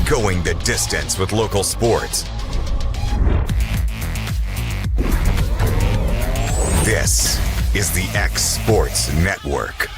Going the distance with local sports. This is the X Sports Network.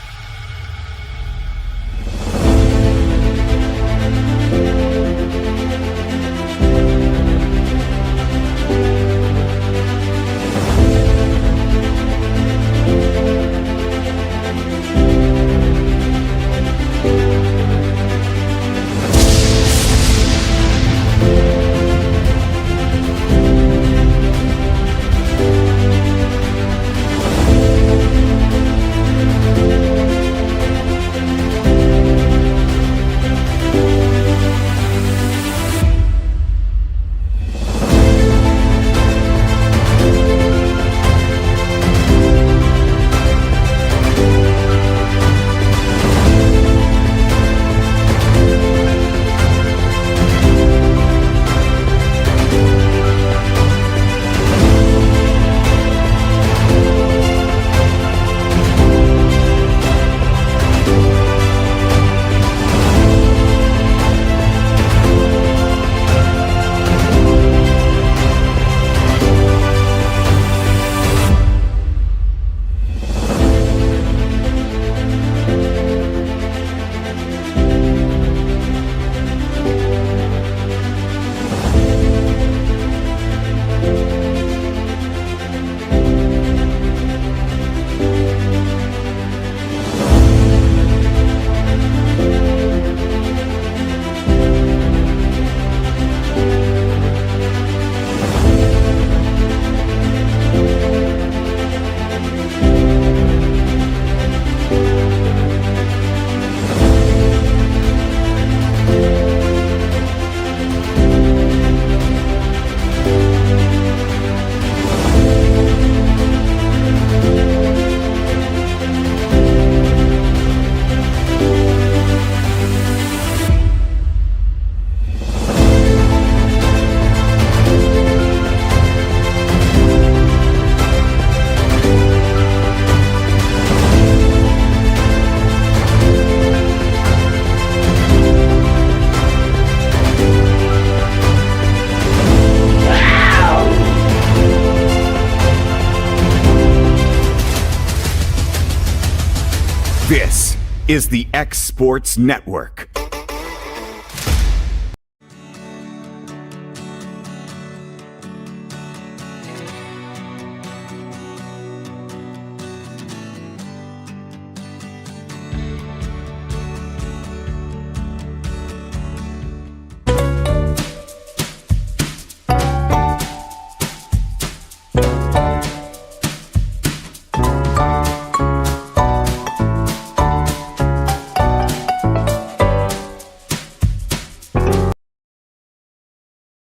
This is the X Sports Network.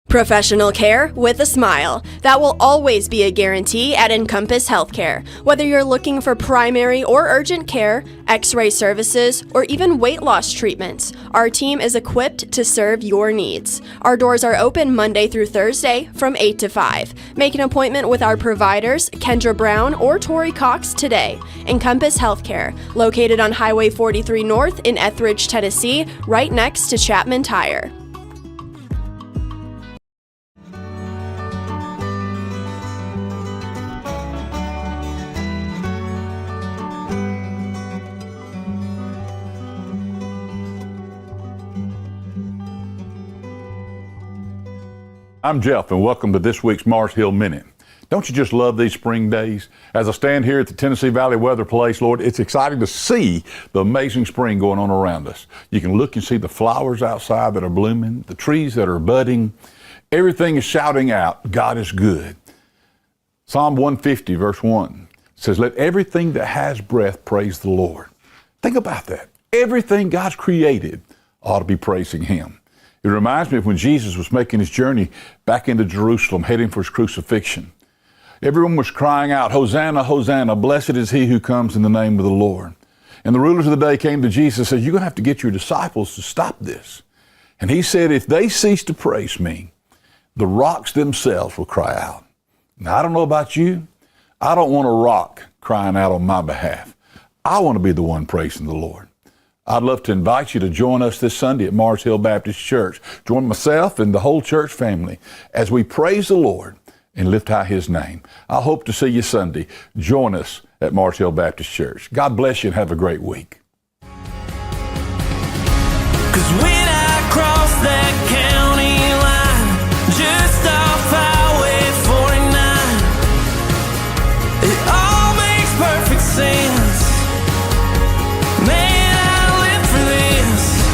Professional care with a smile. That will always be a guarantee at Encompass Healthcare. Whether you're looking for primary or urgent care, x-ray services, or even weight loss treatments, our team is equipped to serve your needs. Our doors are open Monday through Thursday from 8 to 5. Make an appointment with our providers, Kendra Brown or Tori Cox, today. Encompass Healthcare, located on Highway 43 North in Etheridge, Tennessee, right next to Chapman Tire. I'm Jeff, and welcome to this week's Mars Hill Minute. Don't you just love these spring days? As I stand here at the Tennessee Valley Weather Place, Lord, it's exciting to see the amazing spring going on around us. You can look and see the flowers outside that are blooming, the trees that are budding. Everything is shouting out, God is good. Psalm 150, verse 1 says, let everything that has breath praise the Lord. Think about that. Everything God's created ought to be praising Him. It reminds me of when Jesus was making his journey back into Jerusalem, heading for his crucifixion. Everyone was crying out, Hosanna, Hosanna, blessed is he who comes in the name of the Lord. And the rulers of the day came to Jesus and said, you're going to have to get your disciples to stop this. And he said, if they cease to praise me, the rocks themselves will cry out. Now, I don't know about you. I don't want a rock crying out on my behalf. I want to be the one praising the Lord. I'd love to invite you to join us this Sunday at Mars Hill Baptist Church. Join myself and the whole church family as we praise the Lord and lift high his name. I hope to see you Sunday. Join us at Mars Hill Baptist Church. God bless you and have a great week. 'Cause when I cross that county line, just off Highway 49, it all makes perfect sense. Man, I live for this.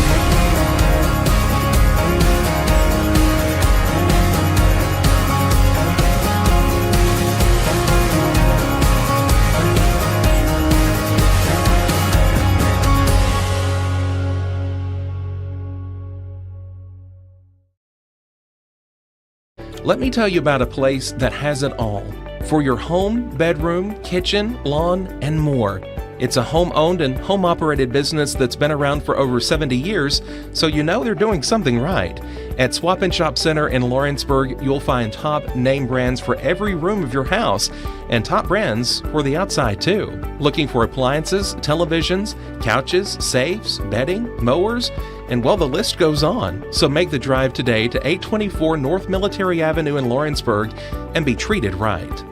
Let me tell you about a place that has it all for your home, bedroom, kitchen, lawn, and more. It's a home-owned and home-operated business that's been around for over 70 years, so you know they're doing something right. At Swap and Shop Center in Lawrenceburg, you'll find top name brands for every room of your house, and top brands for the outside too. Looking for appliances, televisions, couches, safes, bedding, mowers, and well, the list goes on. So make the drive today to 824 North Military Avenue in Lawrenceburg and be treated right.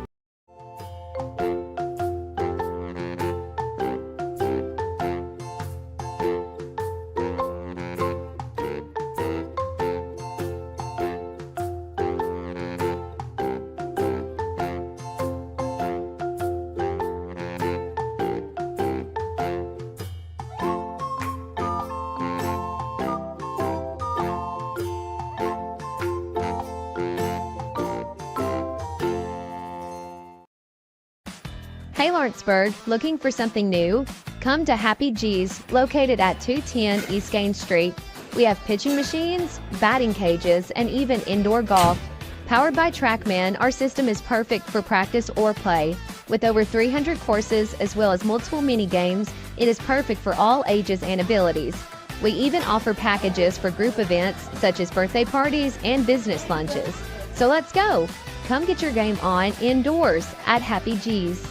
Hey Lawrenceburg, looking for something new? Come to Happy G's, located at 210 East Gaines Street. We have pitching machines, batting cages, and even indoor golf. Powered by TrackMan, our system is perfect for practice or play. With over 300 courses as well as multiple mini games, it is perfect for all ages and abilities. We even offer packages for group events such as birthday parties and business lunches. So let's go! Come get your game on indoors at Happy G's.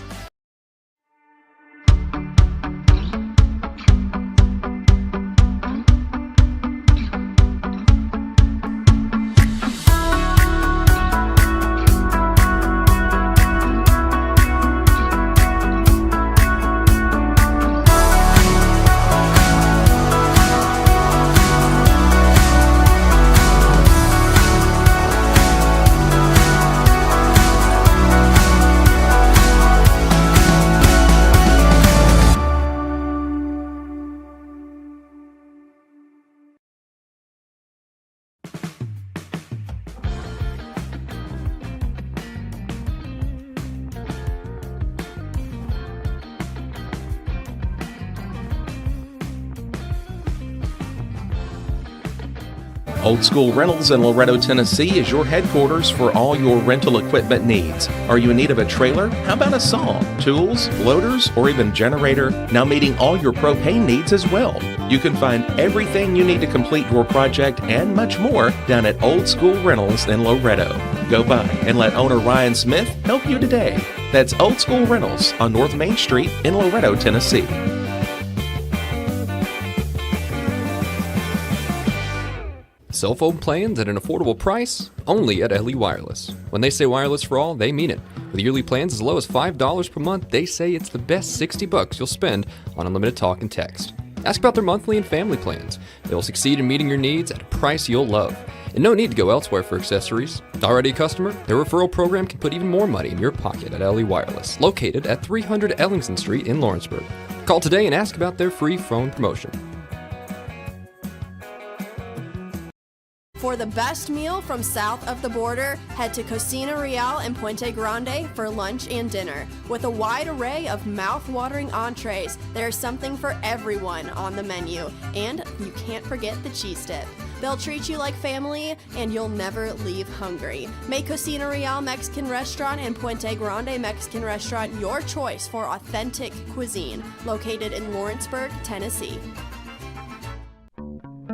Old School Rentals in Loretto, Tennessee is your headquarters for all your rental equipment needs. Are you in need of a trailer? How about a saw, tools, loaders, or even generator? Now meeting all your propane needs as well. You can find everything you need to complete your project and much more down at Old School Rentals in Loretto. Go by and let owner Ryan Smith help you today. That's Old School Rentals on North Main Street in Loretto, Tennessee. Cell phone plans at an affordable price? Only at LE Wireless. When they say wireless for all, they mean it. With yearly plans as low as $5 per month, they say it's the best $60 you'll spend on unlimited talk and text. Ask about their monthly and family plans. They'll succeed in meeting your needs at a price you'll love. And no need to go elsewhere for accessories. Already a customer? Their referral program can put even more money in your pocket at LE Wireless, located at 300 Ellingson Street in Lawrenceburg. Call today and ask about their free phone promotion. For the best meal from south of the border, head to Cocina Real in Puente Grande for lunch and dinner. With a wide array of mouth-watering entrees, there's something for everyone on the menu. And you can't forget the cheese dip. They'll treat you like family, and you'll never leave hungry. Make Cocina Real Mexican Restaurant and Puente Grande Mexican Restaurant your choice for authentic cuisine, located in Lawrenceburg, Tennessee.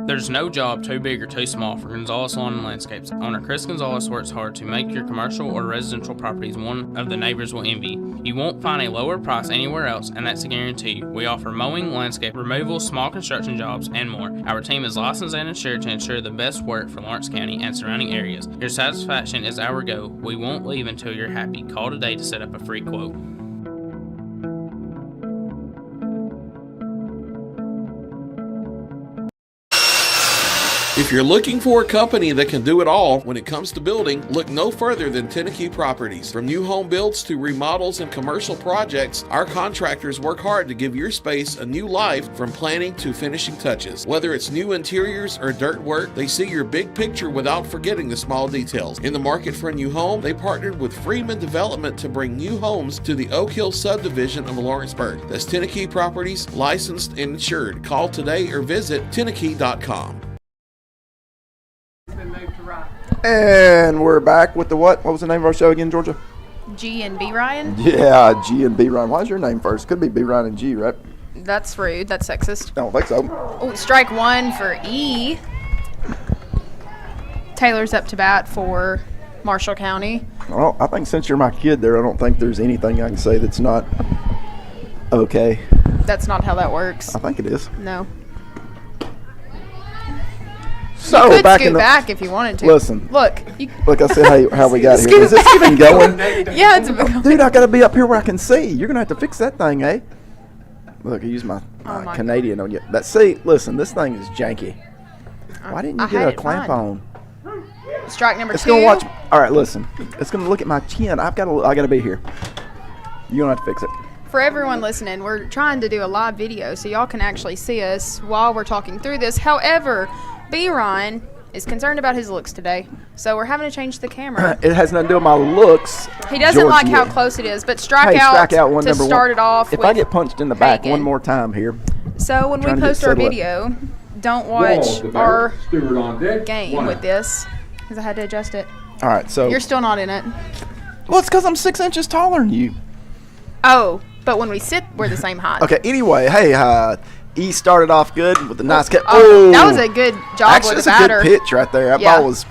There's no job too big or too small for Gonzalez Lawn and Landscapes. Owner Chris Gonzalez works hard to make your commercial or residential properties one of the neighbors will envy. You won't find a lower price anywhere else, and that's a guarantee. We offer mowing, landscape removal, small construction jobs, and more. Our team is licensed and insured to ensure the best work for Lawrence County and surrounding areas. Your satisfaction is our goal. We won't leave until you're happy. Call today to set up a free quote. If you're looking for a company that can do it all when it comes to building, look no further than Tenakee Properties. From new home builds to remodels and commercial projects, our contractors work hard to give your space a new life from planning to finishing touches. Whether it's new interiors or dirt work, they see your big picture without forgetting the small details. In the market for a new home, they partnered with Freeman Development to bring new homes to the Oak Hill subdivision of Lawrenceburg. That's Tenakee Properties, licensed and insured. Call today or visit Tenakee.com. And we're back with the what? What was the name of our show again, Georgia? G and B Ryan? Yeah, G and B Ryan. Why is your name first? Could be B Ryan and G, right? That's rude. That's sexist. I don't think so. Oh, strike one for E. Taylor's up to bat for Marshall County. Well, I think since you're my kid there, I don't think there's anything I can say that's not okay. That's not how that works. I think it is. No. So you could back scoot in the, back if you wanted to. Listen. Look, I said how we got here. Is this even going? Yeah, it's Dude, I gotta be up here where I can see. You're gonna have to fix that thing, eh? Look, I use my Canadian on you. Listen, this thing is janky. Why didn't you get a clamp on? Strike number It's 2. gonna watch. All right, listen. It's gonna look at my chin. I gotta be here. You don't have to fix it. For everyone listening, we're trying to do a live video so y'all can actually see us while we're talking through this. However, B. Ryan is concerned about his looks today, so we're having to change the camera. It has nothing to do with my looks. He doesn't like how close it is, but strike out one, to start it off. If I get punched in the back one more time here. So when we post our video, don't watch our game with this, because I had to adjust it. All right, so you're still not in it. Well, it's because I'm 6 inches taller than you. Oh, but when we sit, we're the same height. Okay. Anyway, hey, E started off good with a nice catch. Oh, that was a good job actually, with the batter. batter. Actually, it's a good pitch right there. That ball was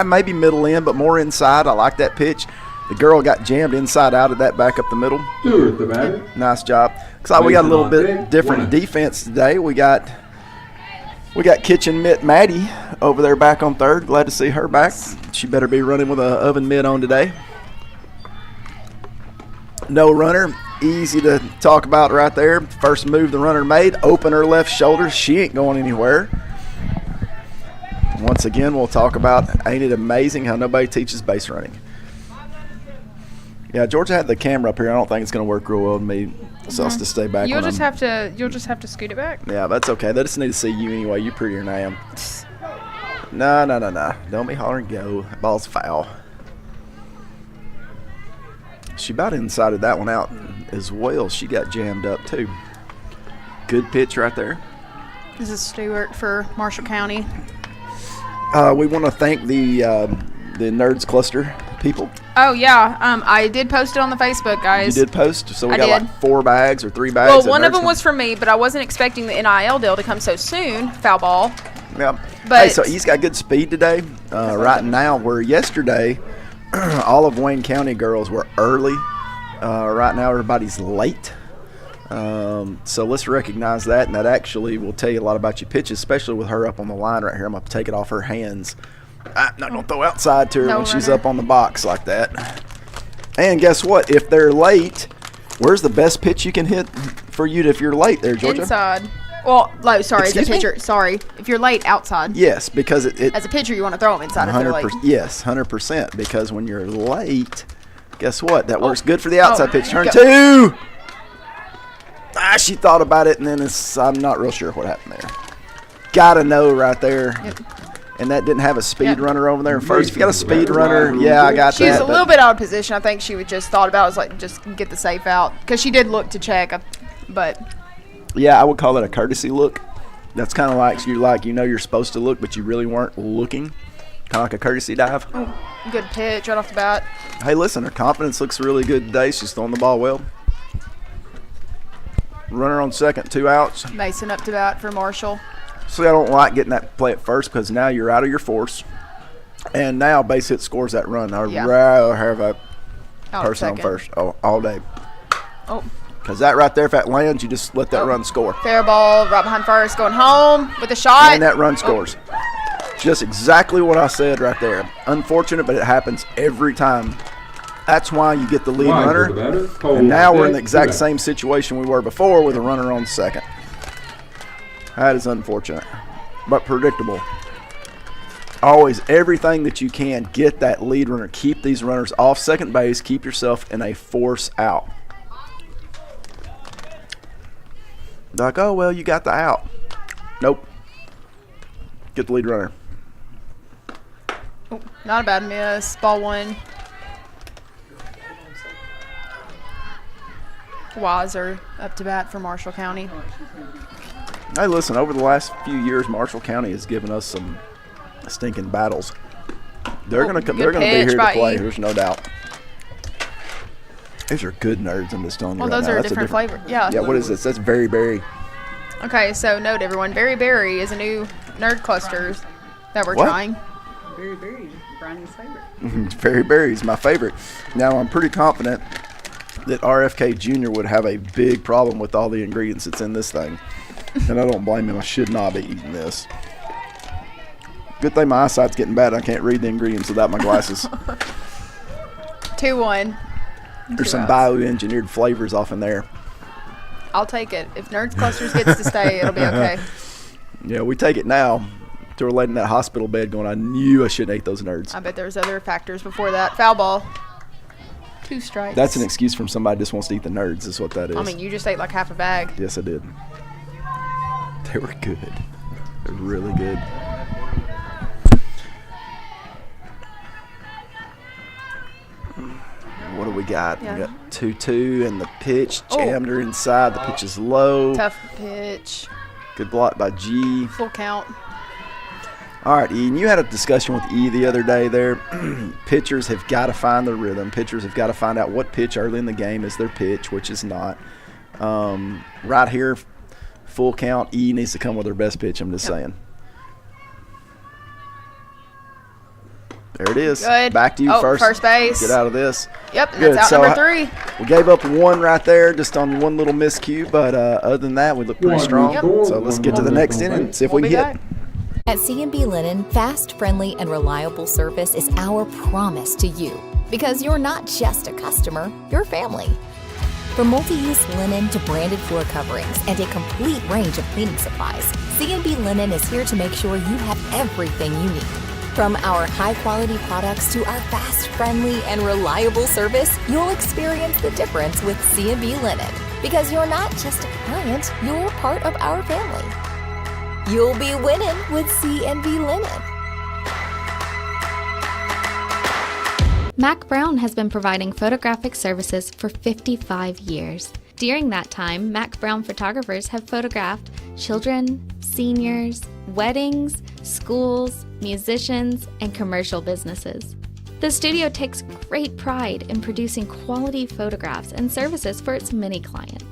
maybe middle in, but more inside. I like that pitch. The girl got jammed inside out of that back up the middle. Stewart, the batter. Nice job. Looks like we got a little bit different defense today. We got kitchen mitt Maddie over there back on third. Glad to see her back. She better be running with an oven mitt on today. No runner. Easy to talk about right there. First move the runner made, open her left shoulder. She ain't going anywhere. Once again, we'll talk about, ain't it amazing how nobody teaches base running? Yeah, Georgia had the camera up here. I don't think it's going to work real well with me, so I'll just stay back. You'll just have to scoot it back. Yeah, that's okay. They just need to see you anyway. You prettier than I am. No. Don't be hollering go. That ball's foul. She about insided that one out as well. She got jammed up too. Good pitch right there. This is Stewart for Marshall County. We want to thank the Nerds Cluster people. Oh yeah, I did post it on the Facebook, guys. You did post, so we got like 4 bags or 3 bags. Well, one of them was for me, but I wasn't expecting the NIL deal to come so soon. Foul ball. Yeah. But hey, so he's got good speed today. Right now, where yesterday all of Wayne County girls were early. Right now, everybody's late. So let's recognize that, and that actually will tell you a lot about your pitches, especially with her up on the line right here. I'm going to take it off her hands. I'm not going to throw outside to her when she's up on the box like that. And guess what? If they're late, where's the best pitch you can hit for you if you're late there, Georgia? Inside. Well, sorry, as a Excuse me? pitcher. Sorry. If you're late, outside. Yes, because it as a pitcher, you want to throw them inside if they're late. Yes, 100%. Because when you're late, guess what? That works good for the outside pitch. Turn 2. She thought about it, and then I'm not real sure what happened there. Gotta know right there. Yep. And that didn't have a speed runner over there first. If you got a speed runner, yeah, I got that. She's a little bit out of position. I think she would just thought about it was like just get the safe out because she did look to check, but. Yeah, I would call it a courtesy look. That's kind of like you know you're supposed to look, but you really weren't looking. Kind of like a courtesy dive. Oh, good pitch right off the bat. Hey, listen, her confidence looks really good today. She's throwing the ball well. Runner on second, 2 outs. Mason up to bat for Marshall. So I don't like getting that play at first because now you're out of your force. And now base hit scores that run. I'd rather have a person on first all day. Oh. Because that right there, if that lands, you just let that run score. Fair ball, right behind first, going home with a shot. And that run scores. Just exactly what I said right there. Unfortunate, but it happens every time. That's why you get the lead runner. And now we're in the exact same situation we were before with a runner on second. That is unfortunate, but predictable. Always, everything that you can, get that lead runner. Keep these runners off second base. Keep yourself in a force out. They're like, oh, well, you got the out. Nope. Get the lead runner. Oh, not a bad miss. Ball 1. Weiser up to bat for Marshall County. Hey, listen, over the last few years, Marshall County has given us some stinking battles. They're going to be here to play. There's no doubt. These are good nerds. I'm just telling you right now. Well, those are a different flavor. Yeah. Yeah, what is this? That's Berry Berry. Okay, so note everyone, Berry Berry is a new nerd cluster that we're trying. Berry Berry, Brian's favorite. Berry Berry is my favorite. Now, I'm pretty confident that RFK Jr. would have a big problem with all the ingredients that's in this thing. And I don't blame him. I should not be eating this. Good thing my eyesight's getting bad. I can't read the ingredients without my glasses. 2-1. There's some bioengineered flavors off in there. I'll take it. If Nerds Clusters gets to stay, it'll be okay. Yeah, we take it now. To her laying in that hospital bed going, I knew I shouldn't eat those nerds. I bet there's other factors before that. Foul ball. 2 strikes. That's an excuse from somebody who just wants to eat the nerds is what that is. I mean, you just ate like half a bag. Yes, I did. They were good. They're really good. What do we got? Yeah. We got 2-2 and the pitch jammed her inside. The pitch is low. Tough pitch. Good block by G. Full count. All right, Ian, you had a discussion with E the other day there. Pitchers have got to find their rhythm. Pitchers have got to find out what pitch early in the game is their pitch, which is not. Right here, full count, E needs to come with her best pitch, I'm just saying. There it is. Good. Back to you first. First base. Get out of this. Yep, and that's out number 3. We gave up 1 right there just on one little miscue, but other than that, we look pretty strong. Yep. So let's get to the next inning and see if we can hit it. At C&B Linen, fast, friendly, and reliable service is our promise to you. Because you're not just a customer, you're family. From multi-use linen to branded floor coverings and a complete range of cleaning supplies, C&B Linen is here to make sure you have everything you need. From our high-quality products to our fast, friendly, and reliable service, you'll experience the difference with C&B Linen. Because you're not just a client, you're part of our family. You'll be winning with C&B Linen. Mac Brown has been providing photographic services for 55 years. During that time, Mac Brown photographers have photographed children, seniors, weddings, schools, musicians, and commercial businesses. The studio takes great pride in producing quality photographs and services for its many clients.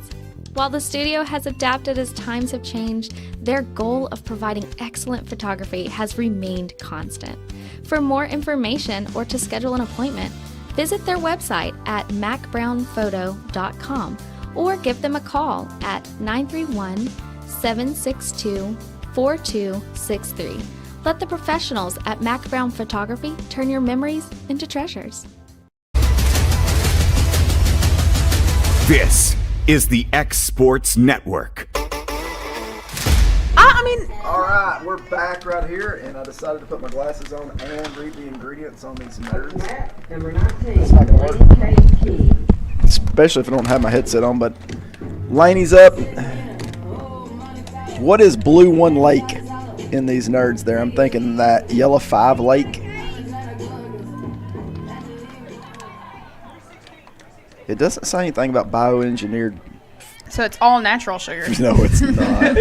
While the studio has adapted as times have changed, their goal of providing excellent photography has remained constant. For more information or to schedule an appointment, visit their website at macbrownphoto.com or give them a call at 931-762-4263. Let the professionals at Mac Brown Photography turn your memories into treasures. This is the X Sports Network. All right, we're back right here, and I decided to put my glasses on and read the ingredients on these nerds. Number 19, It's not gonna work. Key. Especially if I don't have my headset on, but Laney's up. What is Blue One Lake in these nerds there? I'm thinking that Yellow 5 Lake. It doesn't say anything about bioengineered. So it's all natural sugar. No, it's not.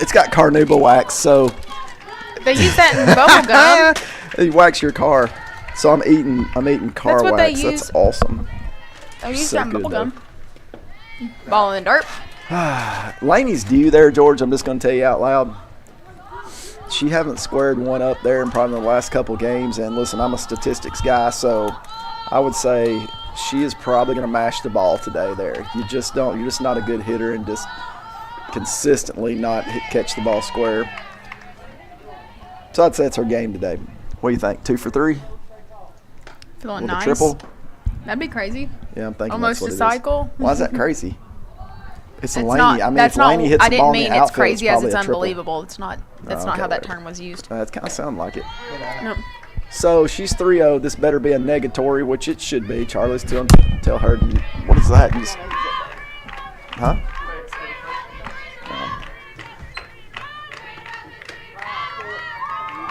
It's got carnauba wax, so They use that in bubble gum. they wax your car. So I'm eating car That's what they wax. use. That's awesome. They use So that in good, bubble gum. Ball in the dirt. Laney's due there, George. I'm just going to tell you out loud. She hasn't squared one up there in probably the last couple games. And listen, I'm a statistics guy, so I would say she is probably going to mash the ball today there. You're just not a good hitter and just consistently not catch the ball square. So I'd say it's her game today. What do you think? 2 for 3? Feeling With nice. a triple? That'd be crazy. Yeah, I'm thinking Almost that's what a it cycle. Is. Why is that crazy? It's a It's Laney. not. I mean, That's if Laney not. hits I the ball didn't in the mean it's outfield, crazy as probably it's a triple. unbelievable. It's not. That's not okay, how that whatever. term was used. That kind of sounded like it. No. So she's 3-0. This better be a negatory, which it should be. Charlie's tell her. What is that? Huh?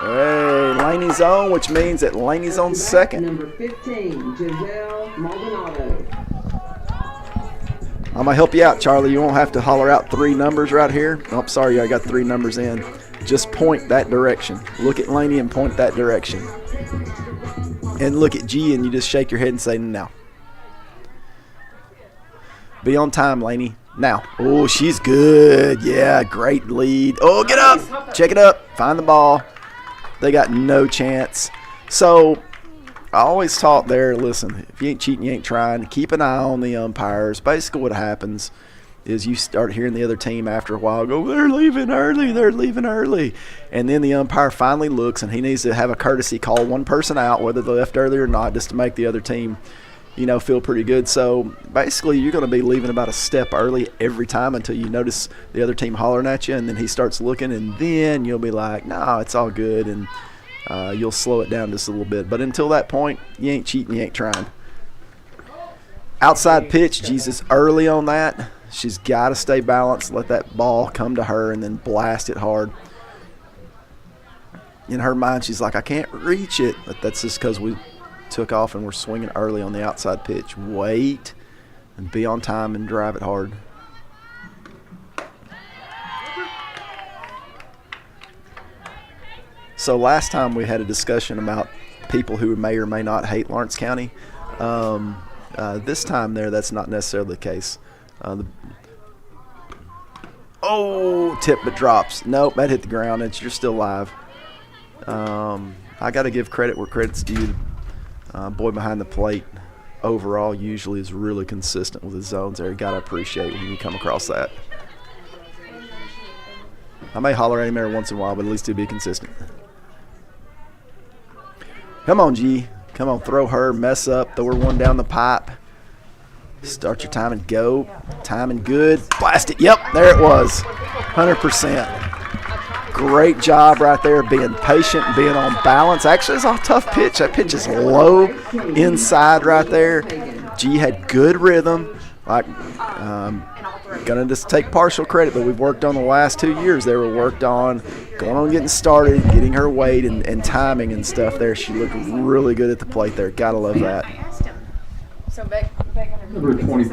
Hey, Laney's on, which means that Laney's on second. Number 15, Giselle Maldonado. I'm going to help you out, Charlie. You won't have to holler out 3 numbers right here. Oh, sorry, I got 3 numbers in. Just point that direction. Look at Laney and point that direction. And look at G and you just shake your head and say, no. Be on time, Laney. Now. Oh, she's good. Yeah, great lead. Oh, get up. Check it up. Find the ball. They got no chance. So I always taught there, listen, if you ain't cheating, you ain't trying. Keep an eye on the umpires. Basically what happens is you start hearing the other team after a while go, they're leaving early. And then the umpire finally looks, and he needs to have a courtesy call one person out, whether they left early or not, just to make the other team, feel pretty good. So basically you're going to be leaving about a step early every time until you notice the other team hollering at you, and then he starts looking, and then you'll be like, no, it's all good, and you'll slow it down just a little bit. But until that point, you ain't cheating, you ain't trying. Outside pitch, Jesus early on that. She's got to stay balanced, let that ball come to her, and then blast it hard. In her mind, she's like, I can't reach it. But that's just because we took off and we're swinging early on the outside pitch. Wait and be on time and drive it hard. So last time we had a discussion about people who may or may not hate Lawrence County. This time that's not necessarily the case. Tip but drops. Nope, that hit the ground. You're still live. I got to give credit where credit's due. Boy behind the plate overall usually is really consistent with his zones there. You got to appreciate when you come across that. I may holler at him every once in a while, but at least he'll be consistent. Come on, G. Come on, throw her, mess up, throw her one down the pipe. Start your time and go. Time and good. Blast it. Yep, there it was. 100%. Great job right there, being patient and being on balance. Actually, it's a tough pitch. That pitch is low inside right there. G had good rhythm. Gonna just take partial credit, but we've worked on the last 2 years. They were worked on going on getting started, getting her weight and timing and stuff there. She looked really good at the plate there. Gotta love that.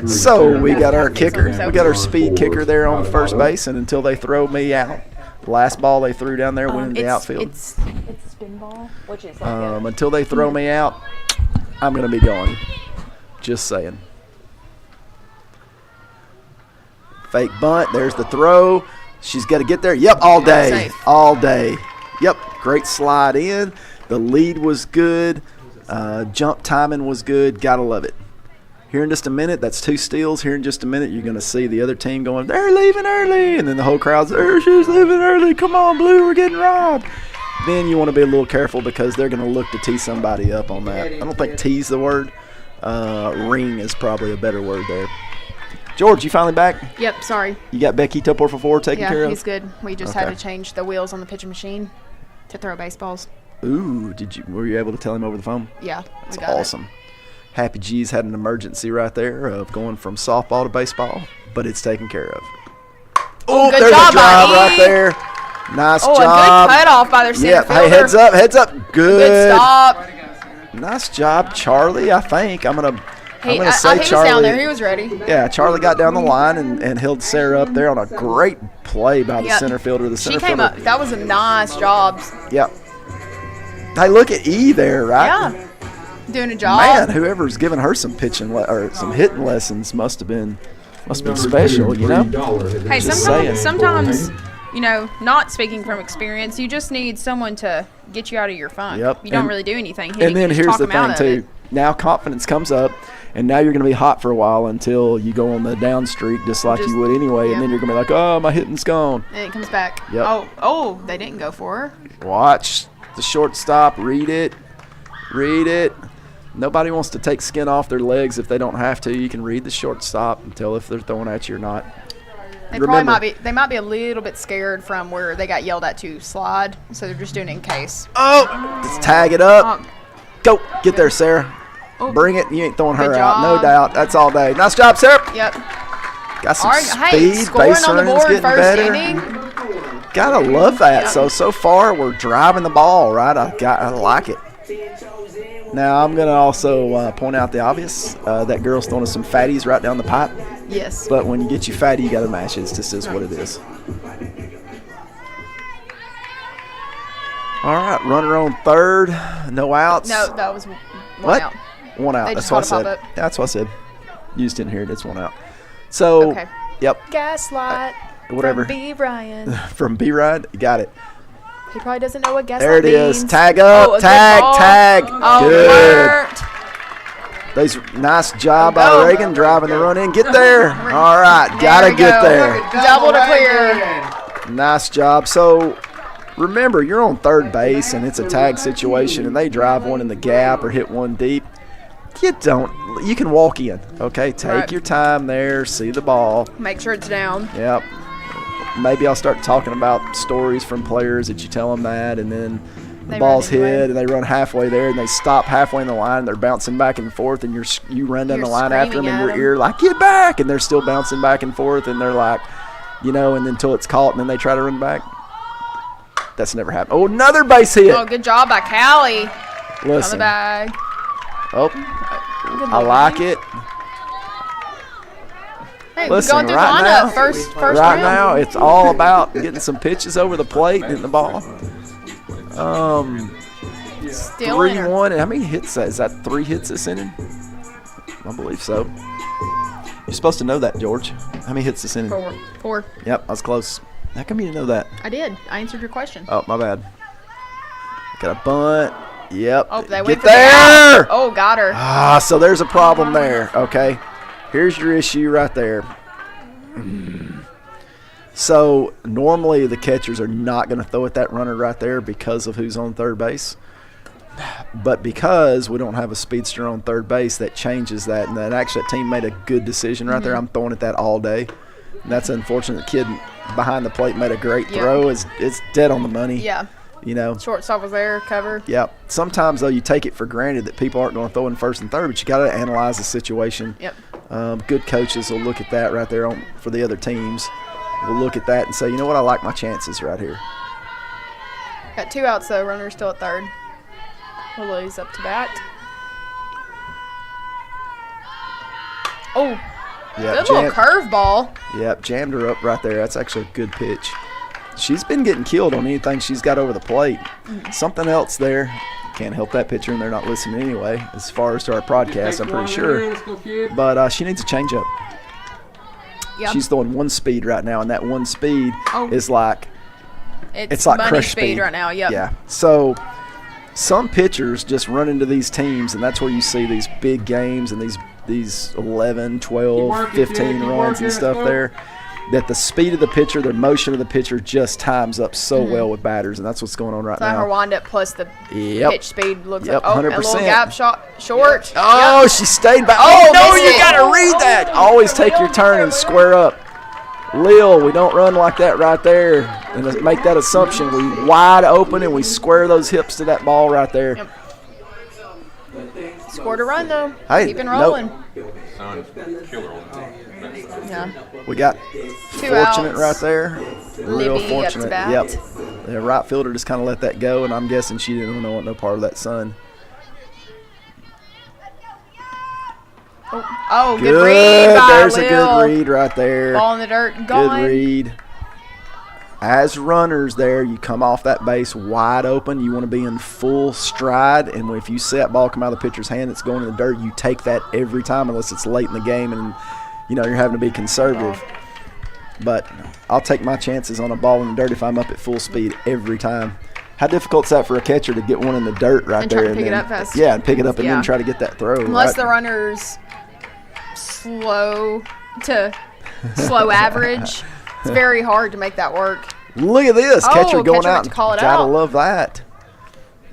So we got our kicker. We got our speed kicker there on first base, and until they throw me out, the last ball they threw down there went in the outfield. It's a spin ball, which is like until they throw me out, I'm gonna be going. Just saying. Fake bunt. There's the throw. She's got to get there. Yep, all day. Safe. All day. Yep, great slide in. The lead was good. Jump timing was good. Got to love it. Here in just a minute, that's 2 steals. Here in just a minute, you're going to see the other team going, they're leaving early. And then the whole crowd's, she's leaving early. Come on, Blue, we're getting robbed. Then you want to be a little careful because they're going to look to tee somebody up on that. I don't think tee's the word. Ring is probably a better word there. George, you finally back? Yep, sorry. You got Becky por favor taken care of? Yeah, he's good. We just had to change the wheels on the pitching machine to throw baseballs. Ooh, were you able to tell him over the phone? Yeah, that's we got awesome. Happy G's had an emergency right there of going from softball to baseball, but it's taken care of. Oh, good there's job, a drive buddy. right there. Nice job. A good cutoff by their center Yep. fielder. Hey, heads up. Good. Good stop. Nice job, Charlie. I think I'm gonna say He was Charlie. down there. He was ready. Yeah, Charlie got down the line and held Sarah up there on a great play by the center fielder. The center She came fielder. up. That was a nice job. Yep. Hey, look at E there, right? Yeah. Doing a job. Man, whoever's giving her some pitching or some hitting lessons must have been Must be special, you know? Hey, Just saying. sometimes, not speaking from experience, you just need someone to get you out of your funk. Yep. You don't And- really do anything. And then You just here's talk the them out thing, of too. it. Now confidence comes up, and now you're going to be hot for a while until you go on the down streak just like you would anyway, and then you're going to be like, oh, my hitting's gone. And it comes back. Yep. Oh, they didn't go for her. Watch the shortstop. Read it. Nobody wants to take skin off their legs if they don't have to. You can read the shortstop and tell if they're throwing at you or not. They might be a little bit scared from where they got yelled at to slide, so they're just doing it in case. Oh, let's tag it up. Go. Get there, Sarah. Bring it. You ain't throwing her Good out. No job. doubt. That's all day. Nice job, Sarah. Yep. Got some Hey, speed. scoring Base on the running's board getting first better. inning. Gotta love that. So far we're driving the ball, right? I like it. Now I'm gonna also point out the obvious. That girl's throwing us some fatties right down the pipe. Yes. But when you get you fatty, you gotta mash it. It's just is what it is. All right, runner on third, no outs. No, that was one What? out. One out. They That's just what I called a said. pop-up. That's what I said. You just didn't hear it. It's one out. So, Okay. yep, Gaslight. whatever. From B. Ryan. From B-Ride, you got it. He probably doesn't know what gaslight There it is. means. Tag up. Oh, a good tag. ball. Tag. Oh, Good. worked. Those nice job Go. by Reagan driving the run in. Get there. All right, gotta we get go. there. Double to clear. Nice job. So remember, you're on third base and it's a tag situation, and they drive one in the gap or hit one deep. You can walk in. Okay, take Right. your time there. See the ball. Make sure it's down. Yep. Maybe I'll start talking about stories from players that you tell them that, and then the They ball's run anyway. hit and they run halfway there and they stop halfway in the line and they're bouncing back and forth, and you run down You're the line after them screaming in your at 'em. ear like, get back, and they're still bouncing back and forth, and they're like, and then until it's caught and then they try to run back. That's never happened. Oh, another base hit. Oh, good job by Callie. On the Listen. bag. Oh, I like it. Hey, Listen, we're going through right the now, lineup. First right round. now it's all about getting some pitches over the plate and hitting the ball. Still in her. 3-1. How many hits is that? 3 hits this inning? I believe so. You're supposed to know that, George. How many hits this inning? 4. Yep, I was close. How come you didn't know that? I did. I answered your question. Oh, my bad. Got a bunt. Yep. Oh, they went Get for the there! out. Oh, got her. Ah, so there's a problem there, okay? Here's your issue right there. So normally the catchers are not going to throw at that runner right there because of who's on third base. But because we don't have a speedster on third base, that changes that. And then actually that team made a good decision right there. I'm throwing at that all day. And that's unfortunate. The kid behind the plate made a great throw. It's dead on the money. Yeah. You know. Shortstop was there, cover. Yep. Sometimes, though, you take it for granted that people aren't going to throw in first and third, but you got to analyze the situation. Yep. Good coaches will look at that right there for the other teams. We'll look at that and say, you know what, I like my chances right here. Got 2 outs, though. Runner still at third. Lily's up to bat. Oh, Yep, good little curveball. Yep, jammed her up right there. That's actually a good pitch. She's been getting killed on anything she's got over the plate. Something else there. Can't help that pitcher, and they're not listening anyway, as far as to our podcast, I'm pretty sure. But she needs a changeup. Yep. She's throwing 1 speed right now, and that 1 speed is like It's like money crush speed right now. Yep. Yeah. So some pitchers just run into these teams, and that's where you see these big games and these 11, 12, 15 runs and stuff there. That the speed of the pitcher, the motion of the pitcher just times up so well with batters, and that's what's going on right So her now. wind up plus the pitch speed looks Yep, like. Oh, 100%. a little gap shot, short. Oh, she stayed back. Oh, Oh, no, missed you it. got to read that. Always take your turn and square up. Lil, we don't run like that right there and make that assumption. We wide open and we square those hips to that ball right there. Yep. Scored a run though. Hey, Keeping nope. rolling. Yeah. We got 2 fortunate outs. right there. Real Libby up to fortunate. bat. Yep. The right fielder just kind of let that go, and I'm guessing she didn't want no part of that sun. Oh, good read by There's a Lil. good read right there. Ball in the dirt, gone. Good read. As runners there, you come off that base wide open. You want to be in full stride, and if you see that ball come out of the pitcher's hand that's going in the dirt, you take that every time unless it's late in the game and you're having to be conservative. But I'll take my chances on a ball in the dirt if I'm up at full speed every time. How difficult is that for a catcher to get one in the dirt right there? And pick it up fast. Yeah, and pick it up and then try to get that throw. Unless the runner's slow average. It's very hard to make that work. Look at this. Catcher going out. To call it Gotta out. love that.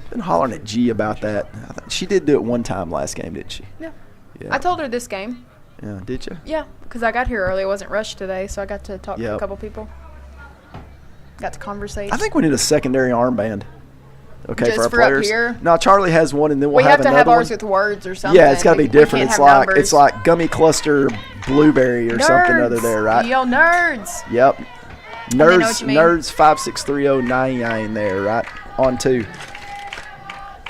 Been hollering at G about that. She did do it one time last game, didn't she? Yeah. Yeah. I told her this game. Yeah, did you? Yeah, because I got here early. I wasn't rushed today, so I got to talk to a couple people. Got to conversate. I think we need a secondary armband. Okay, Just for our for up players. here? No, Charlie has one, and then we'll we have to another have ours one. with words or something. Yeah, it's got to be different. We can't have It's like gummy cluster blueberry or nerds. something other there, right? Yo, nerds. Yep. know what Nerds, you mean. nerds 563099 there, right? On 2.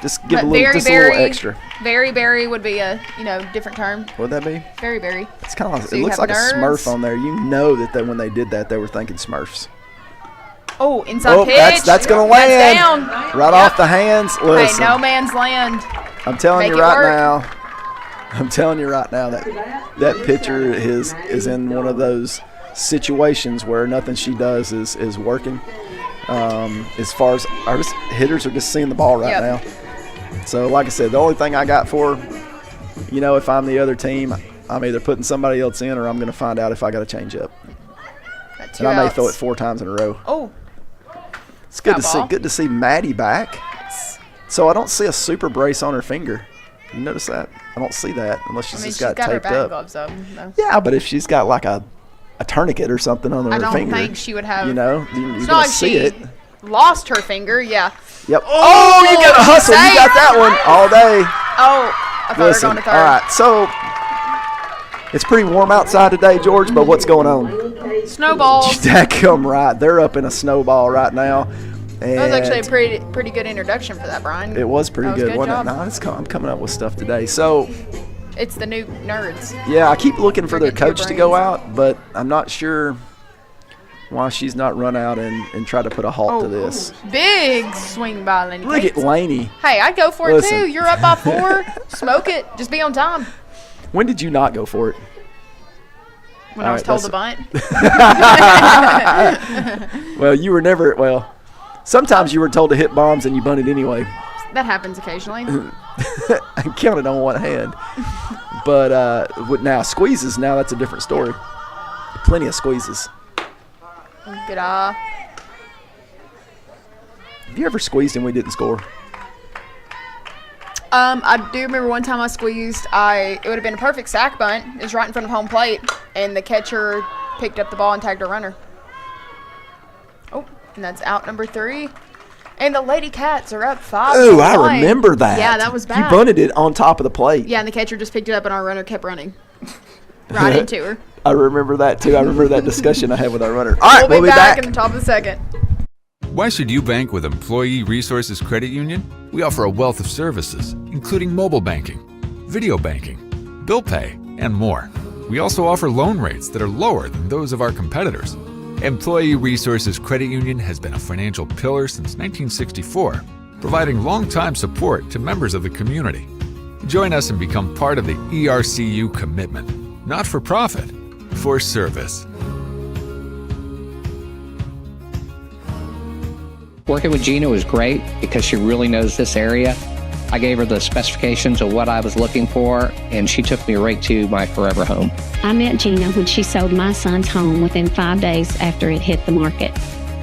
Just give But a little extra. Very berry would be a different term. What'd that be? Very berry. It's kind of. So It you looks have like nerds. a Smurf on there. You know that when they did that, they were thinking Smurfs. Oh, inside pitch. That's gonna land down. right off the hands. Listen, Hey, no man's land. I'm telling Make you it right work. now. I'm telling you right now that pitcher is in one of those situations where nothing she does is working. As far as our hitters are just seeing the ball right now. So, like I said, the only thing I got for, if I'm the other team, I'm either putting somebody else in or I'm going to find out if I got to change up. Got And I may throw it 4 times in a row. Oh. It's good to see. Good to see Maddie back. So I don't see a super brace on her finger. You notice that? I don't see that unless she's just got it her taped batting up. gloves up. No. Yeah, but if she's got like a tourniquet or something on her I don't finger, think she would have. you're It's going not to like see she it. lost her finger. Yeah. Yep. Oh, you got a hustle. You safe. got that one all day. Oh, I thought Listen, we were going to third. all right, so it's pretty warm outside today, George, but what's going on? Snowballs. That come right. They're up in a snowball right now. And That was actually a pretty good introduction for that, Brian. it was pretty That was good, wasn't job. it? No, I'm coming up with stuff today. So, It's the new nerds. yeah, I keep looking for their Forget your coach to go brains. out, but I'm not sure why she's not run out and try to put a halt to this. Big swing by Lenny. Look at Bates. Laney. Hey, I'd go for it Listen. too. You're up by 4. Smoke it. Just be on time. When did you not go for it? When All I was right, told to bunt. Well, you were never, sometimes you were told to hit bombs and you bunted anyway. That happens occasionally. I counted on one hand. But now squeezes, now that's a different story. Plenty of squeezes. Good eye. Have you ever squeezed and we didn't score? I do remember one time I squeezed. It would have been a perfect sack bunt. It was right in front of home plate, and the catcher picked up the ball and tagged a runner. Oh, and that's out number 3. And the Lady Cats are up 5. Oh, I remember that. Yeah, that was bad. You bunted it on top of the plate. Yeah, and the catcher just picked it up, and our runner kept running right into her. I remember that too. I remember that discussion I had with our runner. All right, we'll be back. in the top of the second. Why should you bank with Employee Resources Credit Union? We offer a wealth of services, including mobile banking, video banking, bill pay, and more. We also offer loan rates that are lower than those of our competitors. Employee Resources Credit Union has been a financial pillar since 1964, providing long-time support to members of the community. Join us and become part of the ERCU commitment. Not for profit, for service. Working with Gina was great because she really knows this area. I gave her the specifications of what I was looking for, and she took me right to my forever home. I met Gina when she sold my son's home within 5 days after it hit the market.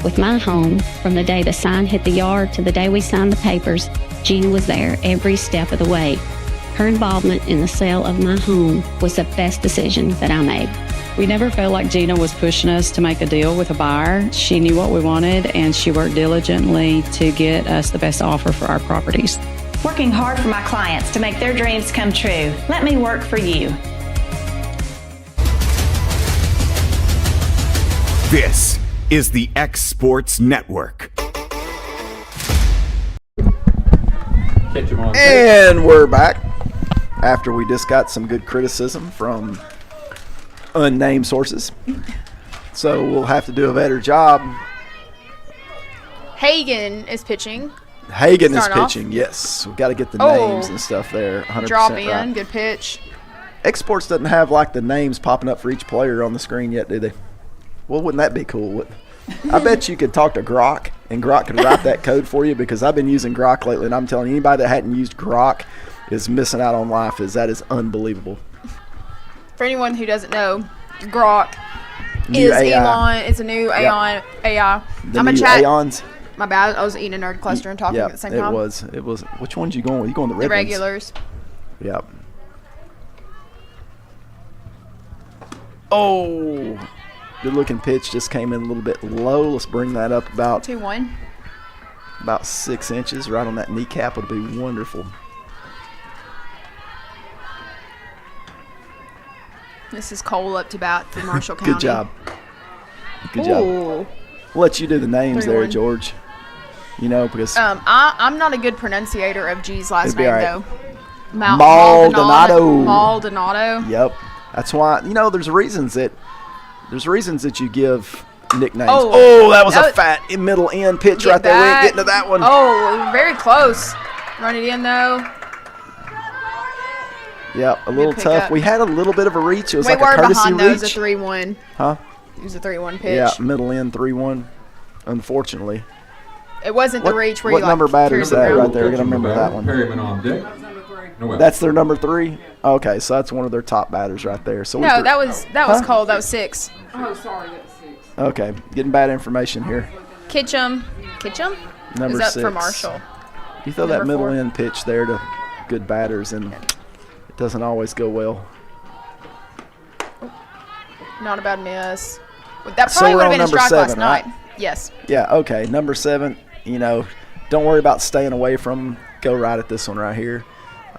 With my home, from the day the sign hit the yard to the day we signed the papers, Gina was there every step of the way. Her involvement in the sale of my home was the best decision that I made. We never felt like Gina was pushing us to make a deal with a buyer. She knew what we wanted, and she worked diligently to get us the best offer for our properties. Working hard for my clients to make their dreams come true. Let me work for you. This is the X Sports Network. And we're back after we just got some good criticism from unnamed sources. So we'll have to do a better job. Hagen is pitching. Hagen is Starting off. pitching, yes. We've got to get the Oh. names and stuff there 100% Drop in, right. good pitch. X-Sports doesn't have like the names popping up for each player on the screen yet, do they? Well, wouldn't that be cool? I bet you could talk to Grok, and Grok could write that code for you, because I've been using Grok lately, and I'm telling you, anybody that hadn't used Grok is missing out on life. That is unbelievable. For anyone who doesn't know, Grok New is AI. Elon. It's a new AI. The I'm new a chat. Aeons. My bad. I was eating a nerd cluster and talking Yeah, at the same time. it was. Which ones you going with? You going the red The ones? regulars. Yep. Oh, good looking pitch, just came in a little bit low. Let's bring that up about 2-1. about 6 inches, right on that kneecap. Would be wonderful. This is Cole up to bat for Marshall County. Good job. Good job. Ooh. We'll let you do the names there, 3-1. George. You know, because I'm not a good pronunciator of G's last It'd be name, all right. though. Maldonado. Maldonado. Yep. That's why, there's reasons that you give nicknames. Oh, That was a fat middle end pitch Get right there. We ain't back. getting to that one. Oh, very close. Run it in, though. Yep, a little pick tough. up. We had a little bit of a reach. It was We like a were courtesy behind those, a reach. 3-1. Huh? It was a 3-1 pitch. Yeah, middle end 3-1. Unfortunately. It wasn't the reach where What you number batter is that right there? I Pitching gotta remember batter, that one. Perryman on deck. No outs. That's their number 3. Okay, so that's one of their top batters right there. So No, that was Huh? Cole. That was 6. Oh, sorry, that was 6. Okay, getting bad information here. Kitchum. Number is up 6 for Marshall. You throw that Number middle 4. end pitch there to good batters, and it doesn't always go well. Not a bad miss. That So probably we're would have on been a number strike 7, last night. right? Yes. Yeah, okay. Number 7, don't worry about staying away from them. Go right at this one right here.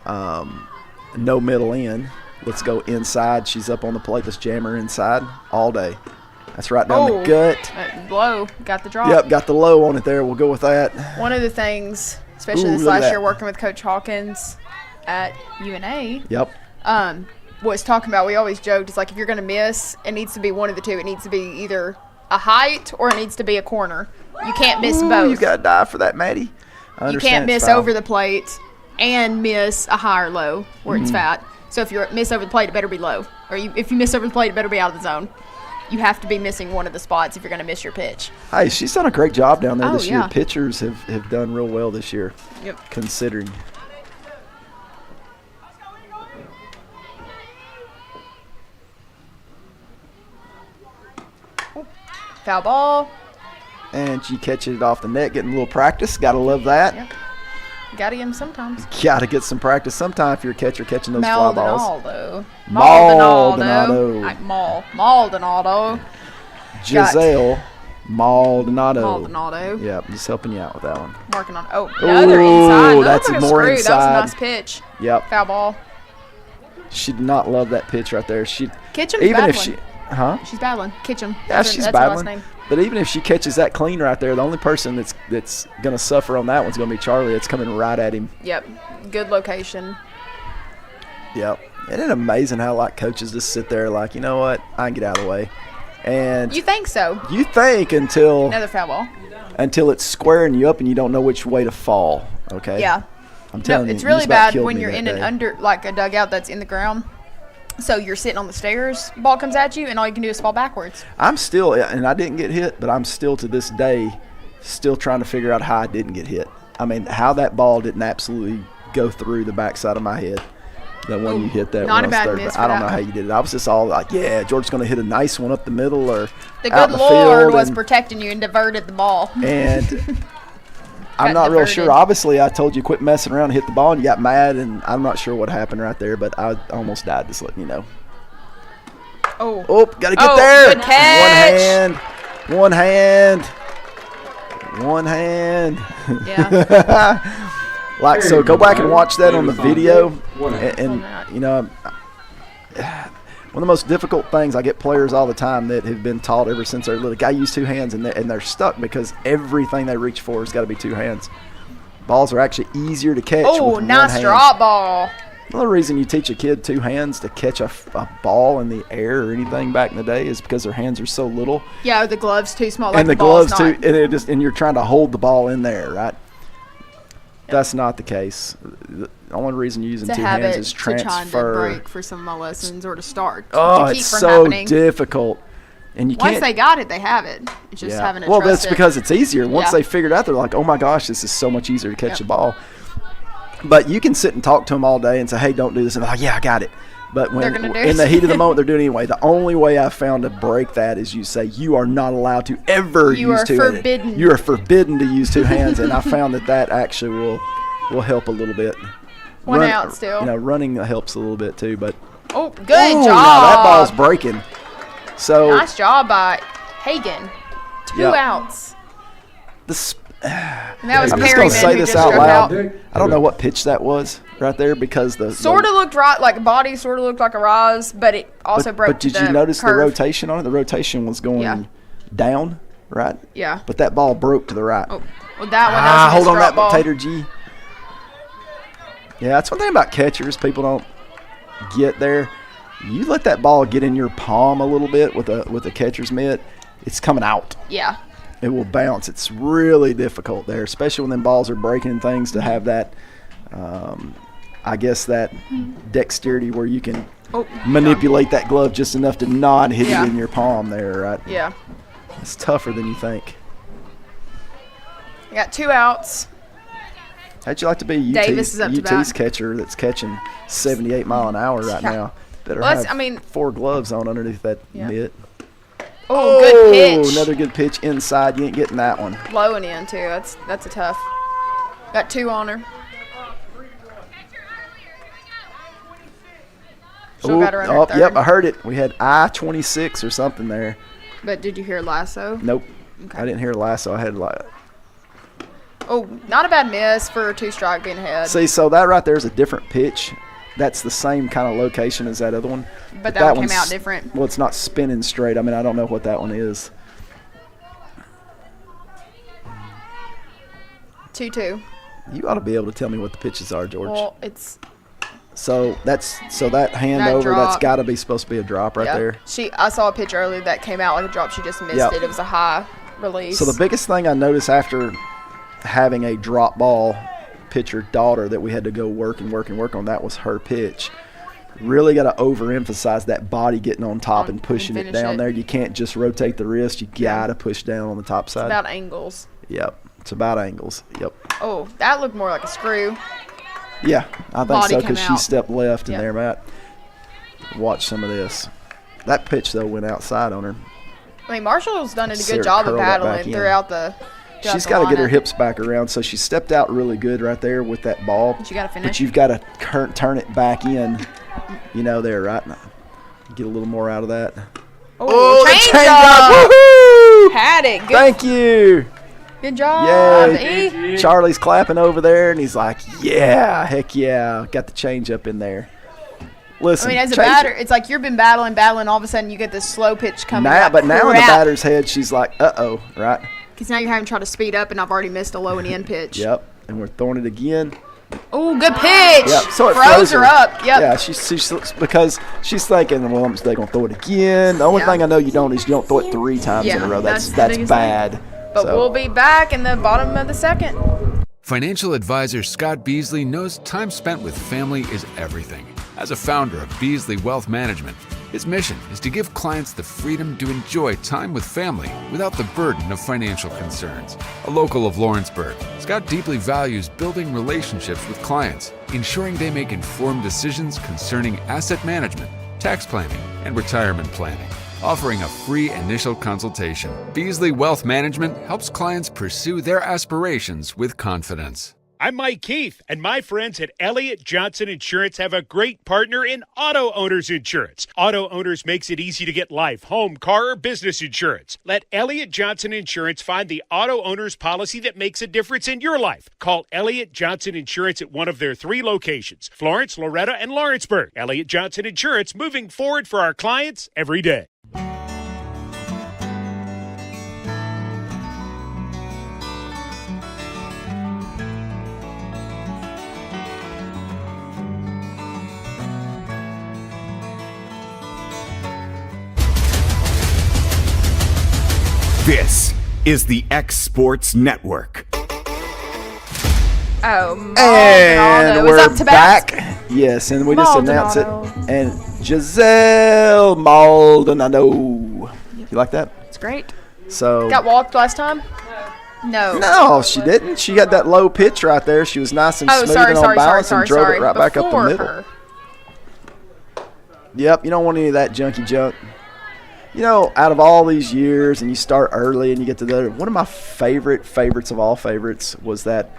No middle end. Let's go inside. She's up on the plate. Let's jam her inside all day. That's right down the gut. Low. Got the drop. Yep, got the low on it there. We'll go with that. One of the things, especially Ooh, this look at last that. year working with Coach Hawkins at UNA, Yep. was talking about, we always joked, it's like if you're going to miss, it needs to be one of the two. It needs to be either a height or it needs to be a corner. You can't miss Ooh, both. You got to die for that, Maddie. I You understand can't it's miss foul. over the plate and miss a high or low where it's Mhm. fat. So if you miss over the plate, it better be low. Or if you miss over the plate, it better be out of the zone. You have to be missing one of the spots if you're going to miss your pitch. Hey, she's done a great job down there Oh, this year. yeah. Pitchers have done real well this year. Yep. Considering. Foul ball. And she catches it off the net, getting a little practice. Got to love that. Yep. Got to get him sometimes. Got to get some practice sometime if you're a catcher catching those fly balls. Maldonado. Maldonado. Maldonado. Giselle Maldonado. Maldonado. Yep, just helping you out with that one. Working on. Oh, another inside. Another that's look at more screw. inside. That was a nice pitch. Yep. Foul ball. She did not love that pitch right there. Kitchen's even if battling. huh? She's battling. Kitchen. Yeah, she's that's her last battling. name. But even if she catches that clean right there, the only person that's going to suffer on that one's going to be Charlie. It's coming right at him. Yep. Good location. Yep. Isn't it amazing how coaches just sit there like, you know what, I can get out of the way. And You think so? you think until Another foul ball. it's squaring you up and you don't know which way to fall. Okay. Yeah. I'm telling no, you, it's you really just about bad killed when me you're that in day. a dugout that's in the ground. So you're sitting on the stairs, ball comes at you, and all you can do is fall backwards. I'm still, and I didn't get hit, but I'm still to this day still trying to figure out how I didn't get hit. I mean, how that ball didn't absolutely go through the backside of my head. That one you hit that not one a on bad third. miss I don't for know that how you did it. I was just all like, yeah, George's going to hit a nice one up the middle or The out good in the Lord field. was and, protecting you and diverted the ball. and I'm Got not real diverted. sure. Obviously, I told you quit messing around and hit the ball, and you got mad, and I'm not sure what happened right there, but I almost died, just letting you know. Oh, got to get there. Good catch. One hand. Yeah. So go back and watch that on the video. And you know, one of the most difficult things, I get players all the time that have been taught ever since they're little. Guy use two hands, and they're stuck because everything they reach for has got to be two hands. Balls are actually easier to catch with Oh, one nice hand. drop ball. The only reason you teach a kid two hands to catch a ball in the air or anything back in the day is because their hands are so little. Yeah, the gloves too small. Like And the ball's gloves too, not. and you're trying to hold the ball in there, right? That's not the case. The only reason you're using To two have hands it is to try to transfer. break for some of my lessons or to start. Oh, to keep it's from so happening. difficult. And you Once can't. they got it, they have it. It's just having to Well, trust that's it. because it's easier. Once Yeah. they figure it out, they're like, oh my gosh, this is so much easier to catch the ball. But you can sit and talk to them all day and say, hey, don't do this. And they're like, yeah, I got it. But when They're gonna do in it. the heat of the moment, they're doing it anyway. The only way I've found to break that is you say, you are not allowed to ever You use are two hands. forbidden. You are forbidden to use two hands. And I found that actually will help a little bit. One out still. Running helps a little bit too. But Oh, good Ooh, job. Now that ball's breaking. So Nice job by Hagen. 2 Yep. outs. this. And that was I'm just gonna Perryman say who this just out struck loud. out. I don't know what pitch that was right there because the Sort of looked right, like body sort of looked like a rise, but it also broke But did the you notice the curve. rotation on it? The rotation was going Yeah. down, right? Yeah. But that ball broke to the right. Oh, well, that one. That was a Hold on, missed that drop ball. Tater G. Yeah, that's one thing about catchers. People don't get there. You let that ball get in your palm a little bit with a catcher's mitt, it's coming out. Yeah. It will bounce. It's really difficult there, especially when them balls are breaking and things, to have that, I guess, that dexterity where you can manipulate that glove just enough to not hit Yeah. it in your palm there, right? Yeah. It's tougher than you think. I got 2 outs. How'd you like to be Davis is up to UT's bat. catcher that's catching 78 mile an hour right Yeah. now? Better Well, that's- have I mean- 4 gloves on underneath that Yeah. mitt. Oh, good pitch. Another good pitch inside. You ain't getting that one. Low and in too. That's a tough. Got 2 on her. Still got her under third. Yep, I heard it. We had I-26 or something there. But did you hear lasso? Nope. Okay. I didn't hear lasso. I had like. Oh, not a bad miss for a 2-strike being ahead. See, so that right there is a different pitch. That's the same kind of location as that other one. But that one came one's- out different. Well, it's not spinning straight. I mean, I don't know what that one is. 2-2. You ought to be able to tell me what the pitches are, George. Well, it's So that hand That over, that's drop. got to be supposed to be a drop right yeah. there. I saw a pitch earlier that came out like a drop. She just missed Yep. it. It was a high release. So the biggest thing I noticed after having a drop ball pitcher daughter that we had to go work on, that was her pitch. Really got to overemphasize that body getting on top and pushing it finish down it. there. You can't just rotate the wrist. You got to push down on the top It's side. about angles. Yep. It's about angles. Yep. Oh, that looked more like a screw. Yeah, I think Body so come because she out. stepped left in Yep. there, Matt. Watch some of this. That pitch, though, went outside on her. I mean, Marshall's done a Sarah good job of curled that back battling in. throughout the. She's got to get her hips back around, so she stepped out really good right there with that ball. But you gotta finish. But you've got to turn it back in, there, right? Get a little more out of that. Oh, the change changeup! up! Had it. Good. Thank you. Good job. E. Yay. Charlie's clapping over there, and he's like, yeah, heck yeah. Got the change up in there. Listen, I mean, as a change- batter, it's like you've been battling, all of a sudden you get this slow pitch coming. Now, like but now in the crap. batter's head, she's like, uh-oh, right? Because now you're having to try to speed up, and I've already missed a low and in pitch. Yep, and we're throwing it again. Oh, good pitch. Yep, so it froze her up. Yep. Yeah, she's because she's thinking, well, they're gonna throw it again. The only thing I know you don't is you don't throw it 3 times in a row. That's the biggest bad. thing. But So- we'll be back in the bottom of the second. Financial advisor Scott Beasley knows time spent with family is everything. As a founder of Beasley Wealth Management, his mission is to give clients the freedom to enjoy time with family without the burden of financial concerns. A local of Lawrenceburg, Scott deeply values building relationships with clients, ensuring they make informed decisions concerning asset management, tax planning, and retirement planning. Offering a free initial consultation, Beasley Wealth Management helps clients pursue their aspirations with confidence. I'm Mike Keith, and my friends at Elliott Johnson Insurance have a great partner in Auto Owners Insurance. Auto Owners makes it easy to get life, home, car, or business insurance. Let Elliott Johnson Insurance find the Auto Owners policy that makes a difference in your life. Call Elliott Johnson Insurance at one of their 3 locations, Florence, Loretta, and Lawrenceburg. Elliott Johnson Insurance, moving forward for our clients every day. This is the X Sports Network. Oh, And Maldonado we're is up to bat. back. Yes, and we just announced it. Maldonado. And Giselle Maldonado. You like that? It's great. So Got walked last time? No. No, she didn't. She had that low pitch right there. She was nice and smooth and on balance and drove it right back up the Before middle. her. Yep, you don't want any of that junky junk. You know, out of all these years, and you start early and you get to the one of my favorites of all favorites was that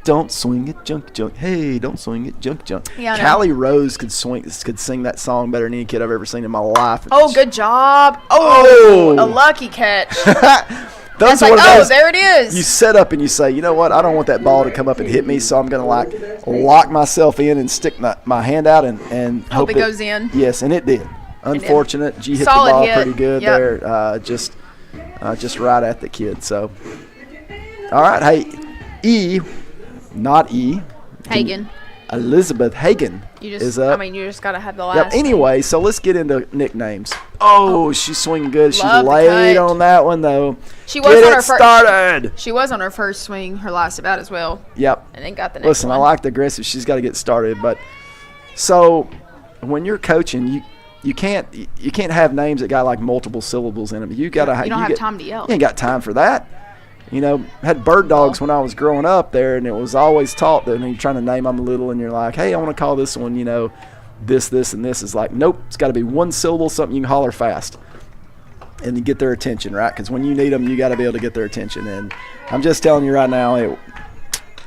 "Don't swing it, junk, junk." Hey, don't swing it, junk, junk. Yeah, I know. Callie Rose could sing that song better than any kid I've ever seen in my life. Oh, good job. Oh, a lucky catch. Those It's are like, one of those, there it is. You set up and you say, you know what? I don't want that ball to come up and hit me, so I'm going to like lock myself in and stick my hand out and Hope it goes in. Yes, and it did. Unfortunate. G hit Solid the ball hit. pretty good Yep. there. Just right at the kid. So, all right. Hey, E, not E. Hagen. Elizabeth Hagen You is just, up. I mean, you just got to have the last. Yep. Anyway, so let's get into nicknames. Oh, she's swinging good. She's Love the late cut. on that one though. She was Get on it her first. started. She was on her first swing, her last about as well. Yep. And then got the next Listen, one. I like the aggressive. She's got to get started, but so when you're coaching, you can't have names that got like multiple syllables in them. You got to. You don't have time to yell. You ain't got time for that. You know, had bird dogs when I was growing up there, and it was always taught that when you're trying to name them little, and you're like, hey, I want to call this one, you know, this, and this. Is like, nope, it's got to be one syllable, something you can holler fast, and you get their attention, right? Because when you need them, you got to be able to get their attention. And I'm just telling you right now,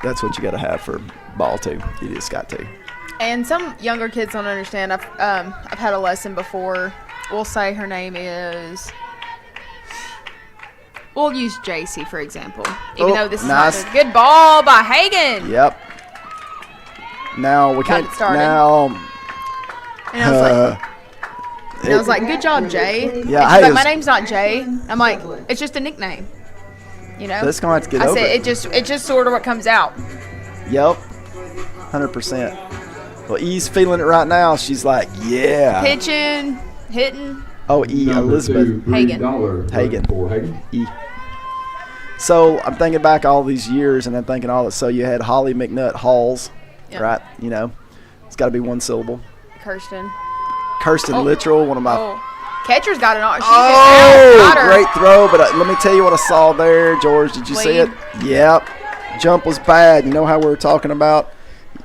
that's what you got to have for ball two. You just got to. And some younger kids don't understand. I've had a lesson before. We'll say her name is. We'll use JC for example. Even though this nice. is not a good ball by Hagen. Yep. Now we Got can't. it started. Now. And I was like, good job, Jay. Yeah, And she's hey, like, it my was- name's not Jay. I'm like, it's just a nickname. You know. That's gonna have to get I over said it. it's just sort of what comes out. Yep. 100%. Well, E's feeling it right now. She's like, yeah. Pitching, hitting. Oh, E, Elizabeth Hagen. Hagen. E. So I'm thinking back all these years, and I'm thinking all that. So you had Holly McNutt Halls, Yep. right? You know, it's got to be one syllable. Kirsten. Kirsten Littrell, one of my. Oh. Catcher's got it on. Oh, great throw! But let me tell you what I saw there, George. Did you see it? Lead. Yep. Jump was bad. You know how we were talking about.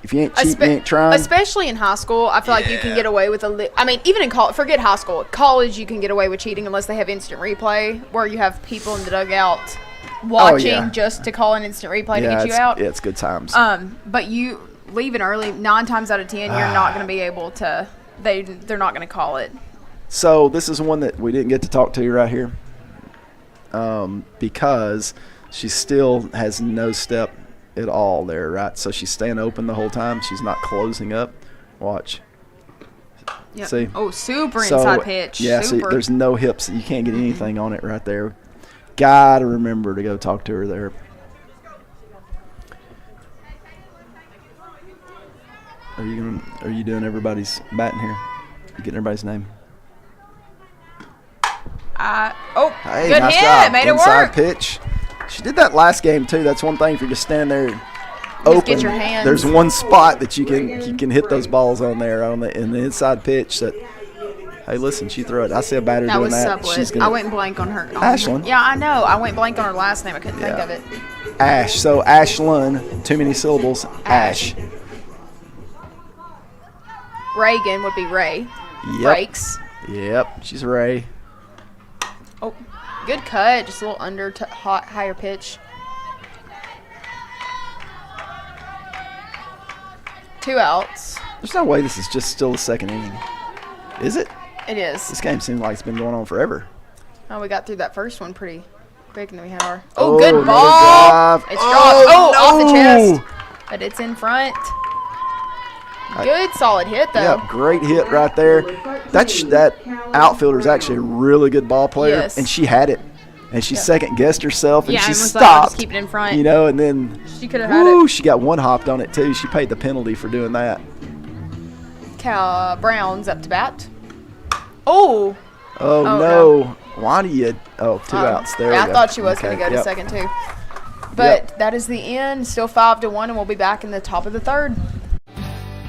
If you ain't cheap, you ain't trying. Especially in high school, I feel like you can get away with I mean, even in college, forget high school. College, you can get away with cheating unless they have instant replay, where you have people in the dugout watching just to call an instant replay to get you out. Yeah, it's good times. But you leaving early, 9 times out of 10, you're not going to be able to. They're not going to call it. So this is one that we didn't get to talk to right here, because she still has no step at all there, right? So she's staying open the whole time. She's not closing up. Watch. Yep. See? Oh, super inside pitch. Yeah, super. see, there's no hips. You can't get anything on it right there. Gotta remember to go talk to her there. Are you doing everybody's batting here? You getting everybody's name? Hey, Good nice hit. Job. Made Inside it work. pitch. She did that last game too. That's one thing if you're just standing there Just open. get your hands. There's one spot that you can hit those balls on there in the inside pitch. That hey, listen, she threw it. I see a batter That doing was that. Suplet. I went blank on her. Ashlyn. Yeah, I know. I went blank on her last name. I couldn't think of it. Ash. So Ashlyn, too many syllables. Ash. Reagan would be Ray. Yep. Breaks. Yep. She's Ray. Oh, good cut. Just a little under higher pitch. 2 outs. There's no way this is just still the second inning. Is it? It is. This game seems like it's been going on forever. Oh, we got through that first one pretty quick, and then we had our. Oh, Oh, good another ball. drive. It's dropped. Oh, Off the no. chest. But it's in front. Good solid hit, though. Yeah, great hit right there. That outfielder is actually a really good ball player, Yes. and she had it. And she second guessed herself, and Yeah, she and was like, I'll stopped. just keep it in front. You know, and then She could have had it. she got one hopped on it too. She paid the penalty for doing that. Cal Brown's up to bat. Oh. Oh, no. Why do you? Oh, 2 outs there. Yeah, we I go. thought she was going to Okay, go to yep. second, too. But that is the end. Still 5-1, and we'll be back in the top of the third.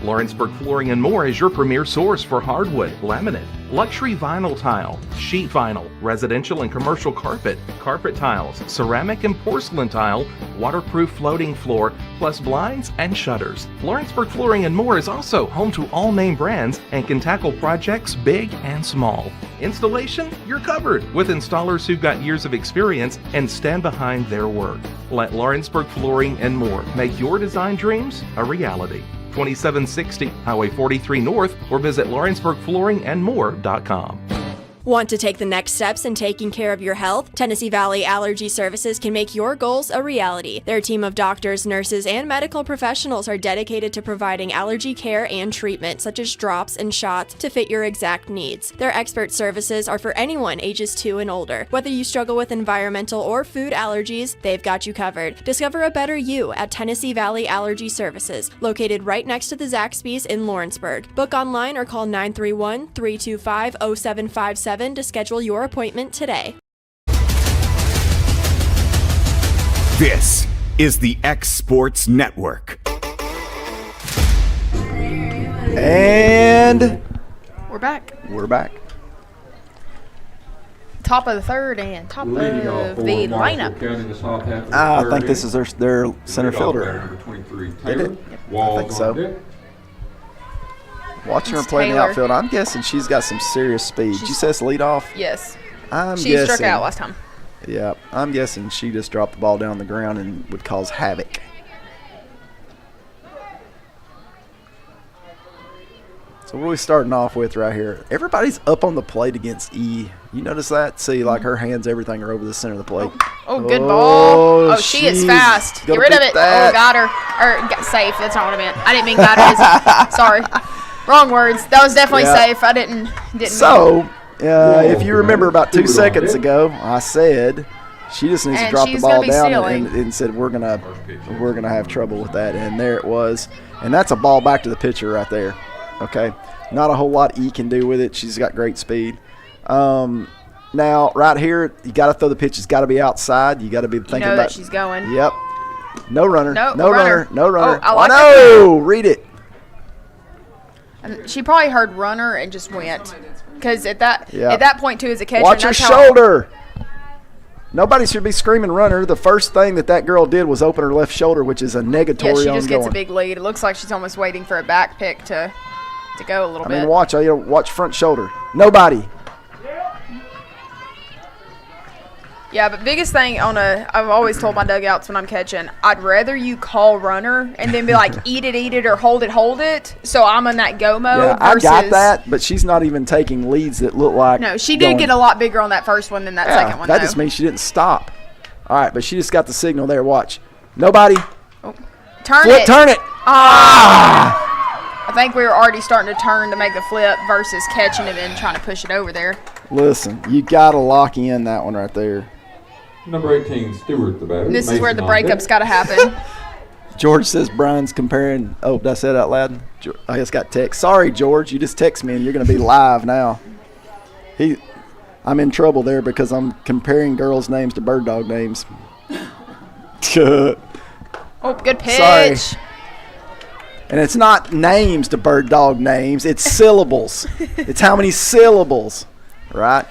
Lawrenceburg Flooring and More is your premier source for hardwood, laminate, luxury vinyl tile, sheet vinyl, residential and commercial carpet, carpet tiles, ceramic and porcelain tile, waterproof floating floor, plus blinds and shutters. Lawrenceburg Flooring and More is also home to all name brands and can tackle projects big and small. Installation, you're covered with installers who've got years of experience and stand behind their work. Let Lawrenceburg Flooring and More make your design dreams a reality. 2760 Highway 43 North, or visit LawrenceburgFlooringandMore.com. Want to take the next steps in taking care of your health? Tennessee Valley Allergy Services can make your goals a reality. Their team of doctors, nurses, and medical professionals are dedicated to providing allergy care and treatment, such as drops and shots, to fit your exact needs. Their expert services are for anyone ages 2 and older. Whether you struggle with environmental or food allergies, they've got you covered. Discover a better you at Tennessee Valley Allergy Services, located right next to the Zaxby's in Lawrenceburg. Book online or call 931-325-0757 to schedule your appointment today. This is the X Sports Network. And we're back. Top of the third and top of the lineup. I think this is their center fielder. Did it? I think so. Watching her play in the outfield, I'm guessing she's got some serious speed. She says lead off. Yes. She struck out last time. Yeah, I'm guessing she just dropped the ball down on the ground and would cause havoc. So what are we starting off with right here? Everybody's up on the plate against E. You notice that? See, like her hands, everything are over the center of the plate. Oh, good ball. Oh, she is fast. Get rid of it. That. Oh, got her. Or got safe. That's not what I meant. I didn't mean got her. Sorry. Wrong words. That was definitely safe. I didn't. So, if you remember about 2 seconds ago, I said she just needs to drop the ball down and said we're gonna have trouble with that, and there it was, and that's a ball back to the pitcher right there. Okay, not a whole lot E can do with it. She's got great speed. Now right here, you got to throw the pitch. It's got to be outside. You got to be thinking about that she's going. Yep. No runner. No runner. No runner. Oh, I like no. Read it. She probably heard runner and just went, because at that point too, as a catcher, watch her shoulder. Nobody should be screaming runner. The first thing that girl did was open her left shoulder, which is a negatory on going. Yeah, she just gets a big lead. It looks like she's almost waiting for a back pick to go a little bit. I mean, watch front shoulder. Nobody. Yeah, but biggest thing I've always told my dugouts when I'm catching, I'd rather you call runner and then be like, eat it, or hold it. So I'm in that go mode. Yeah, I got that, but she's not even taking leads that look like. No, she did get a lot bigger on that first one than that second one. That just means she didn't stop. All right, but she just got the signal there. Watch. Nobody. Oh. Turn it. I think we were already starting to turn to make the flip versus catching it and trying to push it over there. Listen, you got to lock in that one right there. Number 18, Stewart, the batter. This is where the breakup's got to happen. George says Brian's comparing. Oh, did I say that out loud? I just got text. Sorry, George. You just text me and you're going to be live now. I'm in trouble there because I'm comparing girls' names to bird dog names. Oh, good pitch. Sorry. And it's not names to bird dog names. It's syllables. It's how many syllables, right?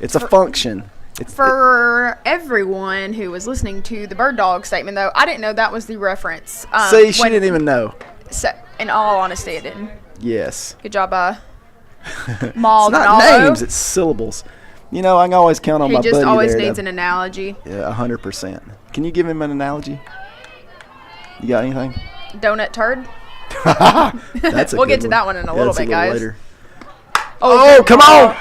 It's a function. For everyone who was listening to the bird dog statement, though, I didn't know that was the reference. See, she didn't even know. So, in all honesty, it didn't. Yes. Good job, Maul. It's not names, it's syllables. You know, I can always count on my buddy there. He just always needs an analogy. Yeah, 100%. Can you give him an analogy? You got anything? Donut turd. That's a we'll good get to that one in a little bit, guys. Later. Oh, come on.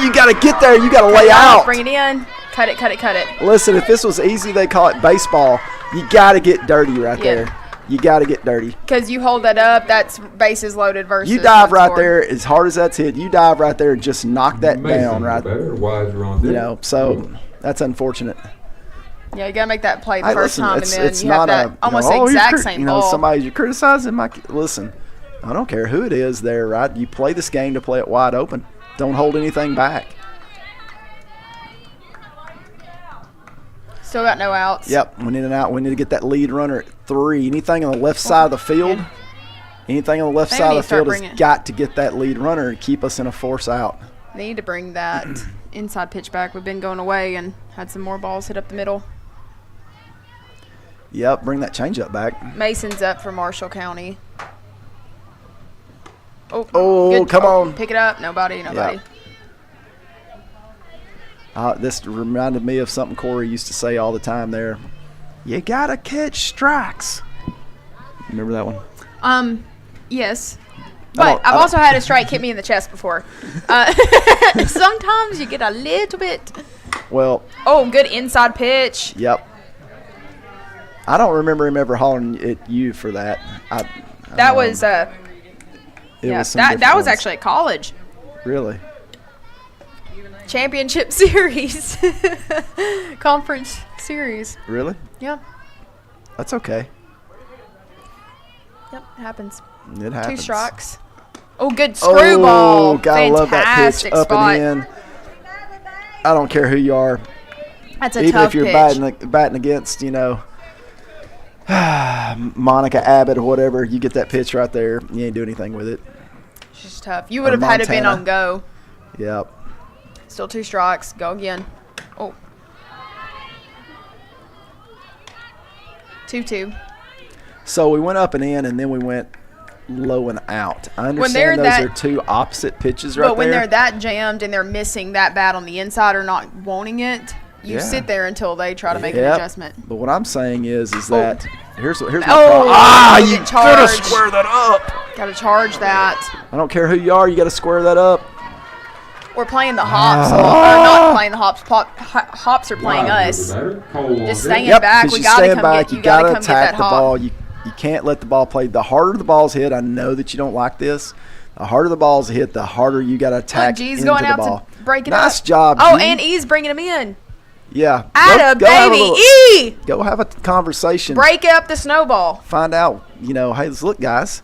You got to get there. You got to lay out. Bring it in. Cut it. Listen, if this was easy, they call it baseball. You got to get dirty right there. You got to get dirty. Because you hold that up, that's bases loaded versus. You dive right there as hard as that's hit. You dive right there and just knock that down right there. You know, so that's unfortunate. Yeah, you got to make that play the first time, and then you have that almost the exact same ball. Somebody you're criticizing. Listen, I don't care who it is there, right? You play this game to play it wide open. Don't hold anything back. Still got no outs. Yep, we need an out. We need to get that lead runner at 3. Anything on the left side of the field, anything on the left side of the field has got to get that lead runner and keep us in a force out. They need to bring that inside pitch back. We've been going away and had some more balls hit up the middle. Yep, bring that changeup back. Mason's up for Marshall County. Oh, come on. Pick it up. Nobody. Yep. This reminded me of something Corey used to say all the time there. You got to catch strikes. Remember that one? Yes. But I've also had a strike hit me in the chest before. Sometimes you get a little bit. Well. Oh, good inside pitch. Yep. I don't remember him ever hollering at you for that. That was that was actually at college. Really? Championship series. Conference series. Really? Yeah. That's okay. Yep, it happens. It happens. 2 strikes. Oh, good screwball. Oh, gotta love that pitch up and in. I don't care who you are. That's a Even tough if you're pitch. batting against, Monica Abbott or whatever, you get that pitch right there. You ain't do anything with it. It's just tough. You would have had to been on go. Yep. Still 2 strikes. Go again. Oh. 2-2. So we went up and in, and then we went low and out. I understand those are 2 opposite pitches right there. But when they're that jammed and they're missing that bat on the inside or not wanting it, you sit there until they try to make an adjustment. But what I'm saying is that here's my problem. You gotta square that up. Gotta charge that. I don't care who you are, you gotta square that up. We're playing the hops, or not playing the hops. Hops are playing us. Just staying back. We gotta come get. You gotta come attack get that the ball. You can't let the ball play. The harder the ball's hit, I know that you don't like this. The harder the ball's hit, the harder you gotta attack G's into going the out ball. to break it up. Nice job, Oh, G. and E's bringing him in. Yeah. Atta baby, E. Go have a conversation. Break up the snowball. Find out, hey, look, guys.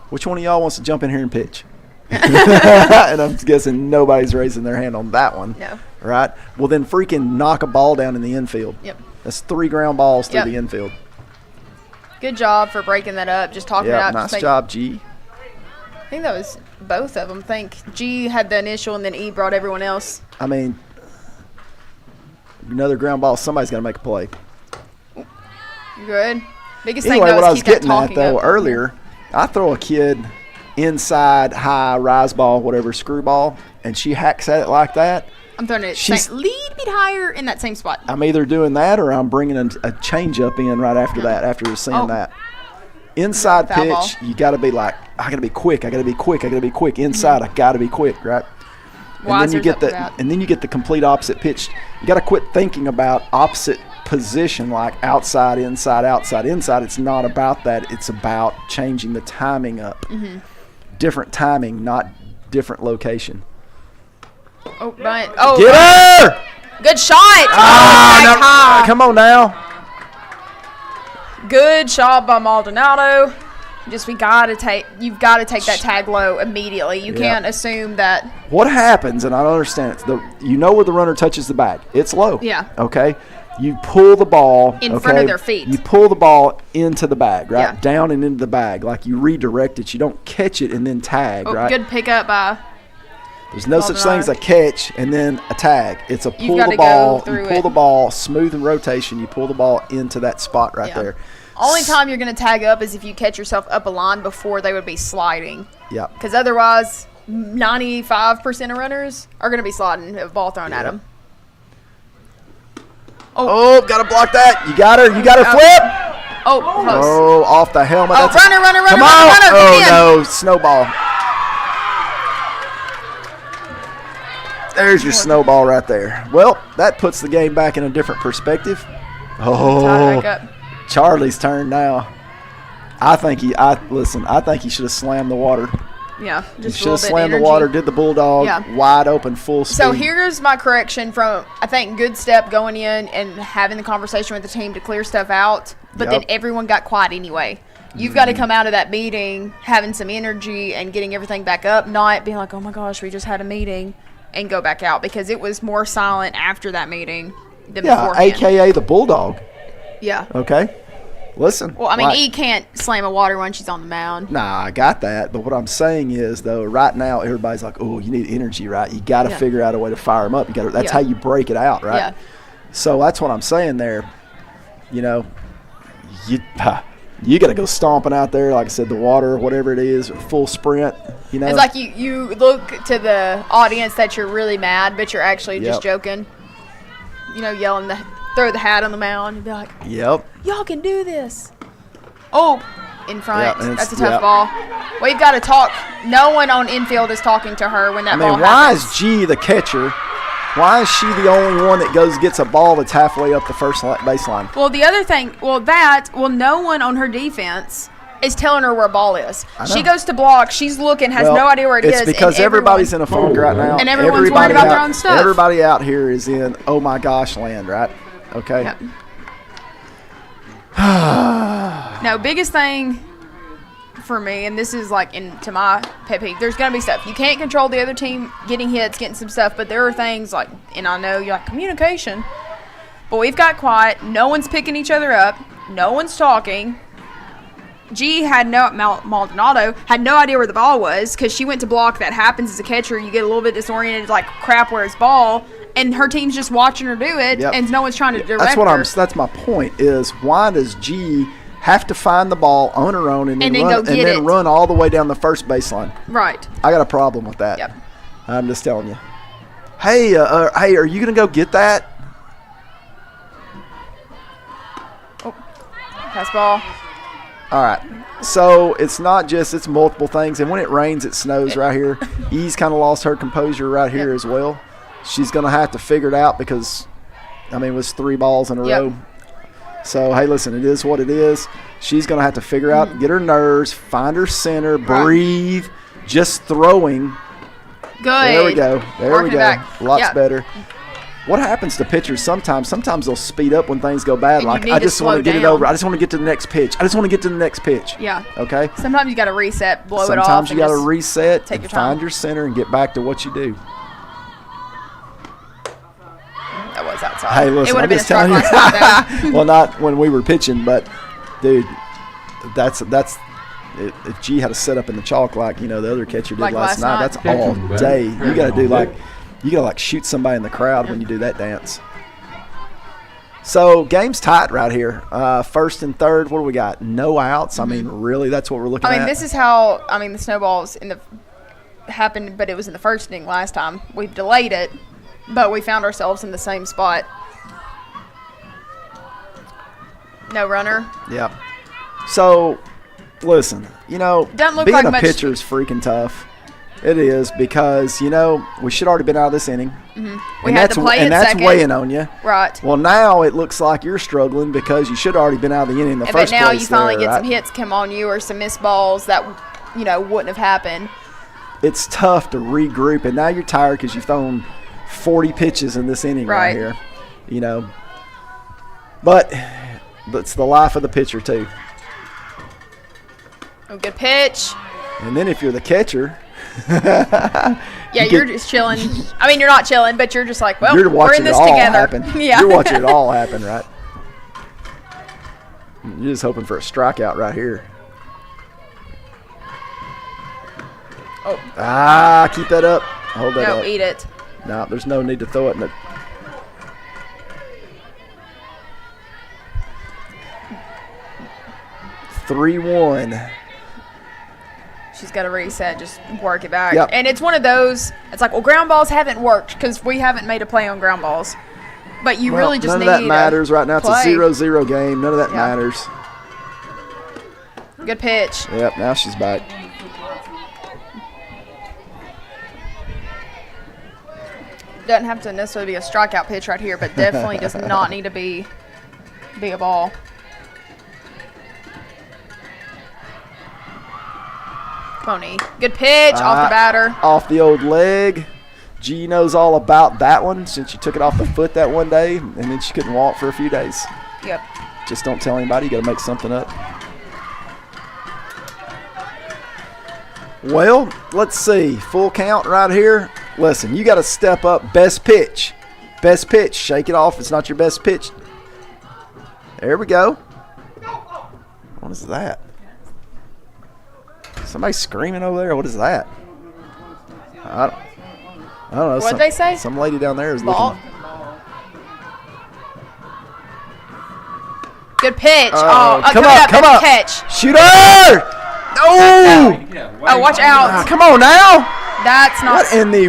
Which one of y'all wants to jump in here and pitch? And I'm guessing nobody's raising their hand on that one. No. Right? Well, then freaking knock a ball down in the infield. Yep. That's 3 ground balls through the infield. Good job for breaking that up. Just talking it out. Nice job, G. I think that was both of them. I think G had the initial and then E brought everyone else. I mean, another ground ball, somebody's got to make a play. Good. Biggest Anyway, thing, what though, I is was keep that getting at, talking though, up. earlier, I throw a kid inside, high, rise ball, whatever, screw ball, and she hacks at it like that. I'm throwing it lead bit higher in that same spot. I'm either doing that or I'm bringing a change up in right after that, after seeing that. Inside Foul pitch, ball. you got to be like, I got to be quick. I got to be quick. I got to be quick. Inside, I got to be quick, right? And then you get the complete opposite pitch. You got to quit thinking about opposite position, like outside, inside, outside, inside. It's not about that. It's about changing the timing up. Different timing, not different location. Oh, Brian. Oh, Get her! Good shot. Come on now. Good shot by Maldonado. You've got to take that tag low immediately. You can't assume that. What happens, and I don't understand it, where the runner touches the bag. It's low. Yeah. Okay? You pull the ball. In front of their feet. You pull the ball into the bag, right? Yeah. Down and into the bag. Like you redirect it. You don't catch it and then tag, right? Good pickup by. There's no such thing as a catch and then a tag. It's a pull the ball. You pull the ball, smooth in rotation. You pull the ball into that spot right there. Only time you're going to tag up is if you catch yourself up a line before they would be sliding. Yeah. Because otherwise, 95% of runners are going to be sliding a ball thrown at them. Oh, got to block that. You got her. You got her flip. Oh, close. Oh, off the helmet. Oh, runner. Come on. Oh, no. Snowball. There's your snowball right there. Well, that puts the game back in a different perspective. Oh, Charlie's turn now. I think he should have slammed the water. Yeah, just should have slammed the water, did the bulldog, wide open, full speed. So here's my correction from, I think, good step going in and having the conversation with the team to clear stuff out, but then everyone got quiet anyway. You've got to come out of that meeting having some energy and getting everything back up, not being like, oh my gosh, we just had a meeting. and go back out because it was more silent after that meeting than Yeah, beforehand. AKA the Bulldog. Yeah. Okay? Listen. Well, I mean, like- E can't slam a water when she's on the mound. Nah, I got that. But what I'm saying is, though, right now everybody's like, "Oh, you need energy, right? You got to Yeah. figure out a way to fire them up. You got to. That's Yeah. how you break it out, right?" Yeah. So that's what I'm saying there. You know, you got to go stomping out there, like I said, the water, whatever it is, full sprint. You know, It's like you look to the audience that you're really mad, but you're actually just Yep. joking. You know, yelling throw the hat on the mound and be like, Yep. y'all can do this. Oh, in front. Yeah, and That's a it's- tough ball. We've got to talk. No one on infield is talking to her when that I mean, ball why happens. is G the catcher? Why is she the only one that gets a ball that's halfway up the first baseline? Well, the other thing, no one on her defense is telling her where ball is. I know. She goes to block. She's looking, has Well, no idea where it is. It's because and everybody's in a funk right now. And everyone's worried about their own stuff. Everybody out here is in oh my gosh land, right? Okay. Yep. No, biggest thing for me, and this is like into my pet peeve, there's going to be stuff. You can't control the other team getting hits, getting some stuff, but there are things like, and I know you're like, communication. But we've got quiet. No one's picking each other up. No one's talking. G had Maldonado had no idea where the ball was because she went to block. That happens as a catcher. You get a little bit disoriented, like, crap, where's ball? And her team's just watching her do it, Yep. and no one's trying to direct That's what her. That's my point. Is why does G have to find the ball on her own and then run all the way down the first baseline? Right. I got a problem with that. Yep. I'm just telling you. Hey, hey, are you gonna go get that? Pass ball. All right. So it's not just, it's multiple things. And when it rains, it snows right here. E's kind of lost her composure right here as well. She's going to have to figure it out because, I mean, it was 3 balls in a row. So, hey, listen, it is what it is. She's going to have to figure out, get her nerves, find her center, breathe, just throwing. Good. There we go. There Working we go. back. Lots Yeah. better. What happens to pitchers sometimes? Sometimes they'll speed up when things go bad. And Like, you need I to just want slow to get it down. over. I just want to get to the next pitch. I just want to get to the next pitch. Yeah. Okay? Sometimes you got to reset, blow it off. Sometimes you and got to just reset take and your time. find your center and get back to what you do. That was outside. Hey, it listen, would I'm have been a just strike telling you. last night, though. Well, not when we were pitching, but, dude, that's if G had a setup in the chalk like, the other catcher did Like last night, last that's night. all Pitching, day. man. You got to do All like, you got to like shoot somebody in the crowd when you do that dance. So, game's tight right here. First and third, what do we got? No outs. I mean, really, that's what we're looking I at? mean, this is how, the snowballs happened, but it was in the first inning last time. We've delayed it, but we found ourselves in the same spot. No runner. Yep. So, listen, Doesn't look being like a much- pitcher is freaking tough. It is because, we should already been out of this inning. We And had that's, to play and it that's second. weighing on you. Right. Well, now it looks like you're struggling because you should have already been out of the inning in the But first now place. you finally there, get some right? hits come on you or some missed balls that, wouldn't have happened. It's tough to regroup, and now you're tired because you've thrown 40 pitches in this inning right here. But it's the life of the pitcher, too. Oh, good pitch. And then if you're the catcher, Yeah, you're just chilling. I mean, you're not chilling, but you're just like, well, you're we're watching in this it all together. happen. Yeah. You're watching it all happen, right? You're just hoping for a strikeout right here. Oh. Keep that up. Hold that No, up. eat it. No, there's no need to throw it in the. Three-one. She's got to reset, just work it back. Yep. And it's one of those, it's like, well, ground balls haven't worked because we haven't made a play on ground balls. But you really just none need of that matters right now. It's a play. 0-0 game. None of that matters. Good pitch. Yep, now she's back. Doesn't have to necessarily be a strikeout pitch right here, but definitely does not need to be a ball. Come on, E. Good pitch off the batter. Off the old leg. G knows all about that one since she took it off the foot that one day, and then she couldn't walk for a few days. Yep. Just don't tell anybody. You got to make something up. Well, let's see. Full count right here. Listen, you got to step up. Best pitch. Best pitch. Shake it off. It's not your best pitch. There we go. What is that? Somebody screaming over there? What is that? I don't know. What'd they say? Some lady down there is Ball. looking. Good pitch. Come on. Catch. Shoot her! Oh! Oh, watch out. Come on now. That's not. What in the?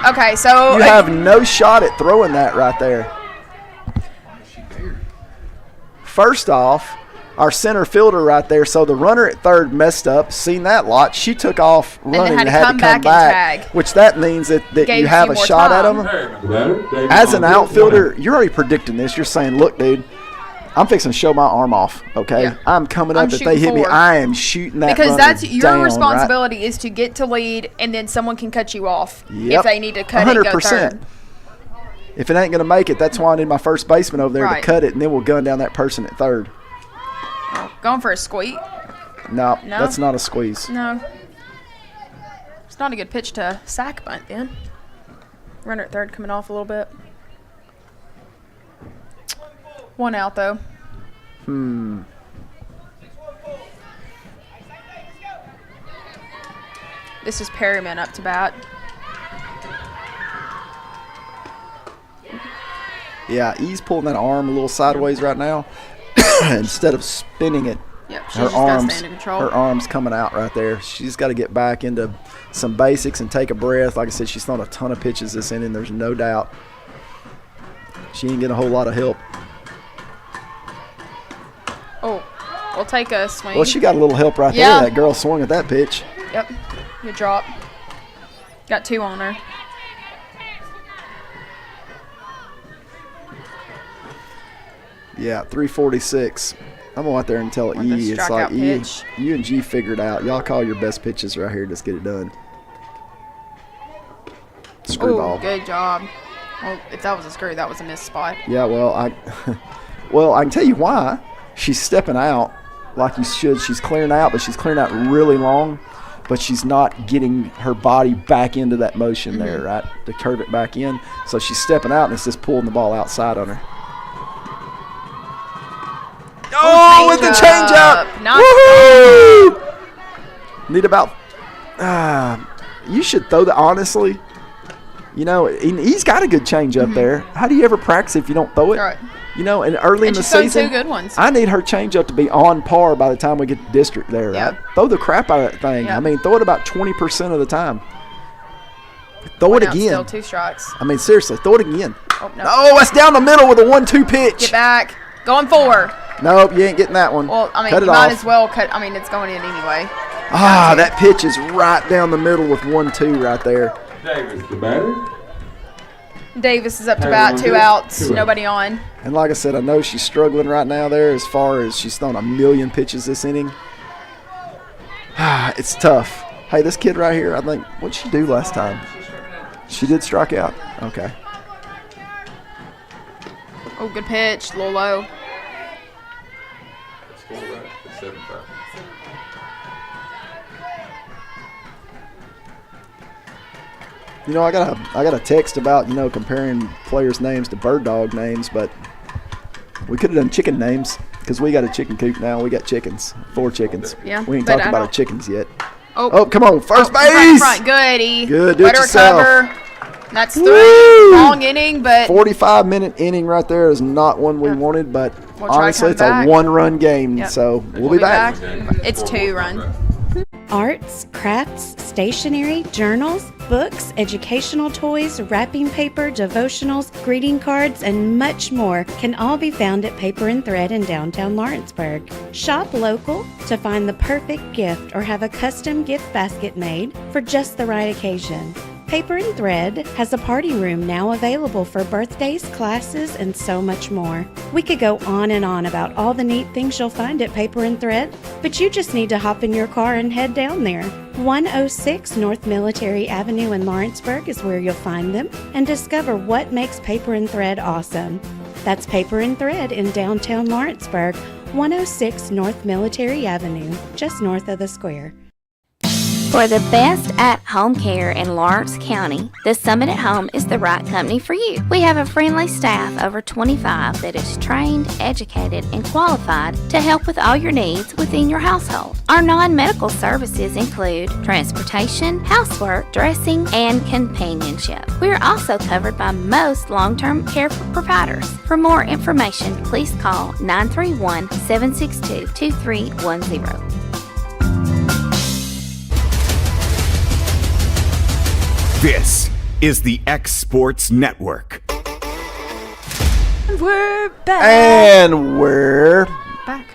Okay, so You have no shot at throwing that right there. First off, our center fielder right there, so the runner at third messed up, seen that lot. She took off running and had to come back, which that means that you have a shot at them. As an outfielder, you're already predicting this. You're saying, look, dude, I'm fixing to show my arm off, okay? Yeah. I'm coming up. If they hit me, I am shooting that because runner that's your down, responsibility is to get to lead, and then someone can cut you off Yep. if they need to cut it and go 100%. third. If it ain't going to make it, that's why I need my first baseman over there Right. to cut it, and then we'll gun down that person at third. Going for a squeak. No, No? that's not a squeeze. No. It's not a good pitch to sack bunt then. Runner at third coming off a little bit. One out though. This is Perryman up to bat. Yeah, he's pulling that arm a little sideways right now. Instead of spinning it, Yep, she's just gotta stay under control. her arm's coming out right there. She's got to get back into some basics and take a breath. Like I said, she's thrown a ton of pitches this inning. There's no doubt. She ain't getting a whole lot of help. Oh, we'll take a swing. Well, she got a little help right Yeah. there. That girl swung at that pitch. Yep, good drop. Got two on her. Yeah, 346. I'm going to go out there and tell Want the E. It's like strikeout E, pitch. you and G figured out. Y'all call your best pitches right here. Let's get it done. Screwball. Oh, good job. Well, if that was a screw, that was a missed spot. Yeah, well, I can tell you why. She's stepping out like you should. She's clearing out, but she's clearing out really long, but she's not getting her body back into that motion there, right, to curve it back in. So she's stepping out, and it's just pulling the ball outside on her. Oh, with the changeup! Woohoo! Need about. You should throw that, honestly. You know, he's got a good changeup there. How do you ever practice if you don't throw it? Right. You know, and early in the she's thrown season, two good ones. I need her changeup to be on par by the time we get to district there, right? Yep. Throw the crap out of that thing. Yep. I mean, throw it about 20% of the time. Throw One it out, again. Still two strikes. I mean, seriously, throw it again. Oh, no. Oh, that's down the middle with a 1-2 pitch. Get back. Going forward. Nope, you ain't getting that one. Well, I mean, cut you it might off. as well cut. I mean, it's going in anyway. That pitch is right down the middle with 1-2 right there. Davis, the batter. Davis is up to Hey, bat, one two good. outs, Two nobody on. And like I said, I know she's struggling right now there as far as she's thrown a million pitches this inning. It's tough. Hey, this kid right here, I think, what'd she do last time? She did strike out. Okay. Oh, good pitch, a little low. You know, I got a text about, comparing players' names to bird dog names, but we could have done chicken names because we got a chicken coop now. We got chickens, 4 chickens. Yeah, We ain't but talked I about our don't- chickens yet. Oh, come on, first in front, base. front. Good, E. Good, do it Better yourself. cover. That's 3. Woo! Long inning, but 45-minute inning right there is not one we wanted, but We'll try honestly, to it's come back. a 1-run game, Yep. so we'll be back. It's 2 run. Arts, crafts, stationery, journals, books, educational toys, wrapping paper, devotionals, greeting cards, and much more can all be found at Paper and Thread in downtown Lawrenceburg. Shop local to find the perfect gift or have a custom gift basket made for just the right occasion. Paper and Thread has a party room now available for birthdays, classes, and so much more. We could go on and on about all the neat things you'll find at Paper and Thread, but you just need to hop in your car and head down there. 106 North Military Avenue in Lawrenceburg is where you'll find them and discover what makes Paper and Thread awesome. That's Paper and Thread in downtown Lawrenceburg, 106 North Military Avenue, just north of the square. For the best at-home care in Lawrence County, the Summit at Home is the right company for you. We have a friendly staff over 25 that is trained, educated, and qualified to help with all your needs within your household. Our non-medical services include transportation, housework, dressing, and companionship. We are also covered by most long-term care providers. For more information, please call 931-762-2310. This is the X Sports Network. We're back. And we're back.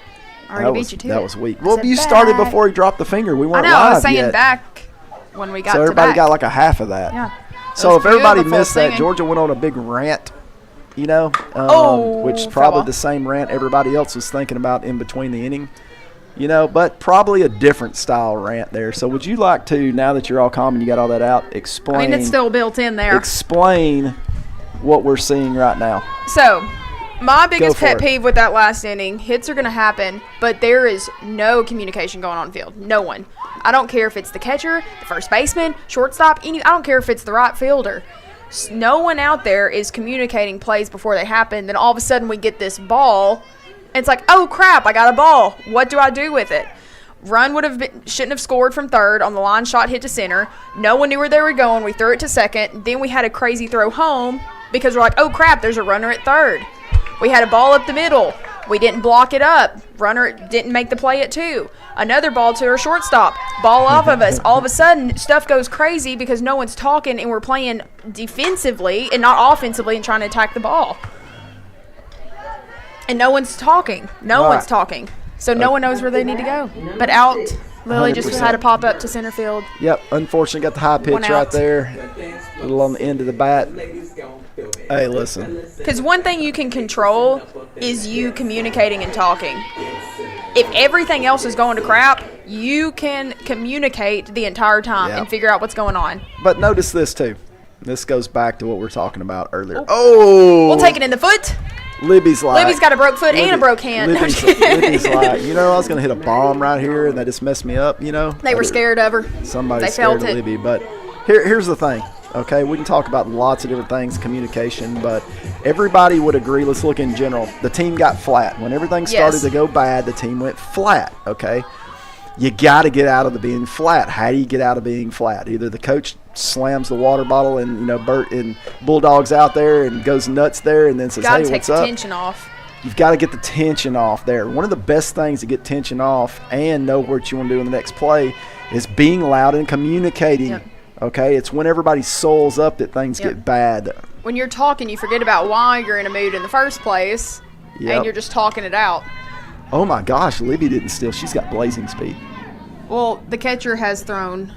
I already beat you to That it. was weak. Well, said you started back. before he dropped the finger. We I weren't know. live I was saying yet. back when we got So to everybody back. got like a half of that. Yeah. So That if was everybody beautiful missed that, singing. Georgia went on a big rant, you know, which is foul probably ball. the same rant everybody else was thinking about in between the inning, you know, but probably a different style rant there. So would you like to, now that you're all calm and you got all that out, explain? I mean, it's still built in there. Explain what we're seeing right now. So, my biggest for pet it. peeve with that last inning, hits are going to happen, but there is no communication going on field. No one. I don't care if it's the catcher, the first baseman, shortstop, I don't care if it's the right fielder. No one out there is communicating plays before they happen. Then all of a sudden we get this ball. And it's like, oh crap, I got a ball. What do I do with it? Run shouldn't have scored from third on the line shot hit to center. No one knew where they were going. We threw it to second. Then we had a crazy throw home because we're like, oh crap, there's a runner at third. We had a ball up the middle. We didn't block it up. Runner didn't make the play at 2. Another ball to our shortstop. Ball off of us. All of a sudden, stuff goes crazy because no one's talking and we're playing defensively and not offensively and trying to attack the ball. And no one's talking. No one's talking. So no one knows where they need to go. But out, Lily just 100%. had to pop up to center field. Yep, unfortunately got the high pitch One right out. there, a little on the end of the bat. Hey, listen. Because one thing you can control is you communicating and talking. If everything else is going to crap, you can communicate the entire time and figure out what's going on. But notice this too. This goes back to what we were talking about earlier. Oh! We'll take it in the foot. Libby's like. Libby's got a broke foot and a broke hand. Libby's like, you know, I was going to hit a bomb right here, and that just messed me up, you know? They were scared of her. Somebody's They scared felt of it. Libby. But here's the thing, okay? We can talk about lots of different things, communication, but everybody would agree, let's look in general. The team got flat. When everything started to go bad, the team went flat, okay? You got to get out of the being flat. How do you get out of being flat? Either the coach slams the water bottle and, you know, Bert and Bulldog's out there and goes nuts there and then says, Gotta hey, take what's the up? tension off. You've got to get the tension off there. One of the best things to get tension off and know what you want to do in the next play is being loud and communicating. Yep. Okay? It's when everybody souls up that things get bad. When you're talking, you forget about why you're in a mood in the first place, Yep. and you're just talking it out. Oh my gosh, Libby didn't steal. She's got blazing speed. Well, the catcher has thrown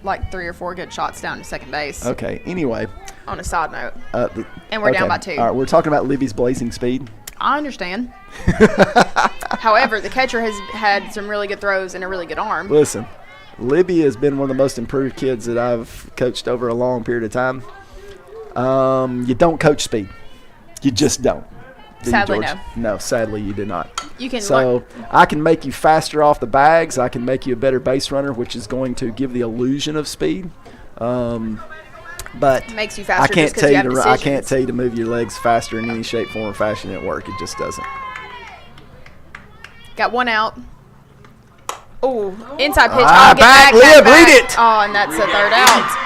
like 3 or 4 good shots down to second base. Okay, anyway. On a side note. And okay. we're down by 2. All right, we're talking about Libby's blazing speed. I understand. However, the catcher has had some really good throws and a really good arm. Listen, Libby has been one of the most improved kids that I've coached over a long period of time. You don't coach speed. You just don't. Do you, Sadly, George? no. No, sadly, you do not. You can So I can make you faster off the bags. I can make you a better base runner, which is going to give the illusion of speed. But Makes you faster I can't just 'cause tell you you have to. I can't decisions. tell you to move your legs faster in any shape, form, or fashion at work. It just doesn't. Got 1 out. Oh, inside pitch. Ah, Get back, Liv, back. read it. Oh, and that's the 3rd out.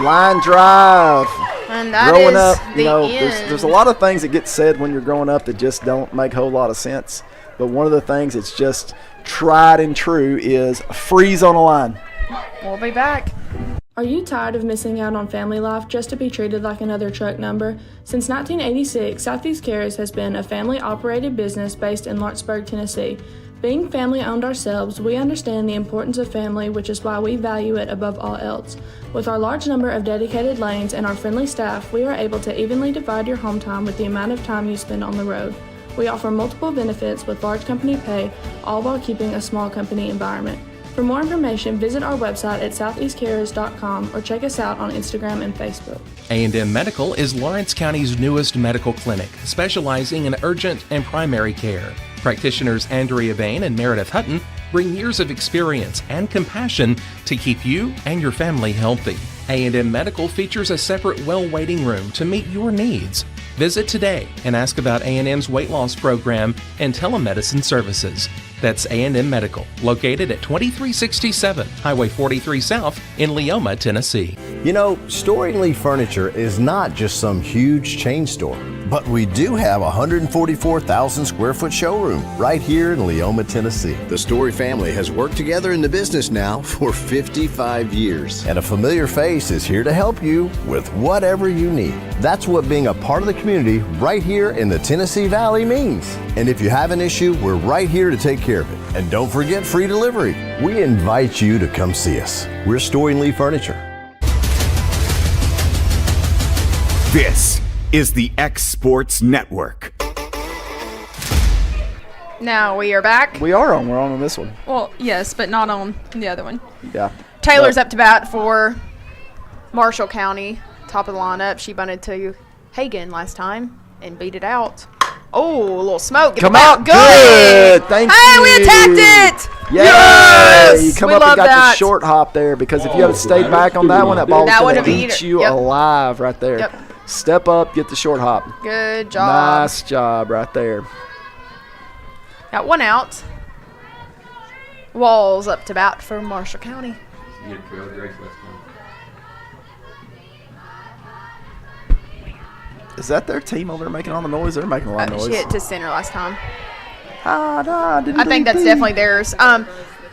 Line drive. And that growing is up, the you know, end. there's a lot of things that get said when you're growing up that just don't make a whole lot of sense. But one of the things that's just tried and true is freeze on a line. We'll be back. Are you tired of missing out on family life just to be treated like another truck number? Since 1986, Southeast Cares has been a family-operated business based in Lawrenceburg, Tennessee. Being family-owned ourselves, we understand the importance of family, which is why we value it above all else. With our large number of dedicated lanes and our friendly staff, we are able to evenly divide your home time with the amount of time you spend on the road. We offer multiple benefits with large company pay, all while keeping a small company environment. For more information, visit our website at southeastcarers.com or check us out on Instagram and Facebook. A&M Medical is Lawrence County's newest medical clinic, specializing in urgent and primary care. Practitioners Andrea Bain and Meredith Hutton bring years of experience and compassion to keep you and your family healthy. A&M Medical features a separate well waiting room to meet your needs. Visit today and ask about A&M's weight loss program and telemedicine services. That's A&M Medical, located at 2367 Highway 43 South in Leoma, Tennessee. You know, Story Lee Furniture is not just some huge chain store, but we do have a 144,000 square foot showroom right here in Leoma, Tennessee. The Story family has worked together in the business now for 55 years. And a familiar face is here to help you with whatever you need. That's what being a part of the community right here in the Tennessee Valley means. And if you have an issue, we're right here to take care of it. And don't forget free delivery. We invite you to come see us. We're Story Lee Furniture. This is the X Sports Network. Now we are back. We're on this one. Well, yes, but not on the other one. Yeah. Taylor's up to bat for Marshall County, top of the lineup. She bunted to Hagen last time and beat it out. Oh, a little smoke. Get Come the bat. out good. Thank you. Hey, we attacked it. Yes. You come We up and love got that. the short hop there because if you had stayed back on that one, that ball That was would going have to eat eat her. you Yep. alive right there. Yep. Step up, get the short hop. Good job. Nice job right there. Got one out. Walls up to bat for Marshall County. Is that their team over there making all the noise? They're making a lot of noise. She hit to center last time. I I think that's definitely theirs.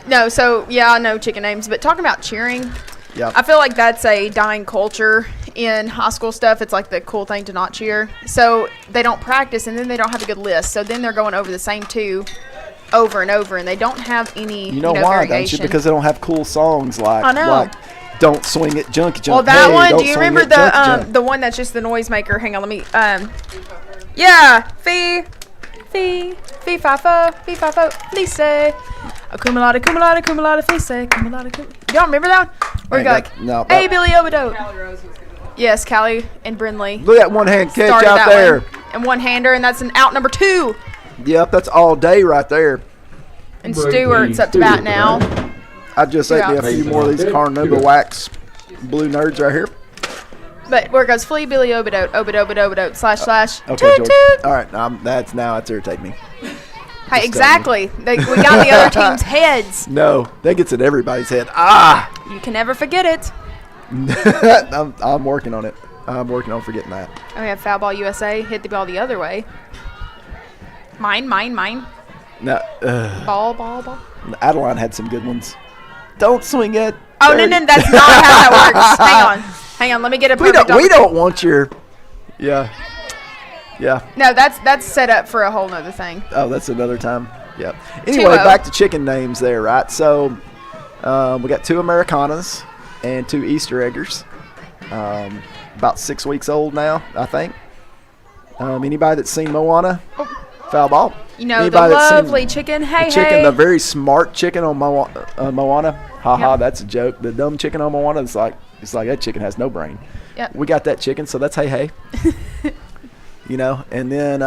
No, so yeah, I know chicken names, but talking about cheering, Yep. I feel like that's a dying culture in high school stuff. It's like the cool thing to not cheer. So they don't practice, and then they don't have a good list. So then they're going over the same two over and over, and they don't have any. You know why, don't you? variation. Because they don't have cool songs like I know. like "Don't Swing It, Junkie Junk." Well, that Hey, one. don't Do you swing remember it, junkie junk. the one that's just the noisemaker? Hang on, let me. Yeah, fee, fi fo, fleece. Accumulata, cumulata, cumulata, fleece, cumulata, cum. Y'all remember that one? Where you go like, no, hey, Billy Obido. Yes, Callie and Brindley. Look at one hand catch started out that there. one. And one-hander, and that's an out number 2. Yep, that's all day right there. And Stewart's up to bat now. I just ate me a few more of these Carnauba Wax blue nerds right here. But where it goes, Flea, Billy Obido, Obido, // Okay, toot, George. toot. All right, that's irritating me. Hey, exactly. We got the other team's heads. No, that gets in everybody's head. You can never forget it. I'm working on it. I'm working on forgetting that. Oh, we have Foul Ball USA. Hit the ball the other way. Mine. No, Ball. Adeline had some good ones. Don't swing it. Oh, no, that's not how that works. Hang on. Let me get a perfect. We don't want your. Yeah. No, that's set up for a whole nother thing. Oh, that's another time. Yep. Anyway, 2-0. back to chicken names there, right? So we got 2 Americanas and 2 Easter eggers. About 6 weeks old now, I think. Anybody that's seen Moana? Foul ball. You know, Anybody the that's seen lovely chicken. Hey, the chicken, hey. the very smart chicken on Moana. Haha, Yep. that's a joke. The dumb chicken on Moana is like that chicken has no brain. Yep. We got that chicken, so that's hey. You know, and then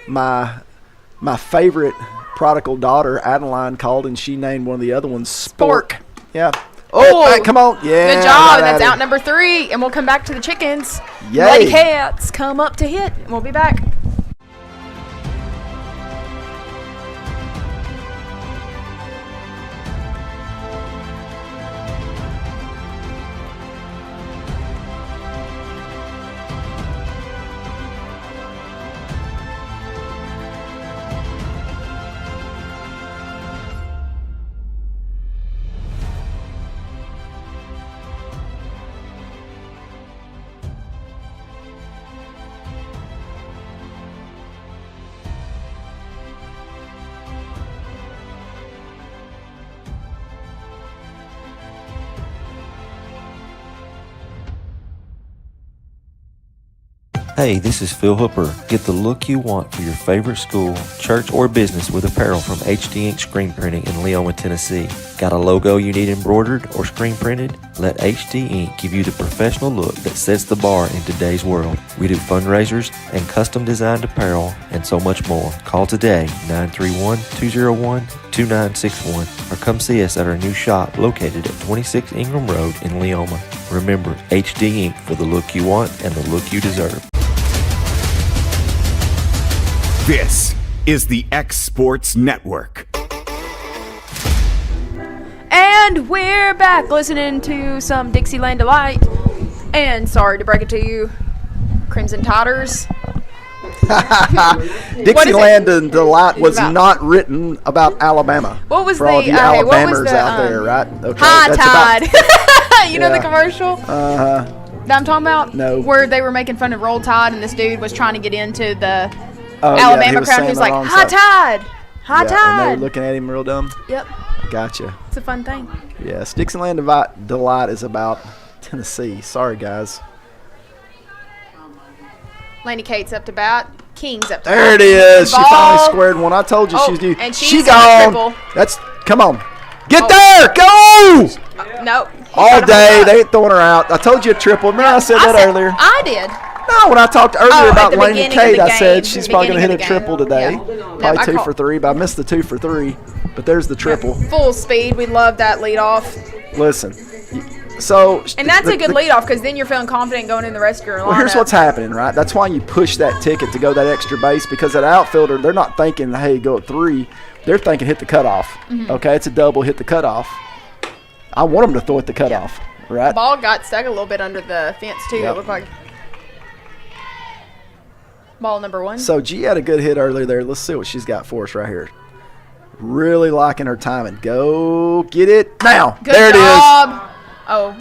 my favorite prodigal daughter, Adeline, called and she named one of the other ones Spork. Yeah. Oh, hey, come on. Yeah. Good job. That's out number 3. And we'll come back to the chickens. Yay. Lady Cats come up to hit. And we'll be back. Hey, this is Phil Hooper. Get the look you want for your favorite school, church, or business with apparel from HD Ink Screen Printing in Leoma, Tennessee. Got a logo you need embroidered or screen printed? Let HD Ink give you the professional look that sets the bar in today's world. We do fundraisers and custom designed apparel and so much more. Call today, 931-201-2600. 2961 or come see us at our new shop located at 26 Ingram Road in Leoma. Remember, HD Ink for the look you want and the look you deserve. This is the X Sports Network. And we're back listening to some Dixieland Delight. And sorry to break it to you, Crimson Tiders. Dixieland Delight was not written about Alabama. What was for all the you Alabamers out there, right? Okay, High that's Tide. You know the Yeah. commercial that I'm talking about? No. Where they were making fun of Roll Tide and this dude was trying to get into the Oh, yeah, Alabama he was crowd. saying He was the like, wrong High stuff. Tide! High And they Tide! were looking at him real dumb. Yep. Gotcha. It's a fun thing. Yes, Dixieland Delight is about Tennessee. Sorry, guys. Laney Cates up to bat. King's up to There bat. it is. She Ball. finally squared one. I told you Oh, she's due. and She she's gone. on That's come on. Get Oh. there. Go. Nope. All day. They ain't throwing her out. I told you a triple. Remember I said that earlier? I did. No, when I talked earlier Oh, at about the Laney beginning of Kate, the I said game. she's probably going to hit a Beginning of the triple game. today. Yeah. Probably No, I 2 call- for 3, but I missed the 2 for 3. But there's the triple. Full speed. We love that leadoff. Listen. So And that's the- a good the- leadoff because then you're feeling confident going in the rest of your lineup. Well, here's what's happening, right? That's why you push that ticket to go that extra base because that outfielder, they're not thinking, hey, go at 3. They're thinking hit the cutoff. Mhm. Okay, it's a double, hit the cutoff. I want them to throw at the cutoff, right? Ball got stuck a little bit under the fence, too. Yep. It looked like. Ball number 1. So G had a good hit earlier there. Let's see what she's got for us right here. Really liking her timing. Go get it now. Good there job. it is. Oh.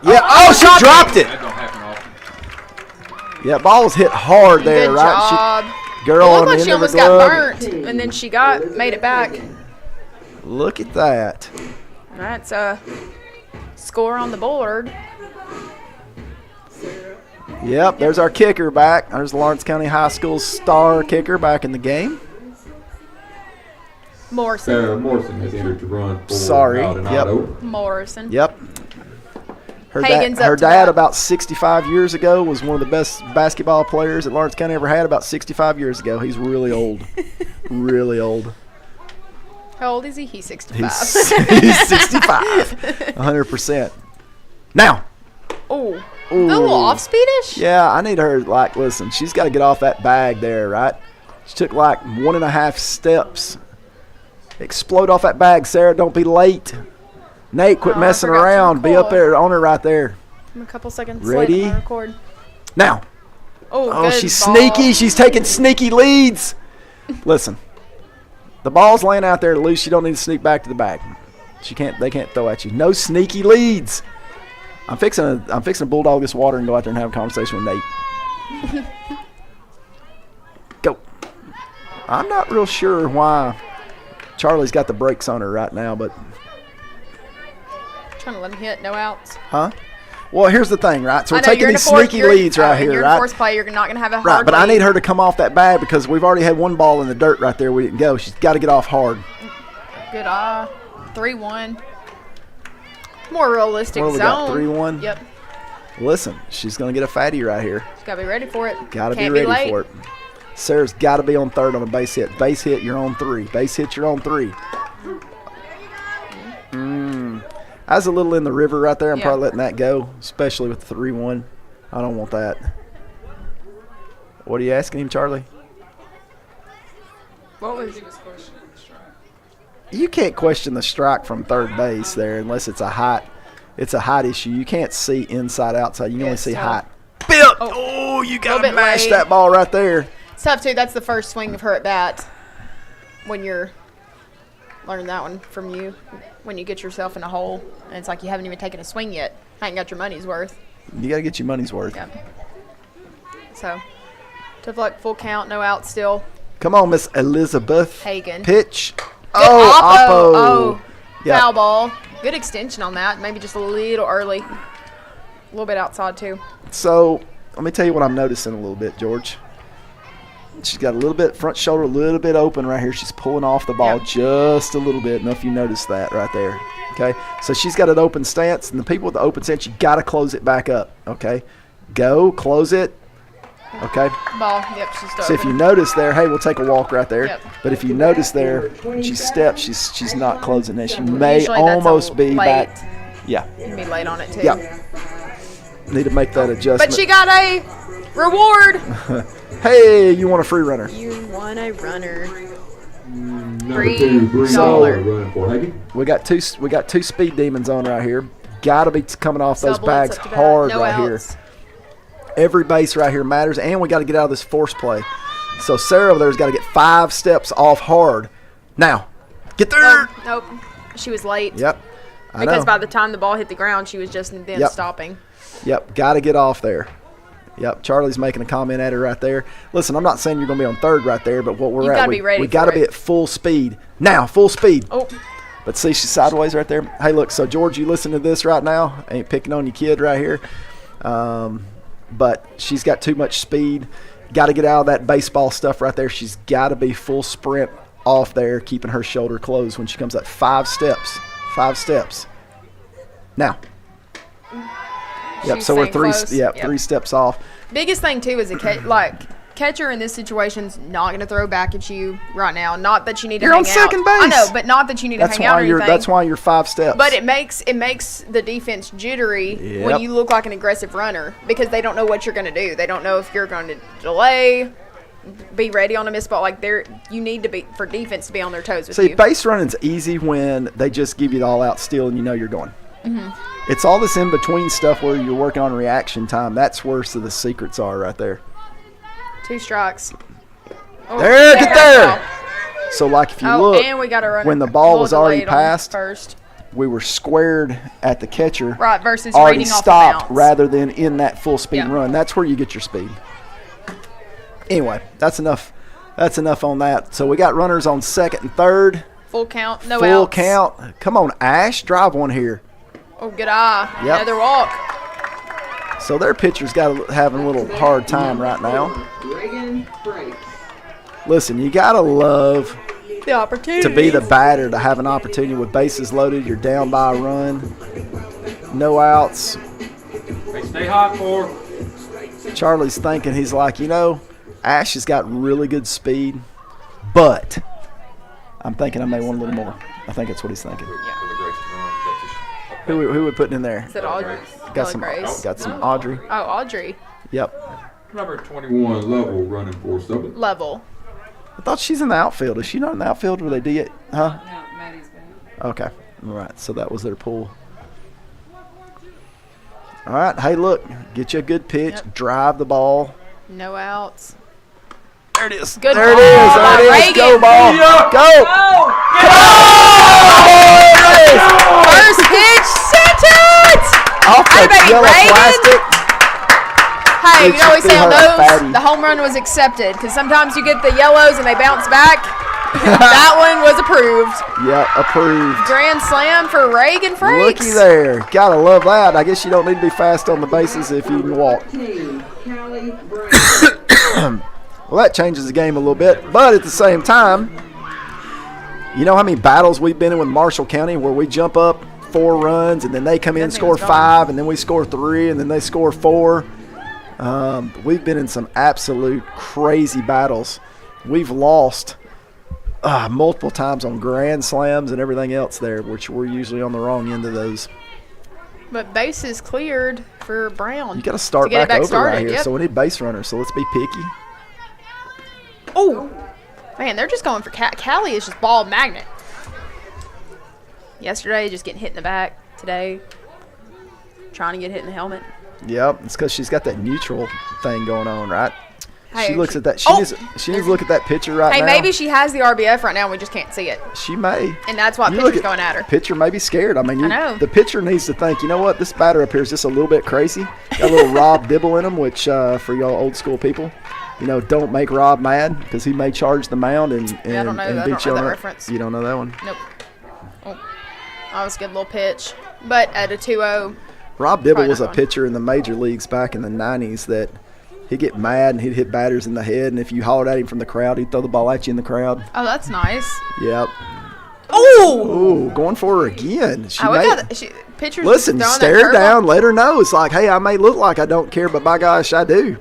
Yeah. Oh, she dropped it. That don't happen often. Yeah, ball was hit hard there, Good right? job. Girl It on looked the like end she of her almost got glove. burnt, and then she made it back. Look at that. That's a score on the board. Yep, there's our kicker back. There's the Lawrence County High School's star kicker back in the game. Morrison. Sarah Morrison has entered to run for Sorry. Maldonado. Yep. Morrison. Yep. Her, Hagen's up her to dad bat. about 65 years ago was one of the best basketball players that Lawrence County ever had about 65 years ago. He's really old. Really old. How old is he? He's 65. He's 65. 100%. Now. Oh. A Ooh. little off-speedish? Yeah, I need her, like, listen, she's got to get off that bag there, right? She took like 1.5 steps. Explode off that bag, Sarah. Don't be late. Nate, quit Oh, I messing forgot to around. Be up record. there on her right there. I'm a couple seconds Ready? late on my record. Now. Oh, Oh, good she's ball. sneaky. She's taking sneaky leads. Listen, the ball's laying out there loose. You don't need to sneak back to the bag. They can't throw at you. No sneaky leads. I'm fixing to bulldog this water and go out there and have a conversation with Nate. Go. I'm not real sure why Charlie's got the brakes on her right now, but Trying to let him hit, no outs. huh? Well, here's the thing, right? So I we're know, taking you're in these a fourth- sneaky you're- leads right and here, you're in right? fourth play, you're not going to have a hard Right, but I lead. need her to come off that bag because we've already had one ball in the dirt right there. We didn't go. She's got to get off hard. Good 3-1. More realistic What do we zone. got, 3-1? Yep. Listen, she's going to get a fatty right here. She's got to be ready for it. Got to be Can't ready late. for it. Sarah's got to be on third on a base hit. Base hit, you're on 3. Base hit, you're on 3. I was a little in the river right there. I'm Yeah. probably letting that go, especially with the 3-1. I don't want that. What are you asking him, Charlie? What was You can't question the strike from third base there unless it's a height issue. You can't see inside outside. You can only see height. Built. Oh, you got to mash that ball right there. It's tough, too. That's the first swing of her at bat when you're learning that one from you. When you get yourself in a hole, and it's like you haven't even taken a swing yet. I ain't got your money's worth. You got to get your money's worth. Yep. So, tough luck, full count, no out still. Come on, Miss Elizabeth. Hagen. Pitch. Good Oh, oppo. Oppo. Oh, Yeah. foul ball. Good extension on that. Maybe just a little early. A little bit outside, too. So, let me tell you what I'm noticing a little bit, George. She's got a little bit front shoulder, a little bit open right here. She's pulling off the ball just a little bit. I don't know if you noticed that right there. Okay, so she's got an open stance, and the people with the open stance, you got to close it back up. Okay, go close it. Okay. Ball. Yep, she's still So if over. you notice there, hey, we'll take a walk right there. Yep. But if you notice there, she steps. She's not closing in. She may Usually that's almost a be late. back. Yeah. You can be late on it too. Yeah. Need to make that adjustment. But she got a reward. Hey, you want a free runner? You want a runner. Number 2, Bree So- Dollar running for Hagen. We got two speed demons on right here. Got to be coming off those Double, it's bags up to bat. hard No right outs. here. Every base right here matters, and we got to get out of this force play. So Sarah over there's got to get 5 steps off hard. Now, get there. Nope. She was late. Yep. I Because know. by the time the ball hit the ground, she was just then Yep. stopping. Yep, got to get off there. Yep, Charlie's making a comment at her right there. Listen, I'm not saying you're going to be on third right there, but what we're You at, gotta be ready we for got to it. be at full speed. Now, full speed. Oh. But see, she's sideways right there. Hey, look, so George, you listen to this right now. I ain't picking on your kid right here. But she's got too much speed. Got to get out of that baseball stuff right there. She's got to be full sprint off there, keeping her shoulder closed when she comes up. 5 steps. 5 steps. Now. Yep, She's so we're staying close. Yep. 3 steps off. Biggest thing too is catcher in this situation's not going to throw back at you right now. Not that you need to You're hang on second out. base. I know, but not that you need That's to hang out why or you're. anything. That's why you're 5 steps. But it makes the defense jittery Yep. when you look like an aggressive runner because they don't know what you're going to do. They don't know if you're going to delay, be ready on a missed ball. Like you need to be for defense to be on their toes with See, you. base running's easy when they just give you the all-out steal and you know you're going. Mhm. It's all this in-between stuff where you're working on reaction time. That's where the secrets are right there. 2 strikes. Oh, There, get there. ball. So, like, if you Oh, look, and we got a runner. when the ball was already delayed on passed, first. we were squared at the catcher. Right, versus already reading off the stopped bounce. rather than in that full speed Yeah. run. That's where you get your speed. Anyway, that's enough. That's enough on that. So we got runners on second and third. Full count, no Full outs. count. Come on, Ash, drive one here. Oh, good eye. Yep. Another walk. So their pitcher's having a little hard time right now. Reagan Frank. Listen, you gotta love The opportunity. to be the batter to have an opportunity with bases loaded. You're down by a run, no outs. Hey, stay hot for. Charlie's thinking, he's like, Ash has got really good speed, but I'm thinking I may want a little more. I think that's what he's thinking. Who we putting in there? Is it Audrey? Got some Audrey. Oh, Audrey. Yep. Number 21, Level running for Summit. Level. I thought she's in the outfield. Is she not in the outfield where they do it? Huh? No, Maddie's back. Okay. All right. So that was their pull. All right. Hey, look. Get you a good pitch. Yep. Drive the ball. No outs. There it is. Good There it ball is. by There it is. Go Reagan. ball. Go. First pitch, sent it! Off Hey, the baby, yellow Reagan. plastic. Hey, Did you know what we she say on threw her a those? fatty? The home run was accepted because sometimes you get the yellows and they bounce back. That one was approved. Yep. Approved. Grand slam for Reagan Frakes. Looky there. Gotta love that. I guess you don't need to be fast on the bases if you can walk. Callie Brown. Well, that changes the game a little bit, but at the same time, you know how many battles we've been in with Marshall County where we jump up 4 runs and then they come in and score 5 and then we score 3 and then they score 4. We've been in some absolute crazy battles. We've lost multiple times on grand slams and everything else there, which we're usually on the wrong end of those. But base is cleared for Brown. You got to start get it back over started. right here, Yep. so we need base runners, so let's be picky. Oh, man, they're just going for Callie is just ball magnet. Yesterday, just getting hit in the back. Today, trying to get hit in the helmet. Yep, it's because she's got that neutral thing going on, right? Hey, she looks she- at that. Oh! She needs to look at that picture right Hey, now. maybe she has the RBF right now and we just can't see it. She may. And that's why You look pitcher's going at her. Pitcher may be scared. I mean, I know. the pitcher needs to think, you know what, this batter up here is just a little bit crazy. Got a little Rob Dibble in him, which for y'all old school people, don't make Rob mad because he may charge the mound and Yeah, I don't know and that. I beat don't you know on that it. reference. You don't know that one? Nope. Oh, that was a good little pitch. But at a 2-0, Rob Dibble Probably was a not one. pitcher in the major leagues back in the 90s that he'd get mad and he'd hit batters in the head, and if you hollered at him from the crowd, he'd throw the ball at you in the crowd. oh, that's nice. Yep. Oh! Ooh, going for her again. She Oh, we may, got pitchers listen, just throwing stare that her curveball. down, let her know. It's like, hey, I may look like I don't care, but by gosh, I do.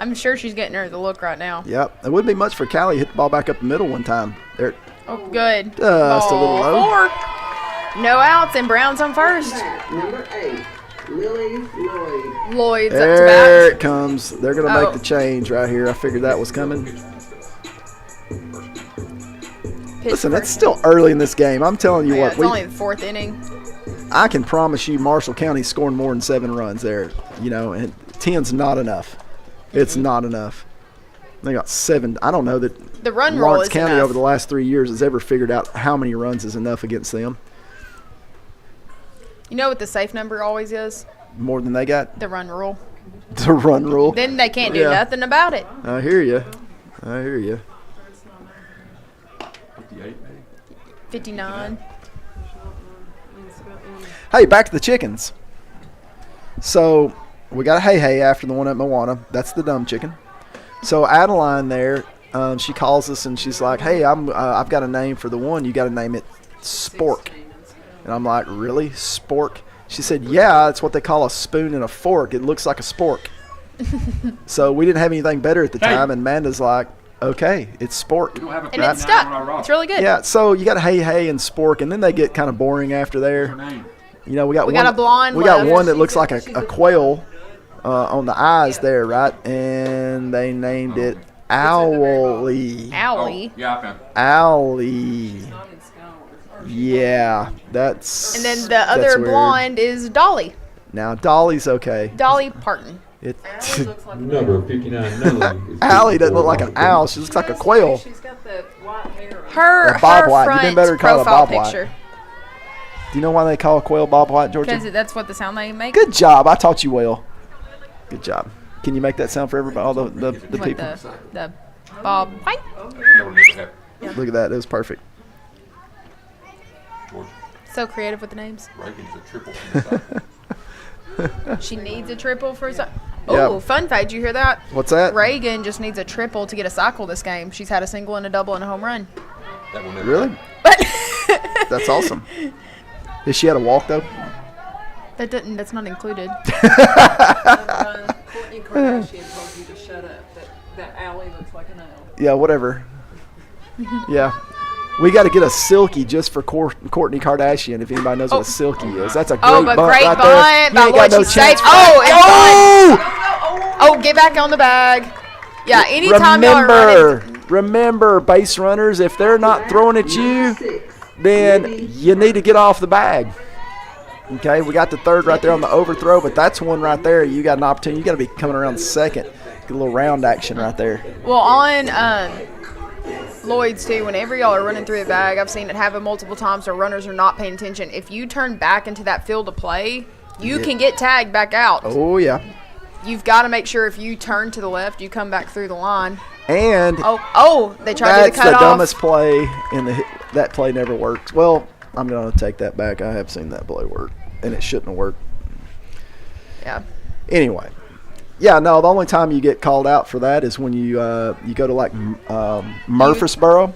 I'm sure she's getting her the look right now. Yep. It wouldn't be much for Callie. Hit the ball back up the middle one time. There. Oh, good. Just a little low. 4. No outs, and Brown's on first. Number 8, Lily Lloyd. Lloyd's There up to bat. it comes. They're going to make the change right here. I figured that was coming. Listen, it's still early in this game. I'm telling you what. It's only the 4th inning. I can promise you Marshall County's scoring more than 7 runs there. You know, and 10's not enough. It's not enough. They got 7. I don't know that the run roll Lawrence is County enough. over the last 3 years has ever figured out how many runs is enough against them. You know what the safe number always is? More than they got? The run rule. The run rule. Then they can't do nothing about it. I hear you. I hear you. 59. Hey, back to the chickens. So we got a hey after the one at Moana. That's the dumb chicken. So Adeline there, she calls us and she's like, "Hey, I've got a name for the one. You got to name it Spork." And I'm like, "Really, Spork?" She said, "Yeah, it's what they call a spoon and a fork. It looks like a spork." So we didn't have anything better at the time, and Amanda's like, "Okay, it's Spork." And it's stuck. It's really good. Yeah, so you got hey and Spork, and then they get kind of boring after there. You know, we got a blonde We got left. one that looks like a quail on the eyes there, right? And they named it Owlie. Owlie. Owlie. Yeah, that's. And then the other weird. blonde is Dolly. Now Dolly's okay. Dolly Parton. Number 59. Allie doesn't look like an owl. She looks like a quail. She's got the white hair on Her Bob White. front You've been better to call it profile Bob White. picture. Do you know why they call a quail Bob White, Georgia? Because that's what the sound they make. Good job. I taught you well. Good job. Can you make that sound for everybody, all the What, people? the Bob White. Look at that. It was perfect. So creative with the names. Reagan's a triple. She needs a triple for some. Yep. Oh, fun fact! Did you hear that? What's that? Reagan just needs a triple to get a cycle this game. She's had a single and a double and a home run. That will never Really? That's awesome. Is she at a walk though? That's not included. Courtney Kardashian told you to shut up. That alley looks like an owl. Yeah, whatever. Yeah. We got to get a silky just for Courtney Kardashian. If anybody knows what a silky is, that's a great but bunt great right bunt there. You by ain't got no Lloyd. She's chance. safe. Oh, get back on the bag. Yeah, anytime y'all are running. Remember, base runners, if they're not throwing at you, then you need to get off the bag. Okay, we got the third right there on the overthrow, but that's one right there. You got an opportunity. You got to be coming around the second. Get a little round action right there. Well, on Lloyd's too, whenever y'all are running through the bag, I've seen it happen multiple times where runners are not paying attention. If you turn back into that field of play, you can get tagged back out. Oh, yeah. You've got to make sure if you turn to the left, you come back through the line. And they tried to do the that's the cutoff. dumbest play in that play never worked. Well, I'm going to take that back. I have seen that play work, and it shouldn't have worked. Yeah. Anyway. Yeah, no, the only time you get called out for that is when you go to like Murfreesboro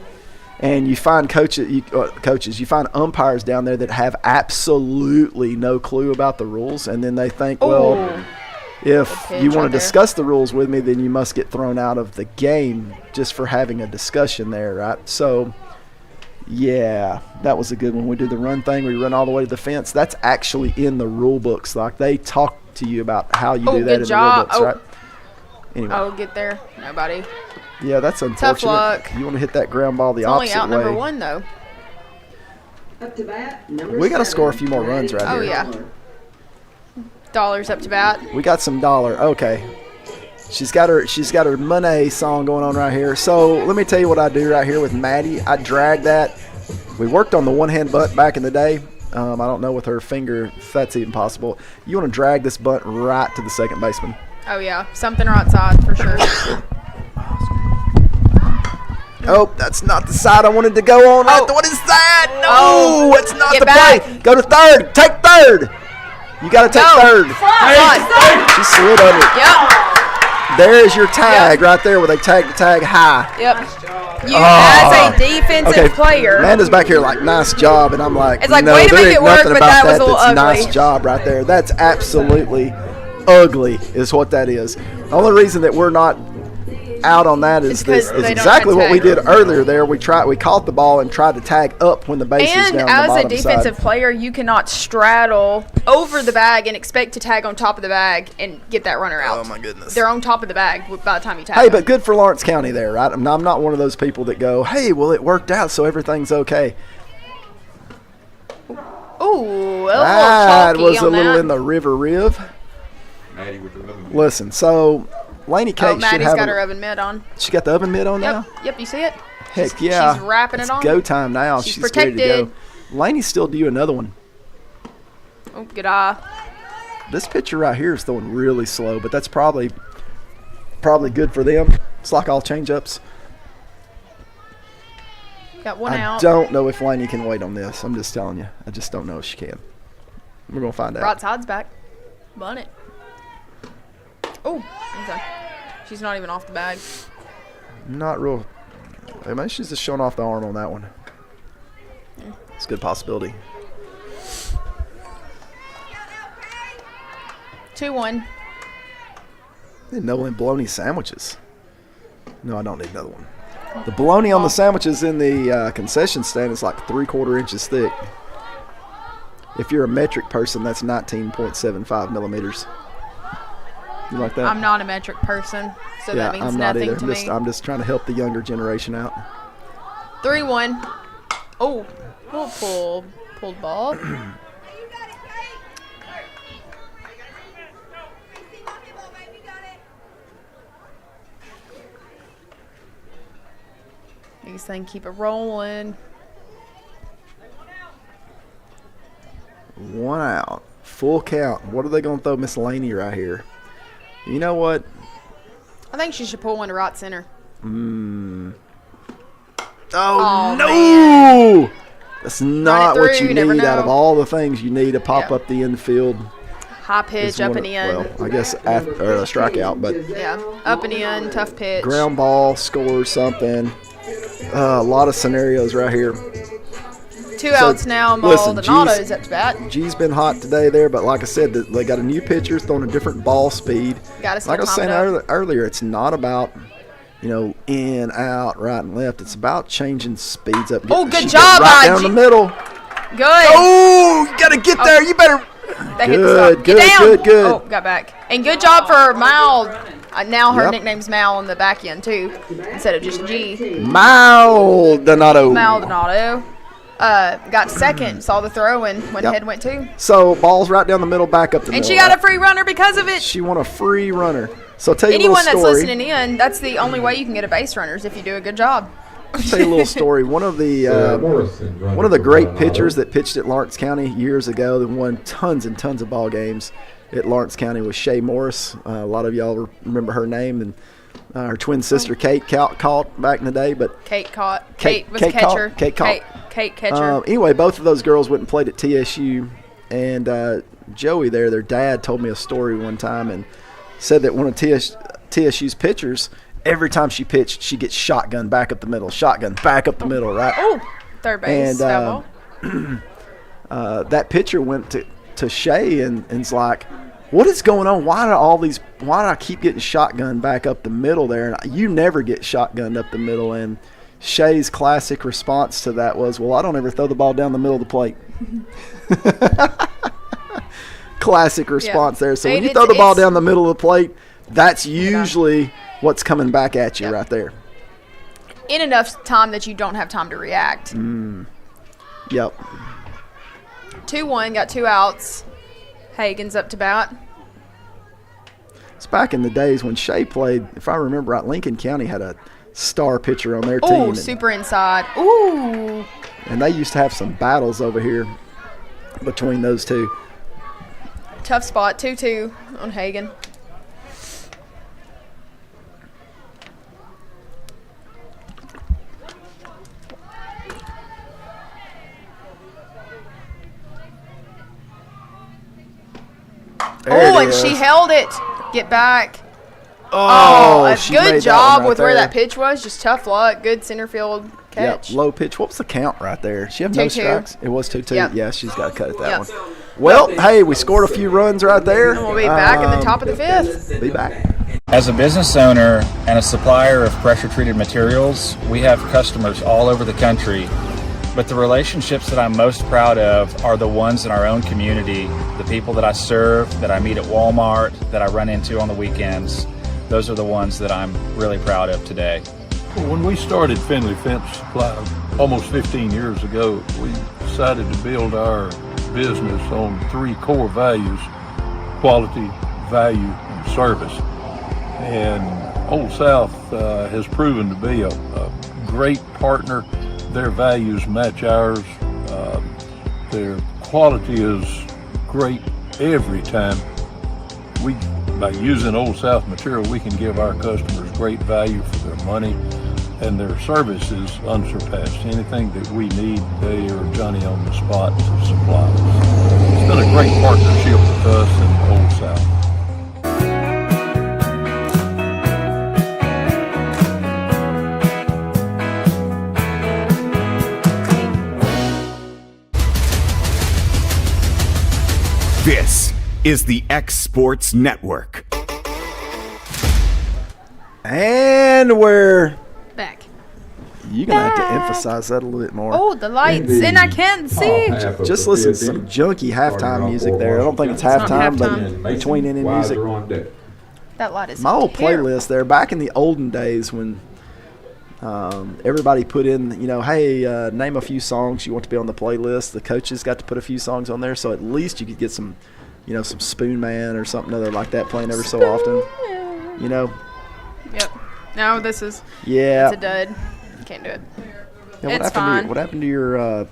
and you find coaches, you find umpires down there that have absolutely no clue about the rules, and then they think, well, if you want to discuss the rules with me, then you must get thrown out of the game just for having a discussion there, right? So, yeah, that was a good one. We did the run thing. We run all the way to the fence. That's actually in the rule books. Like, they talk to you about how you do that in the rule books, right? Anyway. Get there. Nobody. Yeah, that's unfortunate. Tough luck. You want to hit that ground ball the opposite way. Only out number one, though. Up to bat, number We got to 7. score a few more runs right here. Oh, yeah. Dollars up to bat. We got some dollar. Okay. She's got her Money song going on right here. So let me tell you what I do right here with Maddie. I drag that. We worked on the one-hand bunt back in the day. I don't know with her finger if that's even possible. You want to drag this bunt right to the second baseman. Oh, yeah. Something right side for sure. Oh, that's not the side I wanted to go on. What is that? No, it's not Get the back. play. Go to third. Take third. You got to take third. She slid under it. Yep. There's your tag right there where they tag the tag high. Yep. You, as a defensive player. Amanda's back here like, nice job. And I'm like, It's like, no, way to there make ain't it work, nothing but about that was a that's little nice ugly. job right there. That's absolutely ugly is what that is. The only reason that we're not out on that is exactly what we did earlier there. We caught the ball and tried to tag up when the base is down the bottom And as a defensive player, you cannot straddle over the bag and expect to tag on top of the bag and get that runner out. Oh, my goodness. They're on top of the bag by the time you tag Hey, them. but good for Lawrence County there, right? I'm not one of those people that go, hey, well, it worked out, so everything's okay. Ooh, that was a little in the river riv. Listen, so Laney Kate should Maddie's have got her oven mitt on. She got the oven mitt on now? Yep, you see it? Heck yeah. She's wrapping it on. It's go time now. She's ready to protected. go. Laney's still due another one. Oh, good eye. This pitcher right here is throwing really slow, but that's probably good for them. It's like all change-ups. Got one out. I don't know if Laney can wait on this. I'm just telling you. I just don't know if she can. We're going to find out. Right side's back. Bun it. Oh, okay. She's not even off the bag. Not real. I mean, she's just showing off the arm on that one. It's a good possibility. 2-1. Need another one bologna sandwiches. No, I don't need another one. The bologna on the sandwiches in the concession stand is like 3/4 inches thick. If you're a metric person, that's 19.75 millimeters. You like that? I'm not a metric person, so that means I'm not nothing either. to me. I'm just trying to help the younger generation out. 3-1. Oh, pulled ball. These things keep it rolling. 1 out. Full count. What are they going to throw Miss Laney right here? You know what? I think she should pull one to right center. Oh, no! Man. That's not what you never need out of know. all the things you need to pop up the infield. High pitch, up and in. Well, I guess after a strikeout, but Yeah, up and in, tough pitch. ground ball, score something. A lot of scenarios right here. 2 outs now. Maldonado's up to bat. G's been hot today there, but like I said, they got a new pitcher throwing a different ball speed. Gotta Like I was time saying it up. earlier, it's not about in, out, right, and left. It's about changing speeds up. Oh, good She job, got right G. down the middle. Good. Oh, you got to get there. You better. That hit the stop. Good, Get down. good, good. Oh, got back. And good job for Mal. Now her Yep. nickname's Mal on the back end, too, instead of just G. Maldonado. Maldonado. Got second, saw the throw when Yep. Head went too. So ball's right down the middle, back up the middle. And she got a free runner because of it. She won a free runner. So I'll tell you Anyone a little that's story. listening in, that's the only way you can get a base runner is if you do a good job. I'll tell you a little story. One of the great pitchers that pitched at Lawrence County years ago that won tons and tons of ball games at Lawrence County was Shay Morris. A lot of y'all remember her name, and her twin sister Kate caught back in the day. But Kate caught. Kate Kate was the catcher. Kate caught. Kate catcher. Anyway, both of those girls went and played at TSU, and Joey there, their dad, told me a story one time and said that one of TSU's pitchers, every time she pitched, she gets shotgun back up the middle, right? Oh, third base. And foul ball. that pitcher went to Shay and's like, what is going on? Why do I keep getting shotgun back up the middle there? And you never get shotgunned up the middle. And Shay's classic response to that was, well, I don't ever throw the ball down the middle of the plate. Classic response there. So when you throw the ball down the middle of the plate, that's usually what's coming back at you right there. In enough time that you don't have time to react. Yep. 2-1, got 2 outs. Hagen's up to bat. It's back in the days when Shay played, if I remember right, Lincoln County had a star pitcher on their team. Oh, super inside. Ooh. And they used to have some battles over here between those two. Tough spot, 2-2 on Hagen. And she held it. Get back. A good job with where that pitch was. Just tough luck. Good center field catch. Yep, low pitch. What was the count right there? She have no 2-2. strikes? It was 2-2. Yep. Yeah, she's got to cut it that one. Well, hey, we scored a few runs right there. And we'll be back in the top of the 5th. Be back. As a business owner and a supplier of pressure-treated materials, we have customers all over the country. But the relationships that I'm most proud of are the ones in our own community, the people that I serve, that I meet at Walmart, that I run into on the weekends. Those are the ones that I'm really proud of today. When we started Finley Fence Supply almost 15 years ago, we decided to build our business on 3 core values: quality, value, and service. And Old South has proven to be a great partner. Their values match ours. Their quality is great every time. By using Old South material, we can give our customers great value for their money, and their service is unsurpassed. Anything that we need, they are Johnny on the spot to supply us. It's been a great partnership with us and Old South. This is the X Sports Network. And we're back. You're going to have to emphasize that a little bit more. Oh, the lights, and I can't see. Just listen to some junky halftime music there. I don't think it's halftime, but between inning music. That light is my old terrible. playlist there, back in the olden days when everybody put in, hey, name a few songs you want to be on the playlist. The coaches got to put a few songs on there, so at least you could get some, some Spoon Man or something other like that playing every so often. Yep. No, this is. Yeah. It's a dud. Can't do it. Yeah, It's fine. What happened to your? The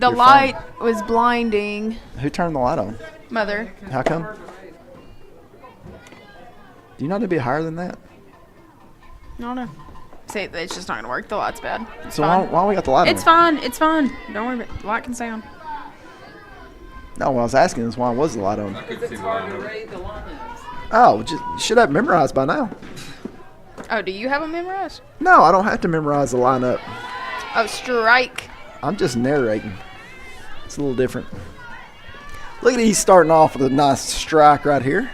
your light phone? was blinding. Who turned the light on? Mother. How come? Do you not need to be higher than that? I don't know. See, it's just not going to work. The light's bad. It's So fine. why we got the light on? It's fine. It's fine. Don't worry about it. The light can stay on. No, what I was asking is why was the light on? Because it's hard to read the lineups. Oh, you should have it memorized by now. Oh, do you have them memorized? No, I don't have to memorize the lineup. Oh, strike. I'm just narrating. It's a little different. Look at he's starting off with a nice strike right here.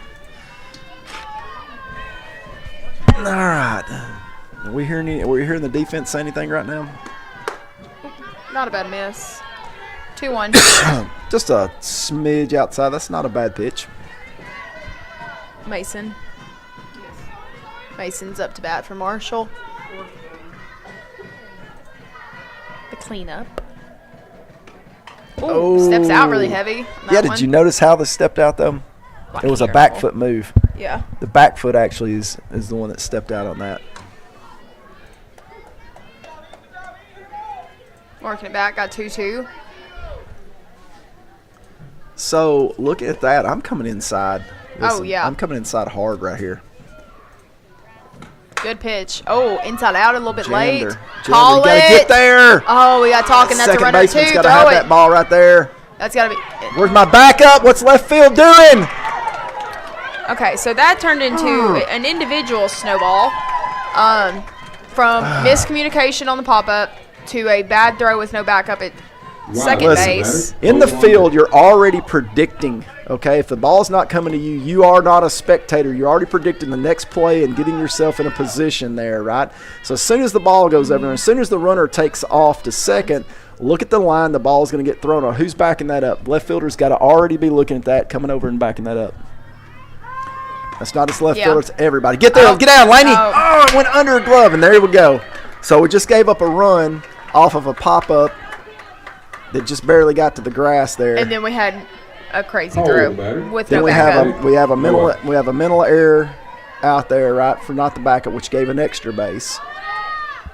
All right. Are we hearing the defense say anything right now? Not a bad miss. 2-1. Just a smidge outside. That's not a bad pitch. Mason. Mason's up to bat for Marshall. The cleanup. Ooh, steps out really heavy. Yeah, did you notice how this stepped out, though? It was a back foot move. Yeah. The back foot actually is the one that stepped out on that. Working it back, got 2-2. So, look at that. I'm coming inside. Oh, yeah. I'm coming inside hard right here. Good pitch. Oh, inside out a little bit late. Jander, Call you gotta it. get there. Oh, we got talking. That's a runner too. Second baseman's gotta Throw have it. that ball right there. That's got to be. Where's my backup? What's left field doing? Okay, so that turned into an individual snowball from miscommunication on the pop-up to a bad throw with no backup at second base. In the field, you're already predicting, okay? If the ball's not coming to you, you are not a spectator. You're already predicting the next play and getting yourself in a position there, right? So as soon as the ball goes over there, as soon as the runner takes off to second, look at the line. The ball's going to get thrown on. Who's backing that up? Left fielder's got to already be looking at that, coming over and backing that up. That's not his left fielder. It's everybody. Get there. Get down, Laney. Oh, it went under a glove, and there we go. So we just gave up a run off of a pop-up that just barely got to the grass there. And then we had a crazy throw with Then no we backup. have a mental error out there, right, for not the backup, which gave an extra base.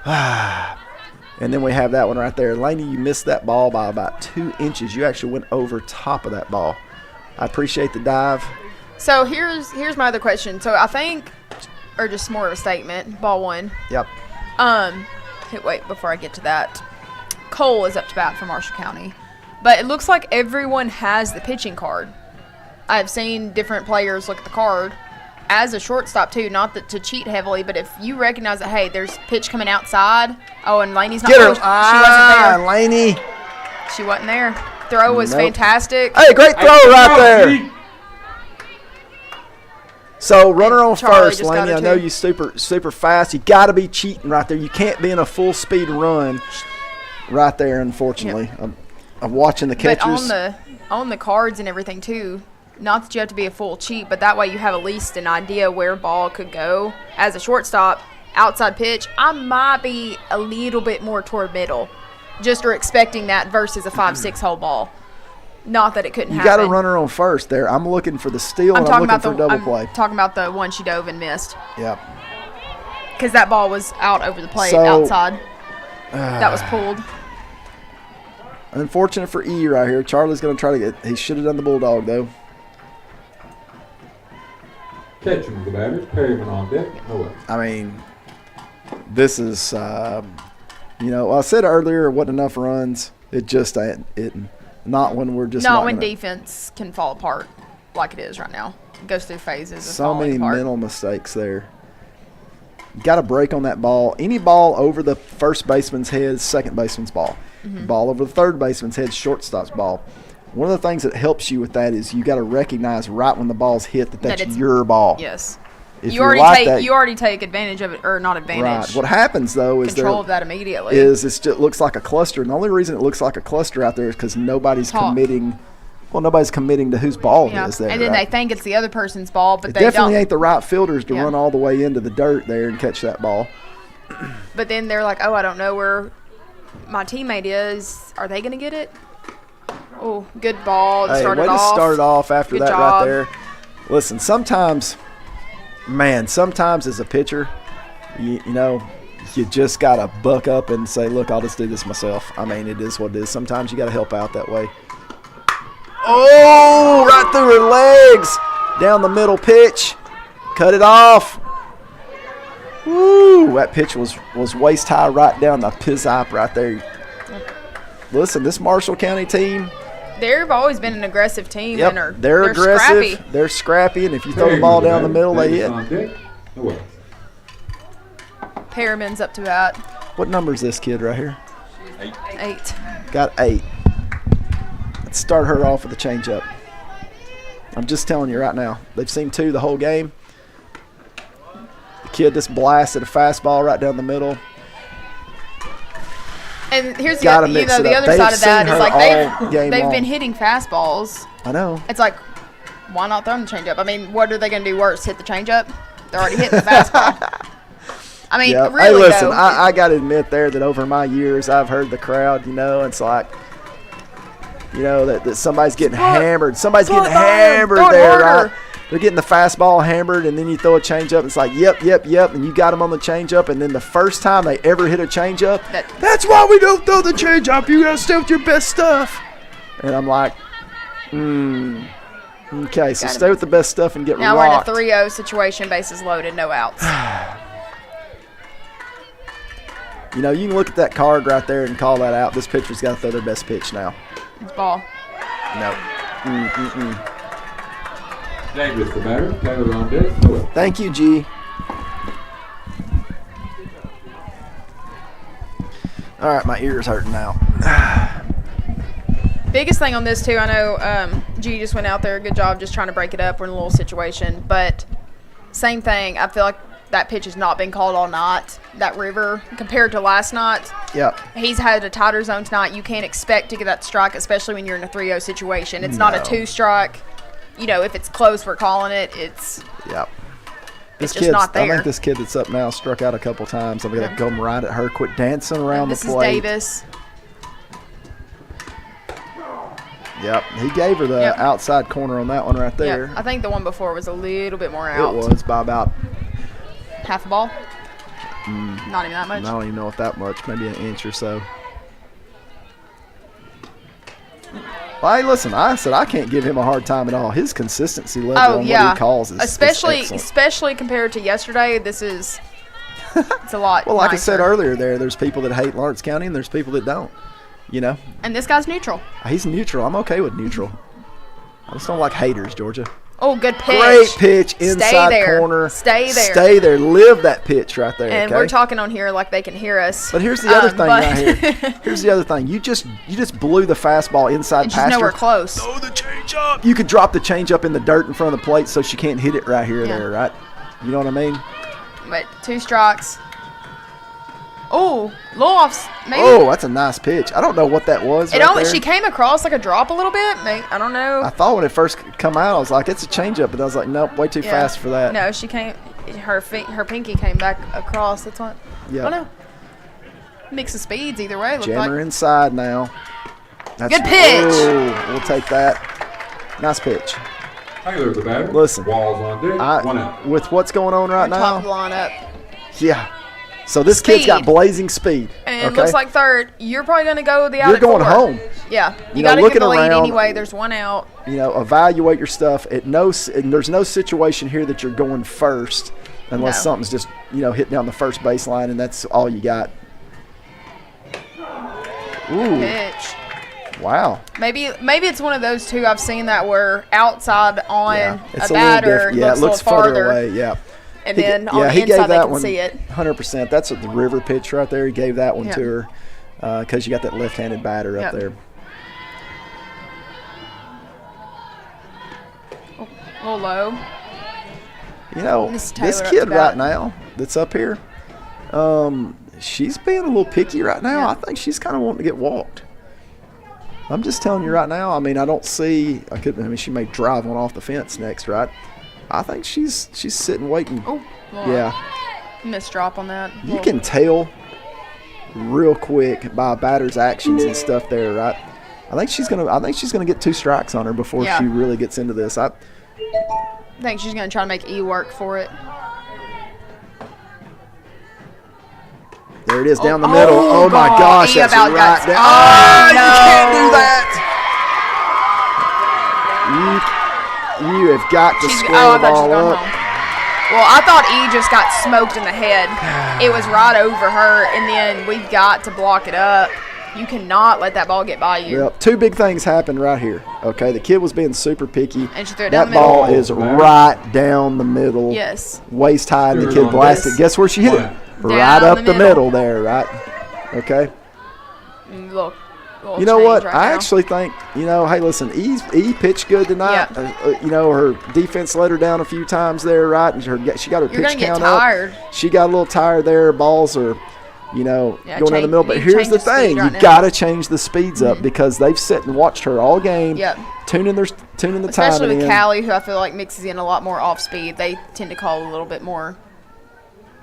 And then we have that one right there. Laney, you missed that ball by about 2 inches. You actually went over top of that ball. I appreciate the dive. So here's my other question. So I think, or just more of a statement, ball one. Yep. Wait, before I get to that. Cole is up to bat for Marshall County. But it looks like everyone has the pitching card. I've seen different players look at the card as a shortstop too, not to cheat heavily, but if you recognize that, hey, there's pitch coming outside. Oh, and Laney's not Get her. she wasn't there. Laney. She wasn't there. throw was fantastic. Hey, great throw right there. So runner on Charlie first, just got Laney. it I know too. you super fast. You got to be cheating right there. You can't be in a full speed run right there. Unfortunately, I'm watching the catchers. But on the cards and everything too. Not that you have to be a full cheat, but that way you have at least an idea where ball could go. As a shortstop, outside pitch, I might be a little bit more toward middle. Just are expecting that versus a 5-6 hole ball. Not that it couldn't You happen. got a runner on first there. I'm looking for the steal, and I'm talking looking about for the double play. I'm talking about the one she dove and missed. Yep. Because that ball was out over the plate, So, outside. That was pulled. Unfortunate for E right here. Charlie's going to try to get. He should have done the bulldog though. Catching the batter, Perryman on deck. No way. I mean, this is, I said earlier, it wasn't enough runs. It just ain't. Not when we're just. Not when gonna, defense can fall apart like it is right now. It goes through phases of So falling many apart. mental mistakes there. Got to break on that ball. Any ball over the first baseman's head, second baseman's ball. Mhm. Ball over the third baseman's head, shortstop's ball. One of the things that helps you with that is you got to recognize right when the ball's hit that that's it's your ball. Yes. If You you're already like take that- you already take advantage of it, or not advantage. Right. What happens though is control of that immediately. it just looks like a cluster, and the only reason it looks like a cluster out there is because nobody's Talk. committing. Well, nobody's committing to whose ball Yeah. it is there. And then right? they think it's the other person's ball, but It they definitely don't. ain't the right fielders to Yeah. run all the way into the dirt there and catch that ball. But then they're like, "Oh, I don't know where my teammate is. Are they going to get it?" Oh, good ball. Hey, Started way to off. start it off after Good that job. right there. Listen, sometimes as a pitcher, you just got to buck up and say, look, I'll just do this myself. I mean, it is what it is. Sometimes you got to help out that way. Oh, right through her legs. Down the middle pitch. Cut it off. Woo, that pitch was waist high right down the pizzop right there. Listen, this Marshall County team, They've always been an aggressive team. yep, and are, they're aggressive. Scrappy. They're scrappy, and if you throw the ball down the middle, they hit. No way. Perriman's up to bat. What number is this kid right here? 8. Got 8. Let's start her off with a changeup. I'm just telling you right now. They've seen 2 the whole game. The kid just blasted a fastball right down the middle. And here's the Gotta other, mix it the up. other They've side of that seen is her like all game they've long. been hitting fastballs. I know. It's like, why not throw them the changeup? I mean, what are they going to do worse? Hit the changeup? They're already hitting the fastball. I mean, Yep. really, Hey, listen, though. I got to admit there that over my years, I've heard the crowd, it's like, that somebody's getting hammered. Somebody's throw getting it by 'em. hammered Throw it there, harder. right? They're getting the fastball hammered, and then you throw a changeup. It's like, yep, and you got them on the changeup, and then the first time they ever hit a changeup, that's why we don't throw the changeup. You got to stay with your best stuff. And I'm like, okay, so Gotta stay with the best stuff and get now rocked. we're in a 3-0 situation, bases loaded, no outs. You can look at that card right there and call that out. This pitcher's got to throw their best pitch now. It's ball. No. Davis the batter, Taylor on deck. No way. Thank you, G. All right, my ear's hurting now. Biggest thing on this, too, I know G just went out there. Good job just trying to break it up. We're in a little situation. But same thing. I feel like that pitch has not been called all night, that river, compared to last night. Yep. He's had a tighter zone tonight. You can't expect to get that strike, especially when you're in a 3-0 situation. It's not a No. 2-strike. If it's close, we're calling it. It's Yep. It's just not I there. think this kid that's up now struck out a couple times. I'm going to come right at her. Quit dancing around this the is plate. Davis. Yep. He gave her the Yep. outside corner on that one right there. Yeah, I think the one before was a little bit more out. It was by about, Half a ball? Not even that much? I don't even know if that much, maybe an inch or so. Well, hey, listen, I said I can't give him a hard time at all. His consistency level on what he calls is excellent. Especially compared to yesterday, this is it's a lot. Well, like I nicer. said earlier there's people that hate Lawrence County and there's people that don't, And this guy's neutral. He's neutral. I'm okay with neutral. I just don't like haters, Georgia. Oh, good pitch. Great pitch inside Stay there. corner. Stay there. Stay there. Live that pitch right there. And okay? we're talking on here like they can hear us. But here's the other thing right here. Here's the other thing. You just blew the fastball inside It's past just her. nowhere close. Throw the change up. You could drop the change up in the dirt in front of the plate so she can't hit it right here or there, right? You know what I mean? But 2 strikes. Oh, little off. Maybe. Oh, that's a nice pitch. I don't know what that was. She came across like a drop a little bit. Maybe, I don't know. I thought when it first come out, I was like, it's a changeup, but I was like, nope, way too fast for that. No, she came. Her pinky came back across. That's what. Yeah. I don't know. Mix of speeds either way. Looked Jammer like. inside now. That's, Good pitch. Oh, we'll take that. Nice pitch. Taylor, the batter. Listen, Walls on deck. 1 out. with what's going on right Top of the now, lineup. yeah. So this kid's got blazing speed. And okay? looks like third. You're probably going to go the out. You're at going 4. home. Yeah. You know, got to get looking the lead around, anyway. There's 1 out. You know, evaluate your stuff. And there's no situation here that you're going first unless something's just, hit down the first baseline and that's all you got. Ooh. Pitch. Wow. Maybe it's one of those two I've seen that were outside on a It's a batter. little different. Yeah, it looks a little further farther. away. Yeah. And then on the inside they can see it. 100%. That's the river pitch right there. He gave that one Yeah. to her because you got that left-handed batter up there. Oh, a little low. You know, Miss this Taylor kid up right to bat. now that's up here, she's being a little picky right now. I think she's kind of wanting to get walked. I'm just telling you right now. I mean, I don't see. She may drive one off the fence next, right? I think she's sitting waiting. Oh, yeah. Missed drop on that. You can tell real quick by a batter's actions and stuff there, right? I think she's gonna get 2 strikes on her before she really gets into this. I think she's going to try to make E work for it. There it is down the middle. Oh my gosh, that's right down. Oh, no. You can't do that. You have got to square the ball up. Well, I thought E just got smoked in the head. It was right over her, and then we've got to block it up. You cannot let that ball get by you. Well, 2 big things happened right here. Okay, the kid was being super picky. And she threw it down the That middle. ball is right down the middle. Yes. Waist high, and the kid blasted. Guess where she hit it? Right Down up the the middle there, right? Okay. Look. You know what? I actually think, hey, listen, E pitched good tonight. Yeah. Her defense let her down a few times there, right? And she got her You're pitch gonna count get tired. up. She got a little tired there. Balls are, going down the middle. But you here's change the the speed thing. right You now. got to change the speeds up because they've sat and watched her all game, Yep. tuning the Especially timing with in. Callie, who I feel like mixes in a lot more off speed. They tend to call a little bit more.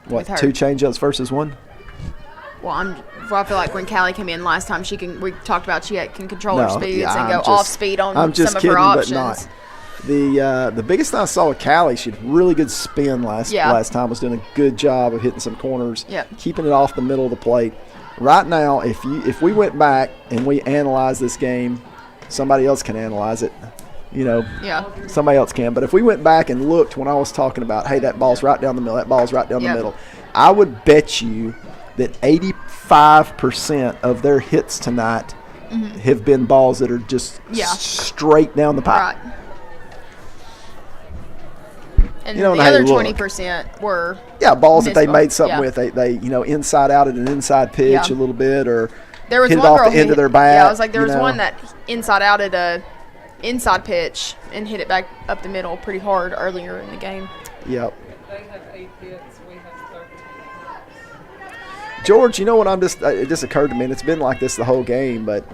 What, with her. 2 changeups versus 1? Well, I feel like when Callie came in last time, we talked about she can control her speeds yeah, and go off speed on I'm just some of kidding, her options. But not. The biggest thing I saw with Callie, she had really good spin last time. Was doing a good job of hitting some corners, keeping it off the middle of the plate. Right now, if we went back and we analyzed this game, somebody else can analyze it. Somebody else can. But if we went back and looked when I was talking about, hey, that ball's right down the middle, that ball's right down the middle, I would bet you that 85% of their hits tonight have been balls that are just straight down the pipe. Right. And You know, the and other hey, look. 20% were balls that they missed made something balls. with. They inside outed an inside pitch a little bit, or There was hit it one off girl the end who of their hit- bat. Yeah, I was like, there was you know. one that inside outed a inside pitch and hit it back up the middle pretty hard earlier in the game. Yep. They have 8 hits, we have 13. George, you know what? It just occurred to me, and it's been like this the whole game. But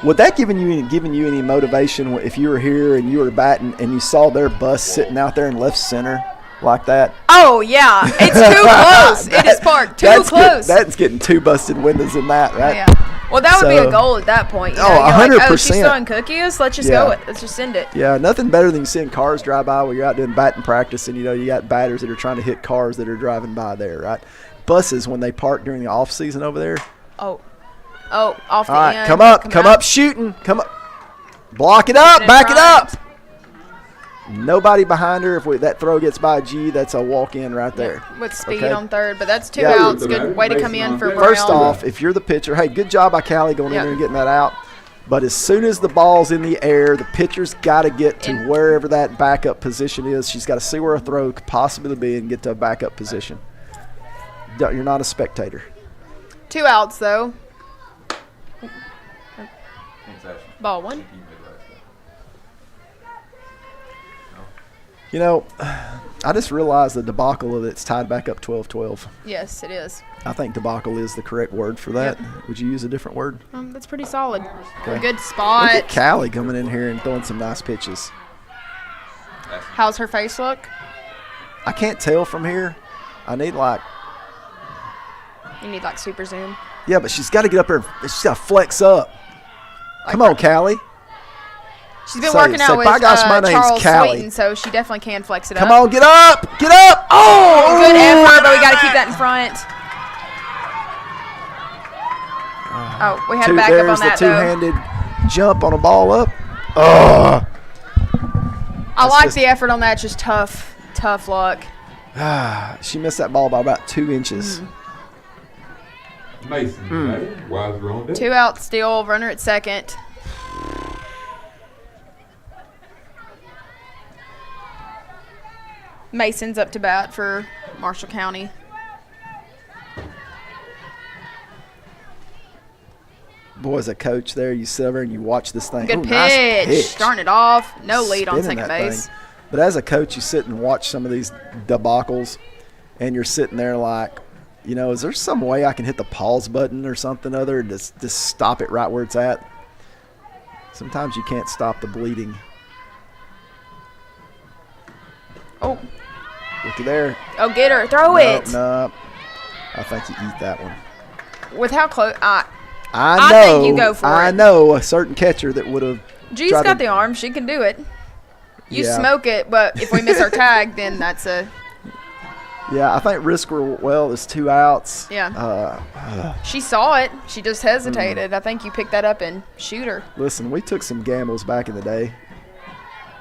would that giving you any motivation if you were here and you were batting and you saw their bus sitting out there in left center like that? Oh yeah, it's too close. It is parked too close. That's getting 2 busted windows in that, right? Yeah. Well, that would be a goal at that point. You know, you're like, 100%. she's throwing cookies. Let's just go. Let's just send it. Yeah, nothing better than seeing cars drive by while you're out doing batting practice, and you got batters that are trying to hit cars that are driving by there, right? Buses when they park during the off season over there. Oh, off the All right, end. come up, shooting, come up, block it up, back it up. Nobody behind her. If that throw gets by G, that's a walk in right there. With speed Okay? on third, but that's 2 outs. Good way to come in for Brown. First off, if you're the pitcher, hey, good job by Callie going in there and getting that out. But as soon as the ball's in the air, the pitcher's got to get to wherever that backup position is. She's got to see where a throw could possibly be and get to a backup position. You're not a spectator. 2 outs, though. Ball 1. You know, I just realized the debacle of it's tied back up 12-12. Yes, it is. I think debacle is the correct word for that. Yep. Would you use a different word? That's pretty solid. Okay. A good spot. Look at Callie coming in here and throwing some nice pitches. How's her face look? I can't tell from here. I need You need super zoom. Yeah, but she's got to get up there. She's got to flex up. Come on, Callie. She's been working out with my name's Charles Callie. Sweeten, so she definitely can flex it Come up. on, get up! Get up! Oh! Good effort, but we got to keep that in front. Oh, we had to back up on that, though. There's the two-handed jump on a ball up. Oh! I like the effort on that. Just tough luck. She missed that ball by about 2 inches. Mason, wise round. 2 outs still, runner at second. Mason's up to bat for Marshall County. Boy, as a coach there, you sit over and you watch this thing. Good pitch. Nice pitch. Starting it off. No lead on Spinning second that base. thing. But as a coach, you sit and watch some of these debacles, and you're sitting there like, you know, is there some way I can hit the pause button or something other and just stop it right where it's at? Sometimes you can't stop the bleeding. Oh. Looky there. Oh, get her. Throw it. No. I think you eat that one. With how close? I think you go for it. I know a certain catcher that would have. G's got the arm. She can do it. You smoke it, but if we miss our tag, then that's a. Yeah, I think risk well is 2 outs. Yeah. She saw it. She just hesitated. I think you picked that up and shoot her. Listen, we took some gambles back in the day.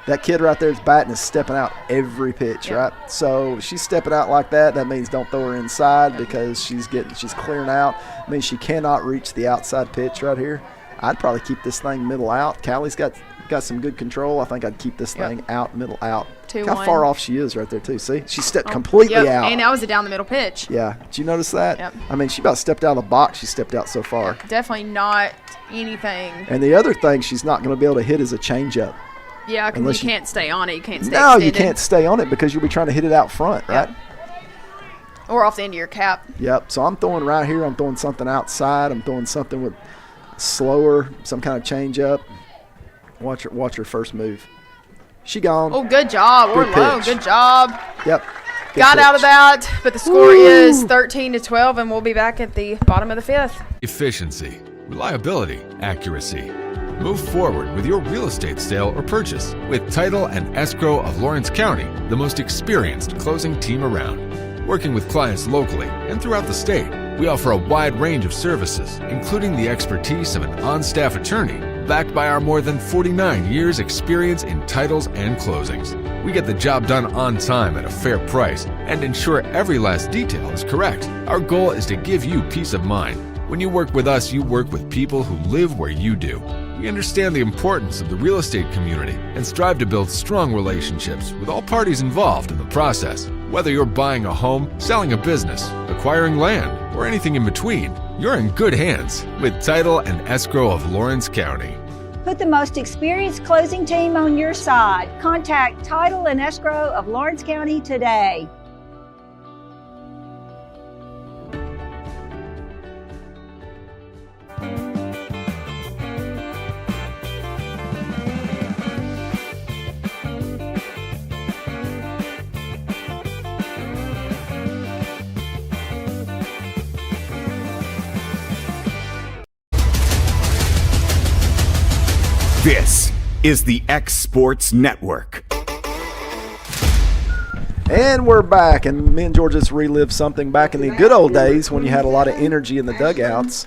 That kid right there is batting is stepping out every pitch, right? So she's stepping out like that. That means don't throw her inside because she's clearing out. I mean, she cannot reach the outside pitch right here. I'd probably keep this thing middle out. Callie's got some good control. I think I'd keep this thing out, middle out. 2-1. How far off she is right there too. See, she stepped completely out. And that was a down the middle pitch. Yeah, did you notice that? Yep. I mean, she about stepped out of the box. She stepped out so far. Definitely not anything. And the other thing she's not going to be able to hit is a changeup. Yeah, because you can't stay on it. You can't stay No, extended. you can't stay on it because you'll be trying to hit it out front, right? Or off the end of your cap. Yep. So I'm throwing right here. I'm throwing something outside. I'm throwing something with slower, some kind of changeup. Watch her first move. She gone. Oh, good job. Or low. Pitch. Good job. Yep. Got out of that, but the score is 13-12, and we'll be back at the bottom of the 5th. Efficiency, reliability, accuracy. Move forward with your real estate sale or purchase with Title and Escrow of Lawrence County, the most experienced closing team around. Working with clients locally and throughout the state, we offer a wide range of services, including the expertise of an on-staff attorney, backed by our more than 49 years experience in titles and closings. We get the job done on time at a fair price and ensure every last detail is correct. Our goal is to give you peace of mind. When you work with us, you work with people who live where you do. We understand the importance of the real estate community and strive to build strong relationships with all parties involved in the process. Whether you're buying a home, selling a business, acquiring land, or anything in between, you're in good hands with Title and Escrow of Lawrence County. Put the most experienced closing team on your side. Contact Title and Escrow of Lawrence County today. This is the X Sports Network. And we're back, and me and George just relived something back in the good old days when you had a lot of energy in the dugouts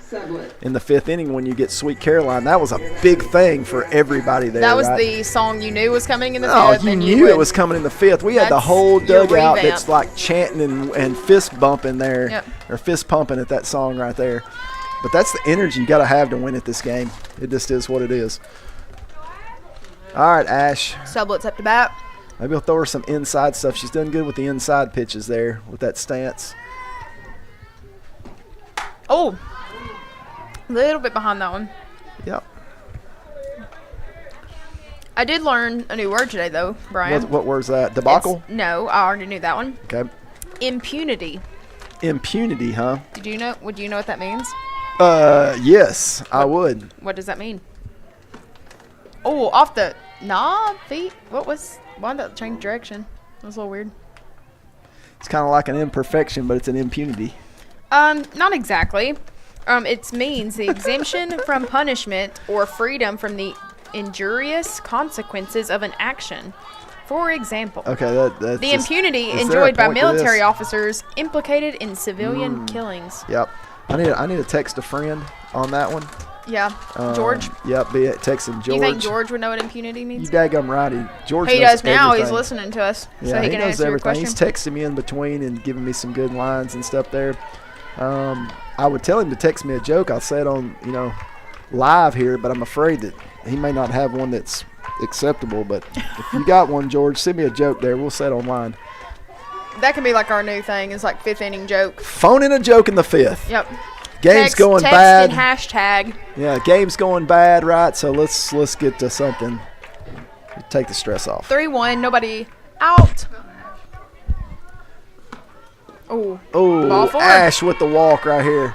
in the 5th inning when you get Sweet Caroline. That was a big thing for everybody there. That was right? the song you knew was coming in the 5th. Oh, you knew it was coming in the 5th. We had the whole your dugout revamp. that's like chanting and fist bumping there, Yep. or fist pumping at that song right there. But that's the energy you got to have to win at this game. It just is what it is. All right, Ash. Sublet's up to bat. Maybe we'll throw her some inside stuff. She's done good with the inside pitches there with that stance. Oh, a little bit behind that one. Yep. I did learn a new word today, though, Brian. What word's that? Debacle? No, I already knew that one. Okay. Impunity. Impunity, huh? Would you know what that means? Yes, I would. What does that mean? Oh, off the feet. Why did that change direction? That was a little weird. It's kind of like an imperfection, but it's an impunity. Not exactly. It means the exemption from punishment or freedom from the injurious consequences of an action. For example, that's the impunity enjoyed by military officers implicated in civilian killings. Yep. I need to text a friend on that one. Yeah. George? Yep, texting George. You think George would know what impunity means? You daggum righty. George he knows does now. everything. He's listening to us, yeah, so he can knows answer your question. He's texting me in between and giving me some good lines and stuff there. I would tell him to text me a joke. I'll say it on, live here, but I'm afraid that he may not have one that's acceptable. But if you got one, George, send me a joke there. We'll say it online. That can be like our new thing. It's like fifth inning joke. Phone in a joke in the fifth. Yep. Game's going bad. And hashtag. Yeah, game's going bad, right? So let's get to something. Take the stress off. 3-1. Nobody out. Oh, Ash with the walk right here.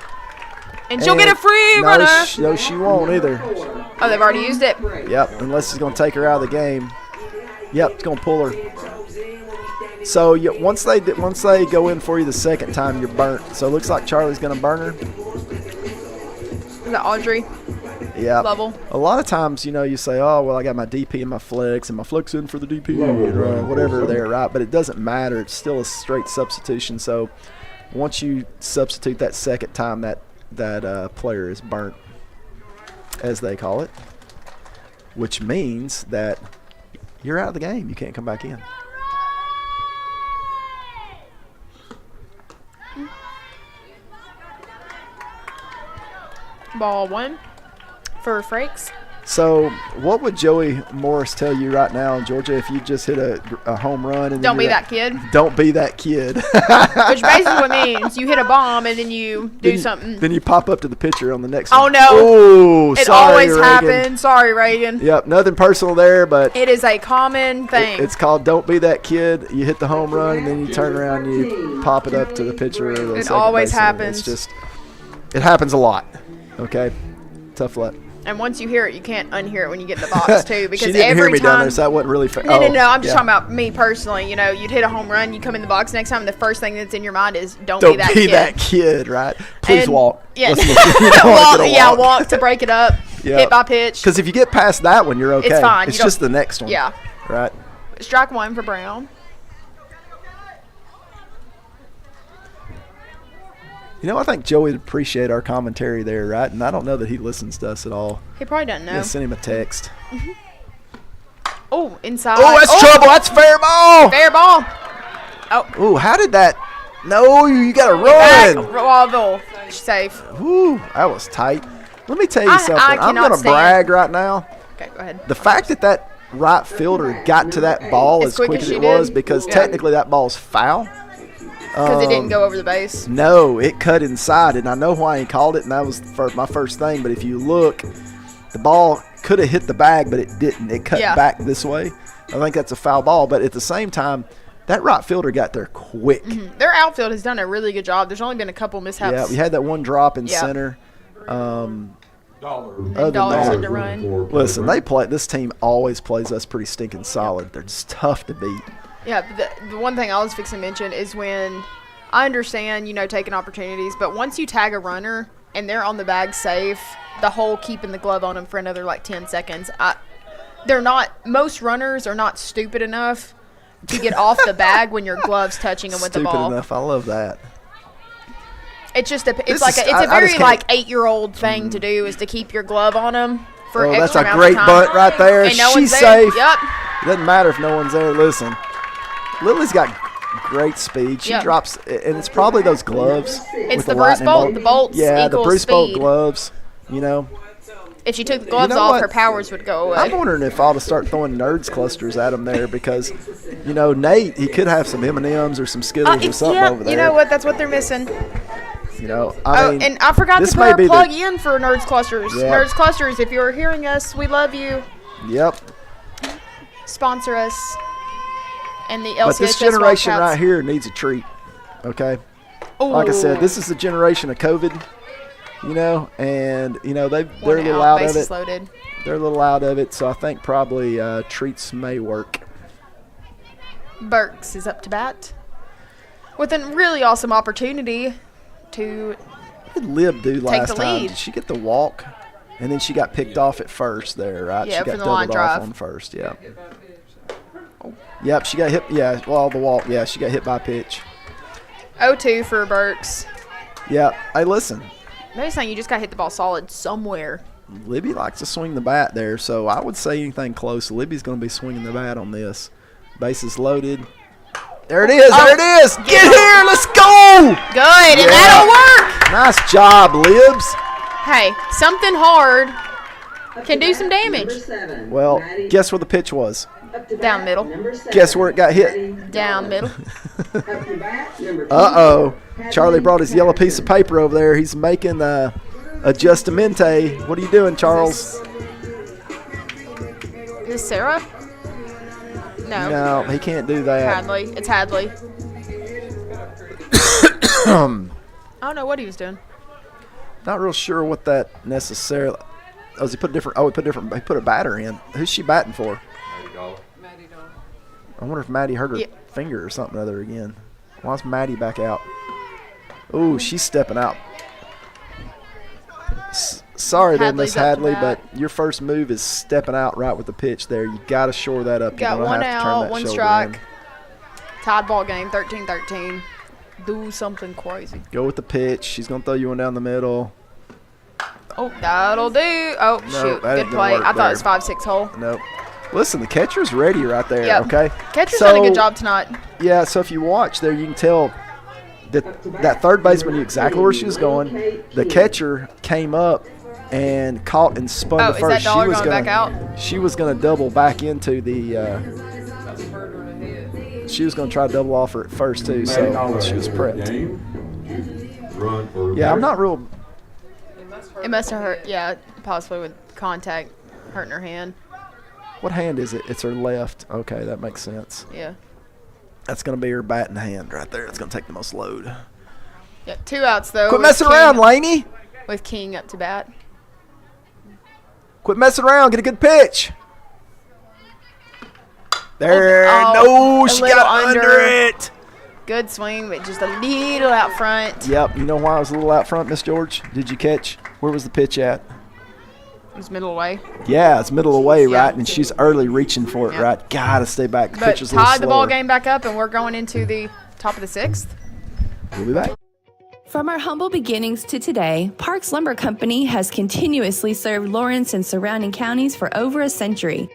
And she'll get a free runner. No, she won't either. Oh, they've already used it? Yep, unless it's going to take her out of the game. Yep, it's going to pull her. So once they go in for you the second time, you're burnt. So it looks like Charlie's going to burn her. Is that Audrey? Yeah. Level. A lot of times, you say, oh, well, I got my DP and my flex, and my flex in for the DP, whatever there, right? But it doesn't matter. It's still a straight substitution. So once you substitute that second time, that player is burnt, as they call it, which means that you're out of the game. You can't come back in. Ball 1 for Frakes. So what would Joey Morris tell you right now in Georgia if you just hit a home run? And don't be that kid. Don't be that kid. Which basically means you hit a bomb and then you do something. Then you pop up to the pitcher on the next one. Oh, no. Oh, it sorry, always Reagan. happens. Sorry, Reagan. Yep, nothing personal there, but it is a common thing. It's called don't be that kid. You hit the home run and then you turn around and you pop it up to the pitcher. Or the it always happens. It happens a lot. Okay, tough luck. And once you hear it, you can't unhear it when you get in the box, too. Because she didn't hear me down there, so that wasn't really fair. No. I'm just talking about me personally. You'd hit a home run, you come in the box next time, and the first thing that's in your mind is, don't be that kid. Don't be that kid, right? Please walk. Yeah. Walk to break it up. Yep. Hit by pitch. Because if you get past that one, you're okay. It's fine. It's just the next one. Yeah. Right. Strike 1 for Brown. I think Joey would appreciate our commentary there, right? And I don't know that he listens to us at all. He probably doesn't know. Yeah, send him a text. Mm-hmm. Oh, inside. Oh, that's trouble. That's fair ball. Fair ball. Oh. Ooh, how did that? No, you got to run. Wallville. Safe. Ooh, that was tight. Let me tell you something. I'm going to brag right now. Okay, go ahead. The fact that right fielder got to that ball as quick as it was, because technically that ball's foul. Because it didn't go over the base? No, it cut inside, and I know why he called it, and that was my first thing. But if you look, the ball could have hit the bag, but it didn't. It cut back this way. I think that's a foul ball. But at the same time, that right fielder got there quick. Mm-hmm. Their outfield has done a really good job. There's only been a couple mishaps. Yeah, we had that one drop in center. Dollars in the run. Listen, this team always plays us pretty stinking solid. They're just tough to beat. Yeah, but the one thing I was fixing to mention is when I understand, taking opportunities, but once you tag a runner and they're on the bag safe, the whole keeping the glove on them for another 10 seconds, most runners are not stupid enough to get off the bag when your glove's touching them with the ball. Stupid enough. I love that. It's just a very 8-year-old thing to do is to keep your glove on them for extra amount of time. That's a great bunt right there. And no She's one's there. safe. Yep. It doesn't matter if no one's there. Listen, Lily's got great speed. She Yep. drops, and it's probably those gloves. It's with the lightning Bruce Bolt. The bolts Yeah, the equals Bruce Bolt speed. gloves. You know, If she took the gloves know off, what? her powers would go away. I'm wondering if I ought to start throwing Nerds clusters at him there because, you know, Nate, he could have some M&Ms or some Skittles or something over there. You know what? That's what they're missing. You know, I mean, and I forgot this to may put our be plug in for Nerds Clusters. Yeah. Nerds Clusters, if you're hearing us, we love you. Yep. Sponsor us. And the LCHS But this generation Wildcats. right here needs a treat. Okay. Like I said, this is the generation of COVID. You know, and you know they're a little out of bases it. loaded. They're a little out of it, so I think probably treats may work. Burks is up to bat with a really awesome opportunity to What did Lib do last the time? lead. Did she get the walk? And then she got picked off at first there, right? Yeah, she got from the line doubled off drive. on first, yeah. Yep, she got hit. Yeah, well, the walk. Yeah, she got hit by a pitch. 0-2 for Burks. Yeah, hey, listen, Maybe saying you just got to hit the ball solid somewhere. Libby likes to swing the bat there, so I would say anything close. Libby's going to be swinging the bat on this. Bases loaded. There it is. There it is. Get here. Let's go. Good, and that'll work. Nice job, Libs. Hey, something hard can do some damage. Well, guess where the pitch was? Down middle. Guess where it got hit? Down middle. Uh-oh. Charlie brought his yellow piece of paper over there. He's making a justamente. What are you doing, Charles? Is this Sarah? No. No, he can't do that. Hadley. It's Hadley. I don't know what he was doing. Not real sure what that necessarily. Oh, he put a different. Oh, he put a batter in. Who's she batting for? I wonder if Maddie hurt her finger or something other again. Why's Maddie back out? Ooh, she's stepping out. Sorry there, Miss Hadley, but your first move is stepping out right with the pitch there. You got to shore that up. Got You're one gonna have to turn out, that one shoulder strike. in. Tied ball game, 13-13. Do something crazy. Go with the pitch. She's going to throw you one down the middle. Oh, that'll do. Oh, No, shoot. that Good ain't gonna play. work I thought it was there. 5-6 hole. Nope. Listen, the catcher's ready right there, Yep. okay? Catcher's done a good job tonight. Yeah, so if you watch there, you can tell that third baseman knew exactly where she was going. The catcher came up and caught and spun Oh, to is first. that dollar going back out? She was going to double back into the she was going to try to double off her at first, too, so she was prepped. Yeah, I'm not real. It must have hurt. Yeah, possibly with contact hurting her hand. What hand is it? It's her left. Okay, that makes sense. Yeah. That's going to be her batting hand right there. It's going to take the most load. Yeah, 2 outs, though. Quit with messing King- around, Laney. With King up to bat. Quit messing around. Get a good pitch. There. Oh, no, a she little got under it. Good swing, but just a little out front. Yep. You know why I was a little out front, Miss George? Did you catch? Where was the pitch at? It was middle away. Yeah, it's middle away, right? And she's early reaching for it, right? Gotta stay back. The But pitch was a little tied the ball slower. game back up, and we're going into the top of the 6th. We'll be back. From our humble beginnings to today, Parks Lumber Company has continuously served Lawrence and surrounding counties for over a century.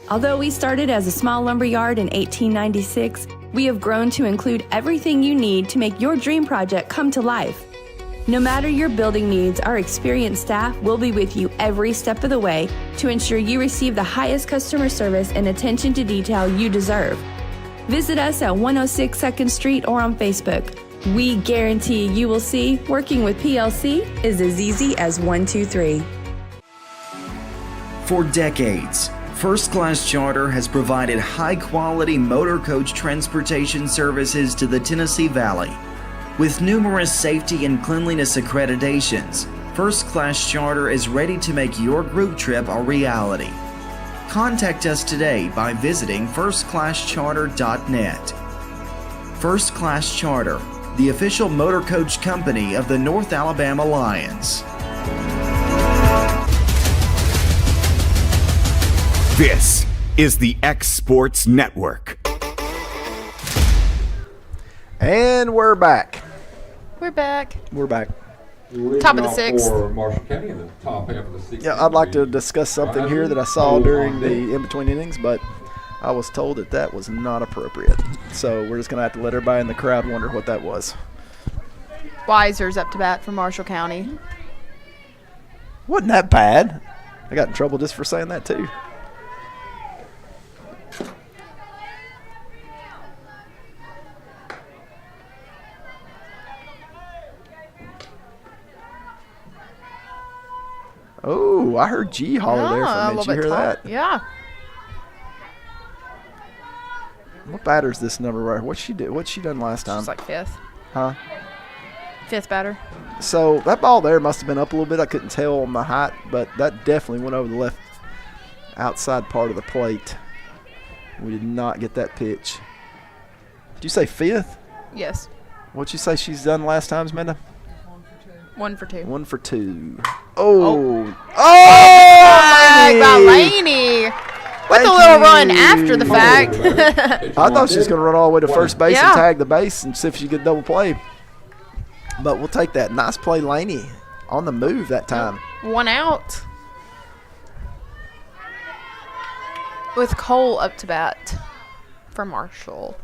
Although we started as a small lumber yard in 1896, we have grown to include everything you need to make your dream project come to life. No matter your building needs, our experienced staff will be with you every step of the way to ensure you receive the highest customer service and attention to detail you deserve. Visit us at 106 2nd Street or on Facebook. We guarantee you will see working with PLC is as easy as 1, 2, 3. For decades, First Class Charter has provided high-quality motor coach transportation services to the Tennessee Valley. With numerous safety and cleanliness accreditations, First Class Charter is ready to make your group trip a reality. Contact us today by visiting firstclasscharter.net. First Class Charter, the official motor coach company of the North Alabama Lions. This is the X Sports Network. And we're back. We're back. We're back. Top of the 6th. For Marshall County in the top half of the 6th. Yeah, I'd like to discuss something here that I saw during the in-between innings, but I was told that was not appropriate. So we're just going to have to let everybody in the crowd wonder what that was. Weiser's up to bat for Marshall County. Wasn't that bad. I got in trouble just for saying that too. Oh, I heard G holler there for a minute. Did you hear that? Yeah. What batter's this number right? What's she done last time? She's like 5th. Huh? 5th batter. So that ball there must have been up a little bit. I couldn't tell on the height, but that definitely went over the left outside part of the plate. We did not get that pitch. Did you say 5th? Yes. What'd you say she's done last time, Amanda? 1 for 2. 1 for 2. Oh! By Laney! With a little run after the fact. I thought she was going to run all the way to first base and tag the base and see if she could double play. But we'll take that. Nice play, Laney. On the move that time. 1 out. With Cole up to bat for Marshall.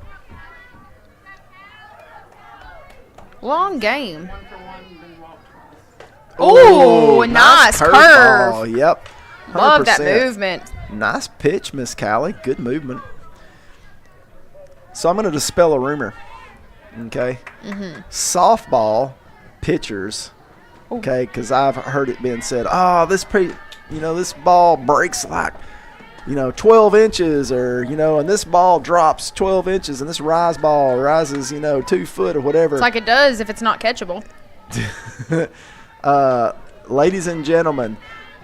Long game. Oh, nice curve. Ball. Yep. 100%. Love that movement. Nice pitch, Miss Callie. Good movement. So I'm going to dispel a rumor. Okay. Softball pitchers. Okay, because I've heard it being said, this ball breaks like, 12 inches, or and this ball drops 12 inches, and this rise ball rises, 2 foot or whatever. It's like it does if it's not catchable. Ladies and gentlemen,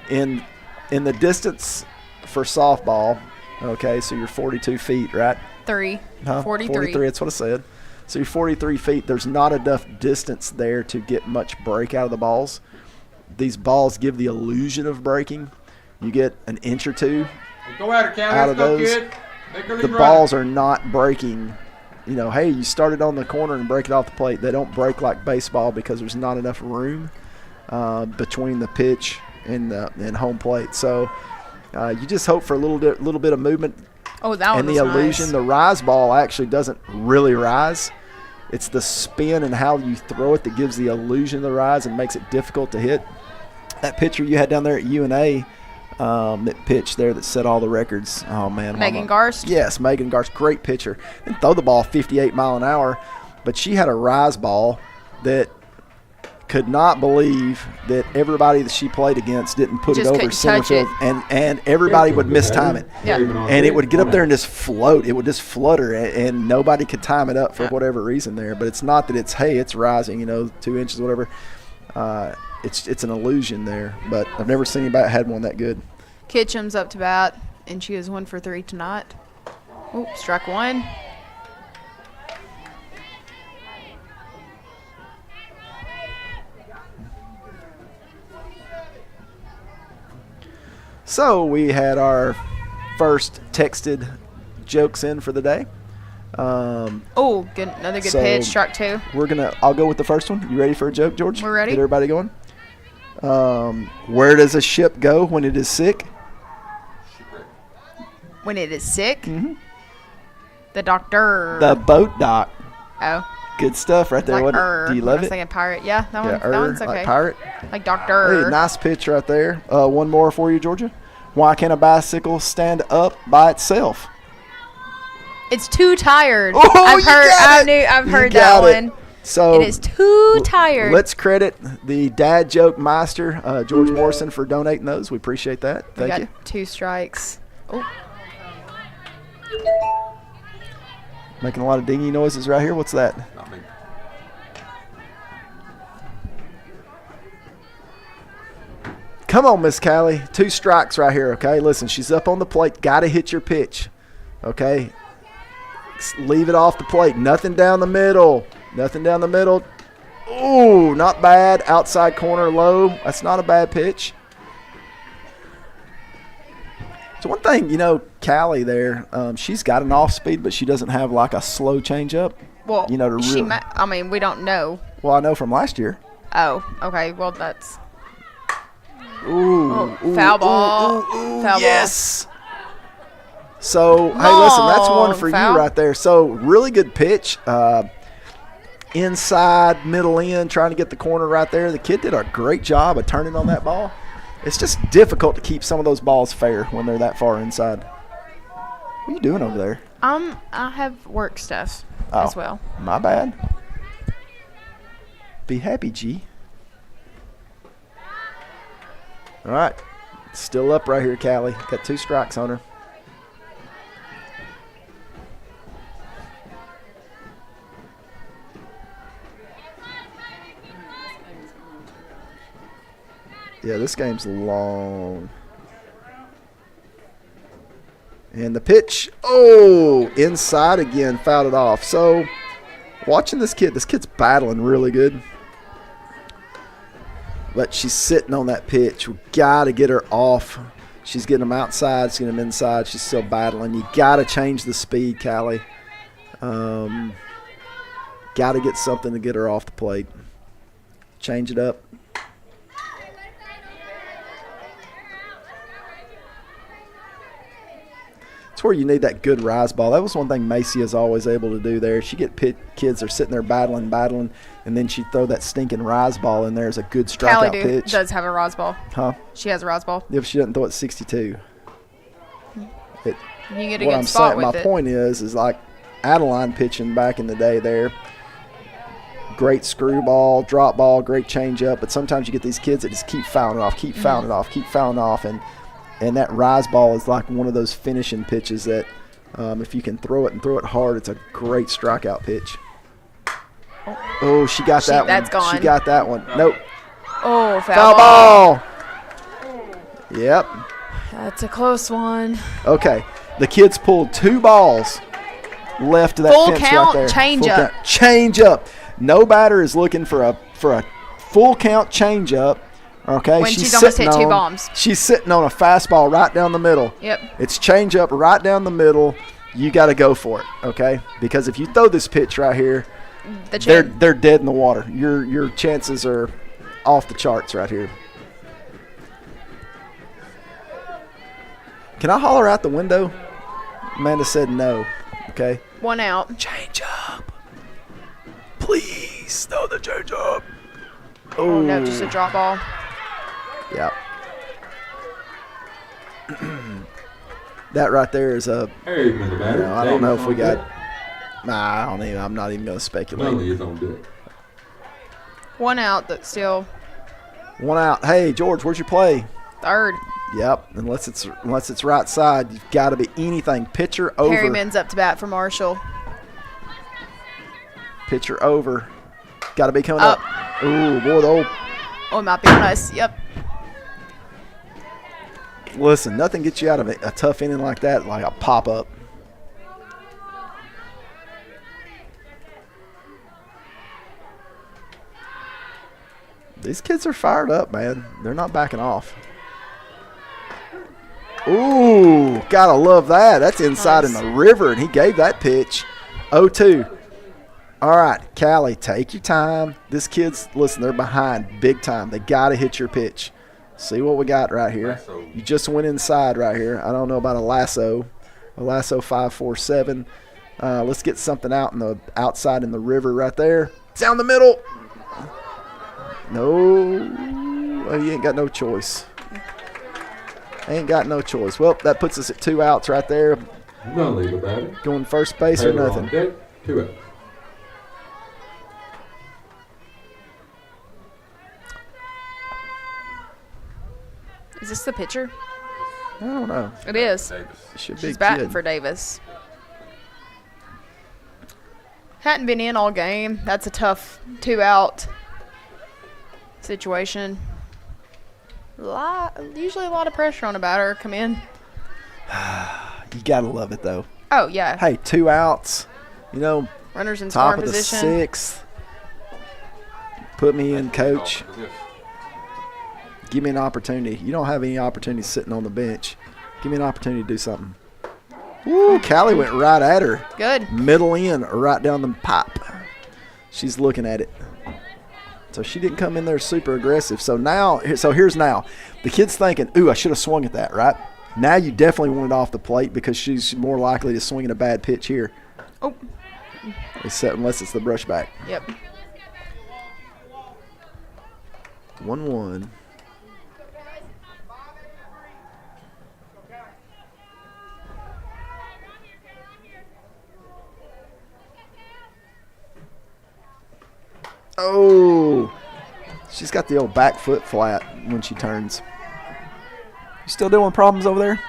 in the distance for softball, okay, so you're 42 feet, right? 3. Huh? 43, that's what I said. So you're 43 feet. There's not enough distance there to get much break out of the balls. These balls give the illusion of breaking. You get an inch or two out of those. The balls are not breaking. Hey, you started on the corner and break it off the plate. They don't break like baseball because there's not enough room between the pitch and home plate. So you just hope for a little bit of movement. Oh, that one and was the illusion, nice. The rise ball actually doesn't really rise. It's the spin and how you throw it that gives the illusion of the rise and makes it difficult to hit. That pitcher you had down there at UNA, that pitch there that set all the records. Oh, man. Megan Garst? Yes, Megan Garst, great pitcher. Didn't throw the ball 58 mile an hour, but she had a rise ball that could not believe that everybody that she played against didn't put it over center field, and everybody would mistime it. Yeah. And it would get up there and just float. It would just flutter, and nobody could time it up for whatever reason there. But it's not that it's rising, 2 inches, whatever. It's an illusion there. But I've never seen anybody that had one that good. Kitcham's up to bat, and she is 1 for 3 tonight. Oh, strike 1. So we had our first texted jokes in for the day. Another good pitch, strike 2. I'll go with the first one. You ready for a joke, George? We're ready. Get everybody going. Where does a ship go when it is sick? When it is sick? The doctor. The boat dock. Oh. Good stuff right there. Like Do you love I was it? thinking pirate. Yeah, that one's okay. Like pirate? Like doctor. Hey, nice pitch right there. One more for you, Georgia. Why can't a bicycle stand up by itself? It's too tired. Oh, I've heard that one. So it is too tired. Let's credit the dad joke master, George Morrison, for donating those. We appreciate that. Thank you. 2 strikes. Oh. Making a lot of dingy noises right here. What's that? Not me. Come on, Miss Callie. 2 strikes right here, okay? Listen, she's up on the plate. Got to hit your pitch, okay? Leave it off the plate. Nothing down the middle. Nothing down the middle. Ooh, not bad. Outside corner low. That's not a bad pitch. So one thing, Callie there, she's got an off speed, but she doesn't have like a slow change up. Well, we don't know. Well, I know from last year. Oh, okay. Well, that's. Ooh. Foul ball. Foul ball. Yes. So, hey, listen, that's one for foul. you right there. So, really good pitch. Inside, middle in, trying to get the corner right there. The kid did a great job of turning on that ball. It's just difficult to keep some of those balls fair when they're that far inside. What are you doing over there? I have work stuff as well. My bad. Be happy, G. All right. Still up right here, Callie. Got 2 strikes on her. Yeah, this game's long. And the pitch, inside again, fouled it off. So, watching this kid's battling really good. But she's sitting on that pitch. We got to get her off. She's getting them outside, she's getting them inside. She's still battling. You got to change the speed, Callie. Got to get something to get her off the plate. Change it up. Where you need that good rise ball. That was one thing Macy is always able to do there. She get kids are sitting there battling, and then she'd throw that stinking rise ball in there as a good strikeout pitch. Does have a rise ball. Huh? She has a rise ball. Yeah, but she doesn't throw it 62. You get a what good I'm spot saying, with my it. point is like Adeline pitching back in the day there. Great screwball, drop ball, great changeup, but sometimes you get these kids that just keep fouling it off, and that rise ball is like one of those finishing pitches that if you can throw it and throw it hard, it's a great strikeout pitch. Oh, she got that one. That's gone. She got that one. Nope. Oh, Foul ball. Yep. That's a close one. Okay. The kids pulled 2 balls left of that Full fence count, right there. change Full up. count, change up. No batter is looking for a full count change up. Okay, When she's almost hit 2 bombs. She's sitting on a fastball right down the middle. Yep. It's change up right down the middle. You got to go for it, okay? Because if you throw this pitch right here, they're dead in the water. Your chances are off the charts right here. Can I holler out the window? Amanda said no. Okay. 1 out. Change up. Please throw the change up. Oh, no, just a drop ball. Yeah. That right there is a. Hey, Mr. Batter. I don't know if we got. Nah, I'm not even going to speculate. Melanie is on deck. 1 out, but still 1 out. Hey, George, where's your play? third. Yep. Unless it's right side, you've got to be anything. Pitcher over. Perryman's up to bat for Marshall. Pitcher over. Got to be coming up. Ooh, boy, Oh, it might be on us. Yep. Listen, nothing gets you out of a tough inning like that, like a pop-up. These kids are fired up, man. They're not backing off. Ooh, gotta love that. That's inside in the river, and he gave that pitch. 0-2. All right, Callie, take your time. This kid's, listen, they're behind big time. They got to hit your pitch. See what we got right here. You just went inside right here. I don't know about a lasso. A lasso 5-4-7. Let's get something out in the outside in the river right there. Down the middle. No. Well, you ain't got no choice. Ain't got no choice. Well, that puts us at 2 outs right there. None leave about it. Going first base or Taylor nothing. on deck, 2 outs. Is this the pitcher? I don't know. It is. Should be She's batting good. for Davis. Hadn't been in all game. That's a tough 2 out situation. Usually a lot of pressure on a batter come in. You got to love it, though. Oh, yeah. Hey, 2 outs. You know, Runners in top scoring of the position. 6th. Put me in, coach. Give me an opportunity. You don't have any opportunities sitting on the bench. Give me an opportunity to do something. Woo, Callie went right at her. Good. Middle in or right down the pipe. She's looking at it. So she didn't come in there super aggressive. So now, here's now. The kid's thinking, ooh, I should have swung at that, right? Now you definitely want it off the plate because she's more likely to swing in a bad pitch here. Oh. Except unless it's the brush back. Yep. 1-1. Oh, she's got the old back foot flat when she turns. You still dealing with problems over there?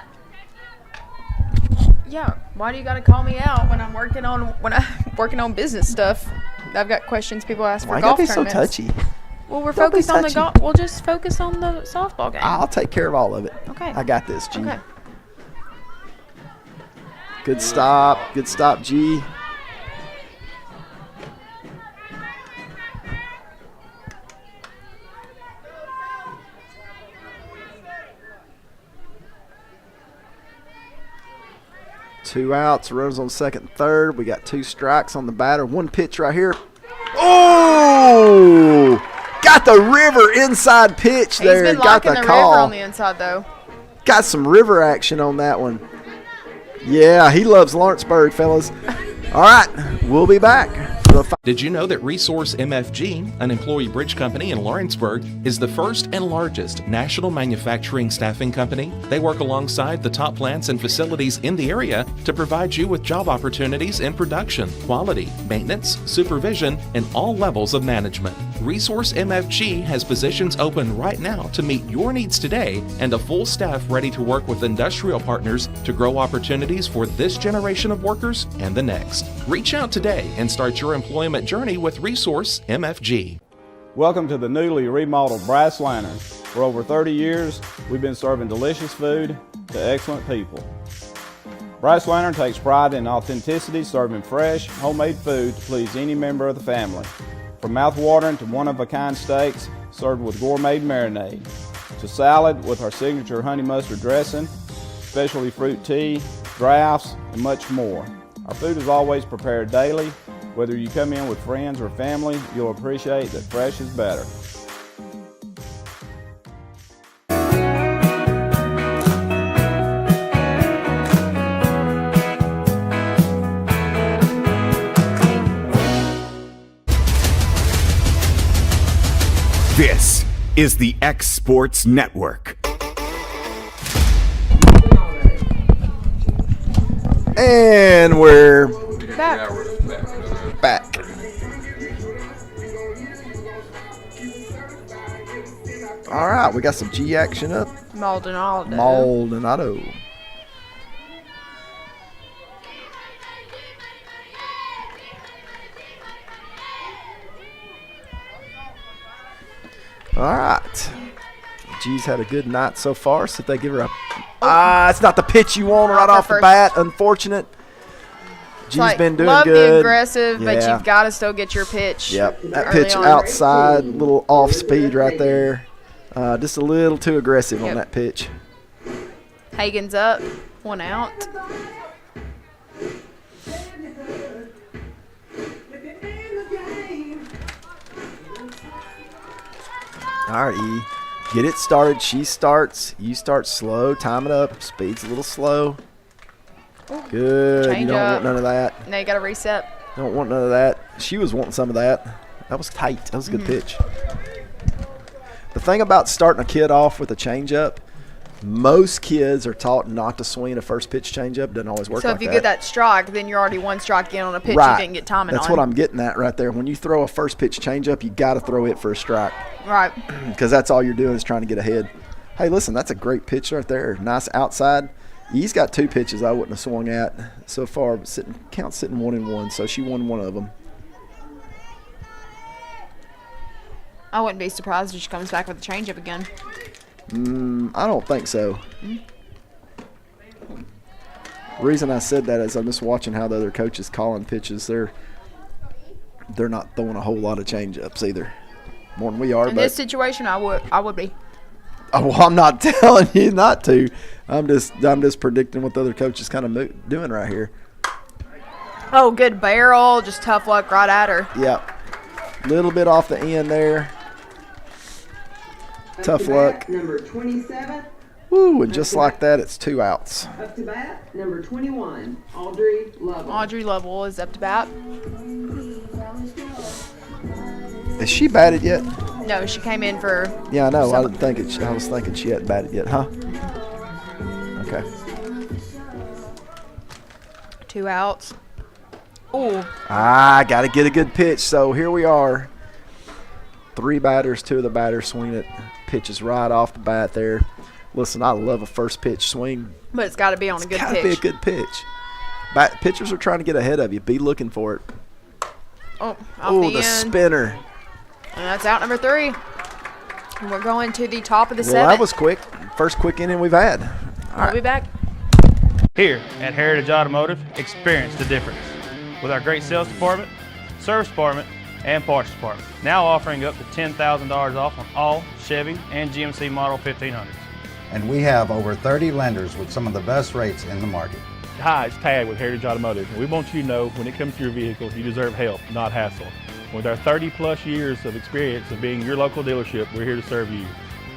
Yeah. Why do you gotta call me out when I'm working on business stuff? I've got questions people ask for Why golf you gotta be tournaments. so touchy? Well, we're Don't be focused on the touchy. golf. We'll just focus on the softball game. I'll take care of all of it. Okay. I got this, G. Okay. Good stop. Good stop, G. Two outs, runners on second and third. We got 2 strikes on the batter. 1 pitch right here. Oh! Got the river inside pitch there. He's been got locking the the call. river on the inside, though. Got some river action on that one. Yeah, he loves Lawrenceburg, fellas. All right, we'll be back. Did you know that Resource MFG, an employee bridge company in Lawrenceburg, is the first and largest national manufacturing staffing company? They work alongside the top plants and facilities in the area to provide you with job opportunities in production, quality, maintenance, supervision, and all levels of management. Resource MFG has positions open right now to meet your needs today and a full staff ready to work with industrial partners to grow opportunities for this generation of workers and the next. Reach out today and start your employment journey with Resource MFG. Welcome to the newly remodeled Brass Lantern. For over 30 years, we've been serving delicious food to excellent people. Brass Lantern takes pride in authenticity, serving fresh, homemade food to please any member of the family. From mouth-watering to one-of-a-kind steaks served with gourmet marinade, to salad with our signature honey mustard dressing, specialty fruit tea, drafts, and much more. Our food is always prepared daily. Whether you come in with friends or family, you'll appreciate that fresh is better. This is the X Sports Network. And we're back. All right, we got some G action up. Maldonado. Maldonado. All right. G's had a good night so far, so if they give her a... it's not the pitch you want right off the bat. Unfortunate. G's been doing love good. Love the aggressive, but Yeah. you've got to still get your pitch. Yep, that early pitch on. outside, little off speed right there. Just a little too aggressive on Yep. that pitch. Hagen's up, 1 out. All right, E. Get it started. She starts. You start slow. Time it up. Speed's a little slow. Good. Change you don't up. want none of that. Now you got to reset. Don't want none of that. She was wanting some of that. That was tight. That was a good pitch. The thing about starting a kid off with a changeup, most kids are taught not to swing a first pitch changeup. Doesn't always work So like if you that. get that strike, then you're already 1 strike in on a pitch right. you didn't get timing That's on. what I'm getting at right there. When you throw a first pitch changeup, you got to throw it for a strike. Right. Because that's all you're doing is trying to get ahead. Hey, listen, that's a great pitch right there. Nice outside. He's got 2 pitches I wouldn't have swung at so far, but sitting 1-1, so she won one of them. I wouldn't be surprised if she comes back with a changeup again. I don't think so. The reason I said that is I'm just watching how the other coaches calling pitches. They're not throwing a whole lot of changeups either. More than we are. In but this situation, I would be. Oh, well, I'm not telling you not to. I'm just predicting what the other coach is kind of doing right here. Oh, good barrel. Just tough luck right at her. Yep. Little bit off the end there. Tough luck. Number 27. Woo, and just like that, it's 2 outs. Up to bat, number 21, Audrey Lovell. Audrey Lovell is up to bat. Is she batted yet? No, she came in for. Yeah, I know. I was thinking she hadn't batted yet, huh? Okay. 2 outs. Ooh. Got to get a good pitch. So here we are. 3 batters, 2 of the batters swing it. Pitches right off the bat there. Listen, I love a first pitch swing. But it's got to be on a good pitch. Got to be a good pitch. Pitchers are trying to get ahead of you. Be looking for it. Oh, the spinner. And that's out number 3. And we're going to the top of the 7th. That was quick. First quick inning we've had. I'll be back. Here at Heritage Automotive, experience the difference with our great sales department, service department, and parts department. Now offering up to $10,000 off on all Chevy and GMC model 1500s. And we have over 30 lenders with some of the best rates in the market. Hi, it's Tad with Heritage Automotive, and we want you to know when it comes to your vehicle, you deserve help, not hassle. With our 30-plus years of experience of being your local dealership, we're here to serve you.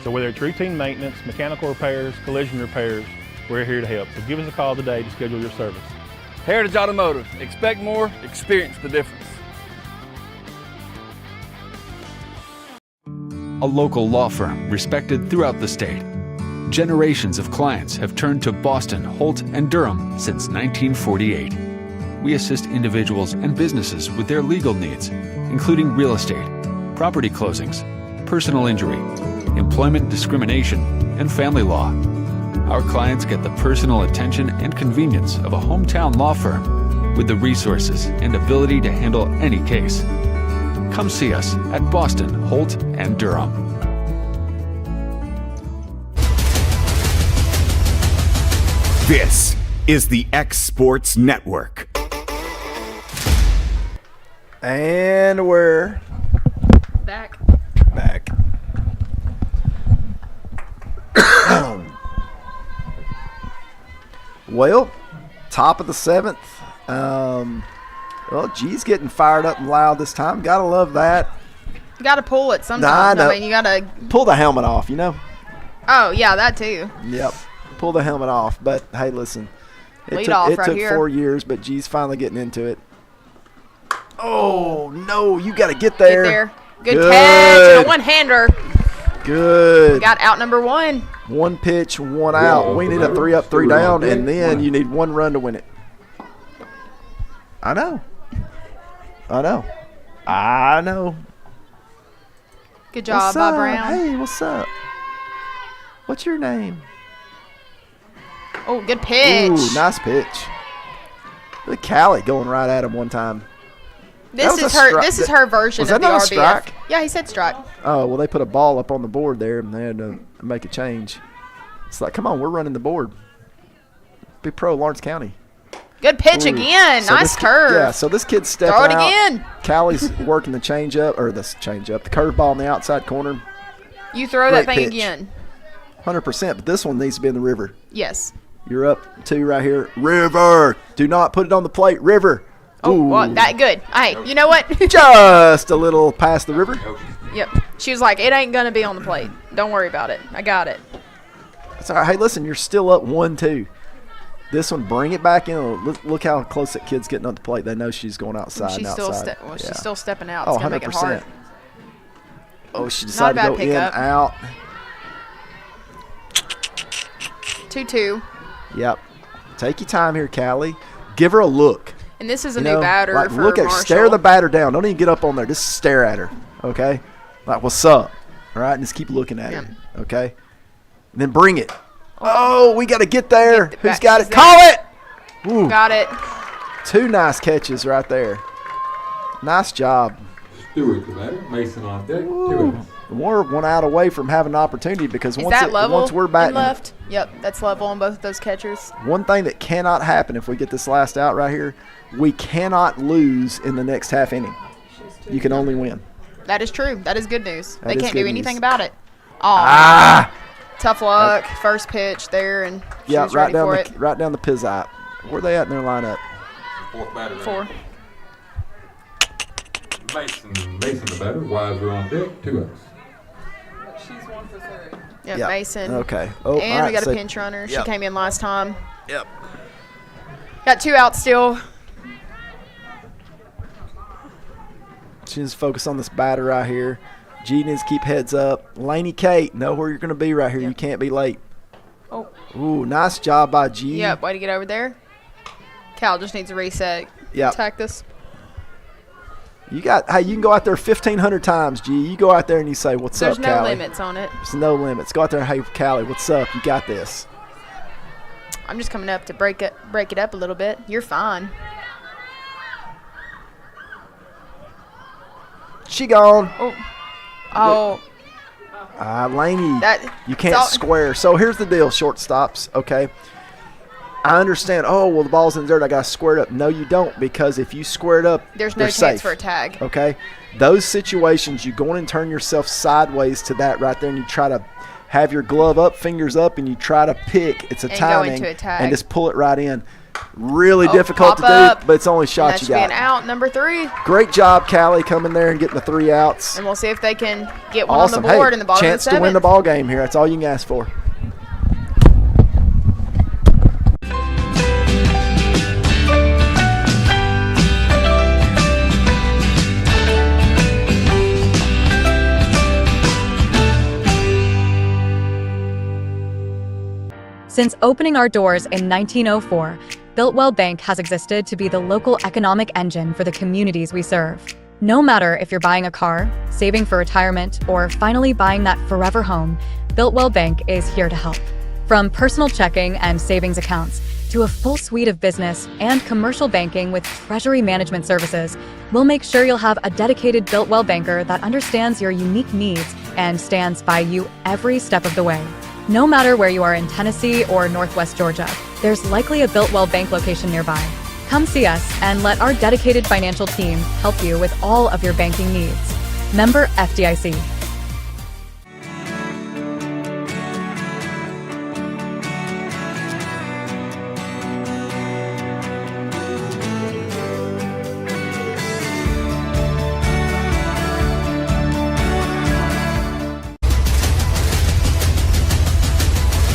So whether it's routine maintenance, mechanical repairs, collision repairs, we're here to help. So give us a call today to schedule your service. Heritage Automotive. Expect more, experience the difference. A local law firm respected throughout the state. Generations of clients have turned to Boston, Holt, and Durham since 1948. We assist individuals and businesses with their legal needs, including real estate, property closings, personal injury, employment discrimination, and family law. Our clients get the personal attention and convenience of a hometown law firm with the resources and ability to handle any case. Come see us at Boston, Holt, and Durham. This is the X Sports Network. And we're back. Well, top of the 7th. Well, G's getting fired up and loud this time. Gotta love that. You got to pull it sometimes. I mean, you got to pull the helmet off, you know? Oh, yeah, that too. Yep. Pull the helmet off. But, hey, listen. It took 4 years, but G's finally getting into it. Oh, no. You got to get there. Get there. Good catch. And a one-hander. Good. We got out number 1. 1 pitch, 1 out. We need a 3 up, 3 down, and then you need 1 run to win it. I know. Good job, Bob Brown. Hey, what's up? What's your name? Oh, good pitch. Ooh, nice pitch. Look at Callie going right at him one time. This is her version of the RBF. Strike? Yeah, he said strike. Oh, well, they put a ball up on the board there, and they had to make a change. It's like, come on, we're running the board. Be pro, Lawrence County. Good pitch again. So nice curve. Yeah, so this kid's stepping out. Throw it again. Callie's working the the curveball in the outside corner. You throw that thing again. 100%, but this one needs to be in the river. Yes. You're up 2 right here. River. Do not put it on the plate. River. Oh, well, that good. Hey, you know what? Just a little past the river. Yep. She was like, it ain't going to be on the plate. Don't worry about it. I got it. It's all right. Hey, listen, you're still up 1-2. This one, bring it back in. Look how close that kid's getting on the plate. They know she's going outside and outside. She's still stepping out. It's going to make it hard. Oh, she decided to go in, out. 2-2. Yep. Take your time here, Callie. Give her a look. And this is a new batter for look at Marshall. Stare the batter down. Don't even get up on there. Just stare at her, okay? Like, what's up? All right, and just keep looking at her, okay? And then bring it. Oh, we got to get there. Who's got it? Call it. Ooh. Got it. 2 nice catches right there. Nice job. Stewart the batter. Mason on deck. 2 outs. We're 1 out away from having an opportunity because once we're batting left. Yep, that's level on both of those catchers. One thing that cannot happen if we get this last out right here, we cannot lose in the next half inning. You can only win. That is true. That is good news. They That is can't good do anything news. about it. Oh, tough luck. First pitch there, and she was ready for it. Right down the pizzite. Where are they at in their lineup? 4th batter. 4. Mason the batter. Weiser on deck. 2 outs. She's 1 for 3. Yep, Yep. Mason. Okay. Oh, and all right, we got so- a pinch runner. Yep. She came in last time. Yep. Got 2 out still. She needs to focus on this batter right here. G needs to keep heads up. Laney Kate, know where you're going to be right here. You can't be late. Oh. Ooh, nice job by G. Yep, way to get over there. Cal just needs a reset. Yep. Attack this. You can go out there 1,500 times, G. You go out there and you say, what's There's up, no Callie? limits on it. There's no limits. Go out there and, hey, Callie, what's up? You got this. I'm just coming up to break it up a little bit. You're fine. She gone. Oh. Laney, That- you can't it's all- square. So here's the deal, shortstops, okay? I understand, oh, well, the ball's in the dirt, I got to square it up. No, you don't, because if you square it up, There's no they're chance safe, for a tag. okay? Those situations, you go in and turn yourself sideways to that right there, and you try to have your glove up, fingers up, and you try to pick. It's a And go timing, into a tag. and just pull it right in. Really Oh, difficult to pop do, up. but it's only And shot that you should be got. an out, number 3. Great job, Callie, coming there and getting the 3 outs. And we'll see if they can get one Awesome. on the board Hey, in the bottom chance of the to win the 7th. ball game here. That's all you can ask for. Since opening our doors in 1904, Builtwell Bank has existed to be the local economic engine for the communities we serve. No matter if you're buying a car, saving for retirement, or finally buying that forever home, Builtwell Bank is here to help. From personal checking and savings accounts to a full suite of business and commercial banking with treasury management services, we'll make sure you'll have a dedicated Builtwell banker that understands your unique needs and stands by you every step of the way. No matter where you are in Tennessee or Northwest Georgia, there's likely a Builtwell Bank location nearby. Come see us and let our dedicated financial team help you with all of your banking needs. Member FDIC.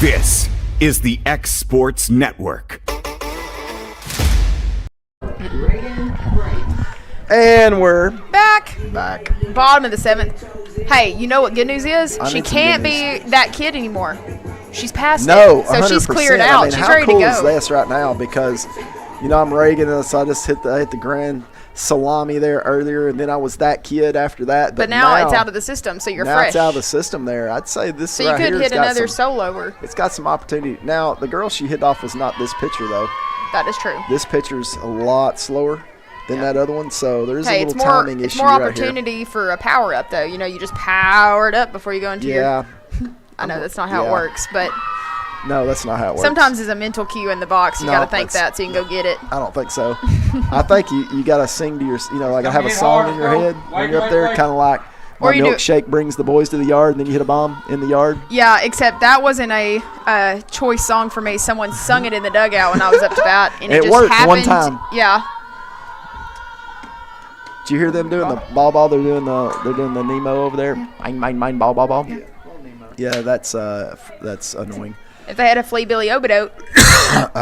This is the X Sports Network. And we're Back. back. Bottom of the 7th. Hey, you know what good news is? I She need some can't good be that kid anymore. She's past No, it. So she's 100%. cleared out. I mean, She's how ready cool to is go. this right now? Because, I'm Reagan, and so I just hit the grand salami there earlier, and then I was that kid after that. But now it's out of the system, so you're now fresh. it's out of the system there. I'd say this So right you could here hit has got another some, soloer. It's got some opportunity. Now, the girl she hit off was not this pitcher, though. That is true. This pitcher's a lot slower than that other one, so there's Hey, a it's little more timing it's issue more right here. opportunity for a power up though. You just power it up before you go into Yeah. your. I know that's not how Yeah. it works, but No, that's not how it works. sometimes there's a mental cue in the box. You No, got to think that's- that so you can go get it. I don't think so. I think you got to sing to your, like have a song in your head when you're up there, kind of like Or my you do- milkshake brings the boys to the yard, and then you hit a bomb in the yard. Yeah, except that wasn't a choice song for me. Someone sung it in the dugout when I was up to bat, and it It just worked happened. one time. Yeah. Did you hear them doing the ball? They're doing the Nemo over there. Mine, ball. Yeah, that's annoying. If they had a Flea Billy Obidote,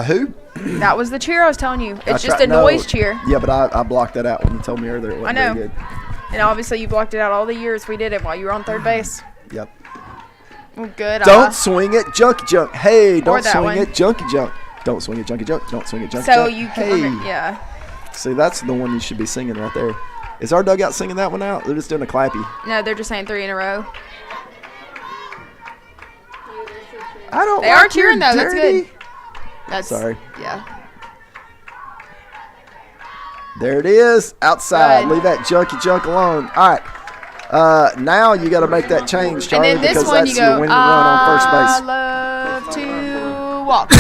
Who? that was the cheer I was telling you. I It's just tried- a no. noise cheer. Yeah, but I blocked that out when you told me earlier. It wasn't I know. very good. And obviously you blocked it out all the years we did it while you were on third base. Yep. Well, good. Don't swing it, junky junk. Hey, don't that swing one. it, junky junk. Don't swing it, junky junk. Don't swing it, junky So junk. you Hey. can yeah. See, that's the one you should be singing right there. Is our dugout singing that one out? They're just doing a clappy. No, they're just saying 3 in a row. I don't. They like are cheering your though. That's dirty- good. That's Sorry. Yeah. There it is. Outside. Good. Leave that junky junk alone. All right. Now you got to make that change, And Charlie, then this because one that's you your go. winning run on first I base. love to walk.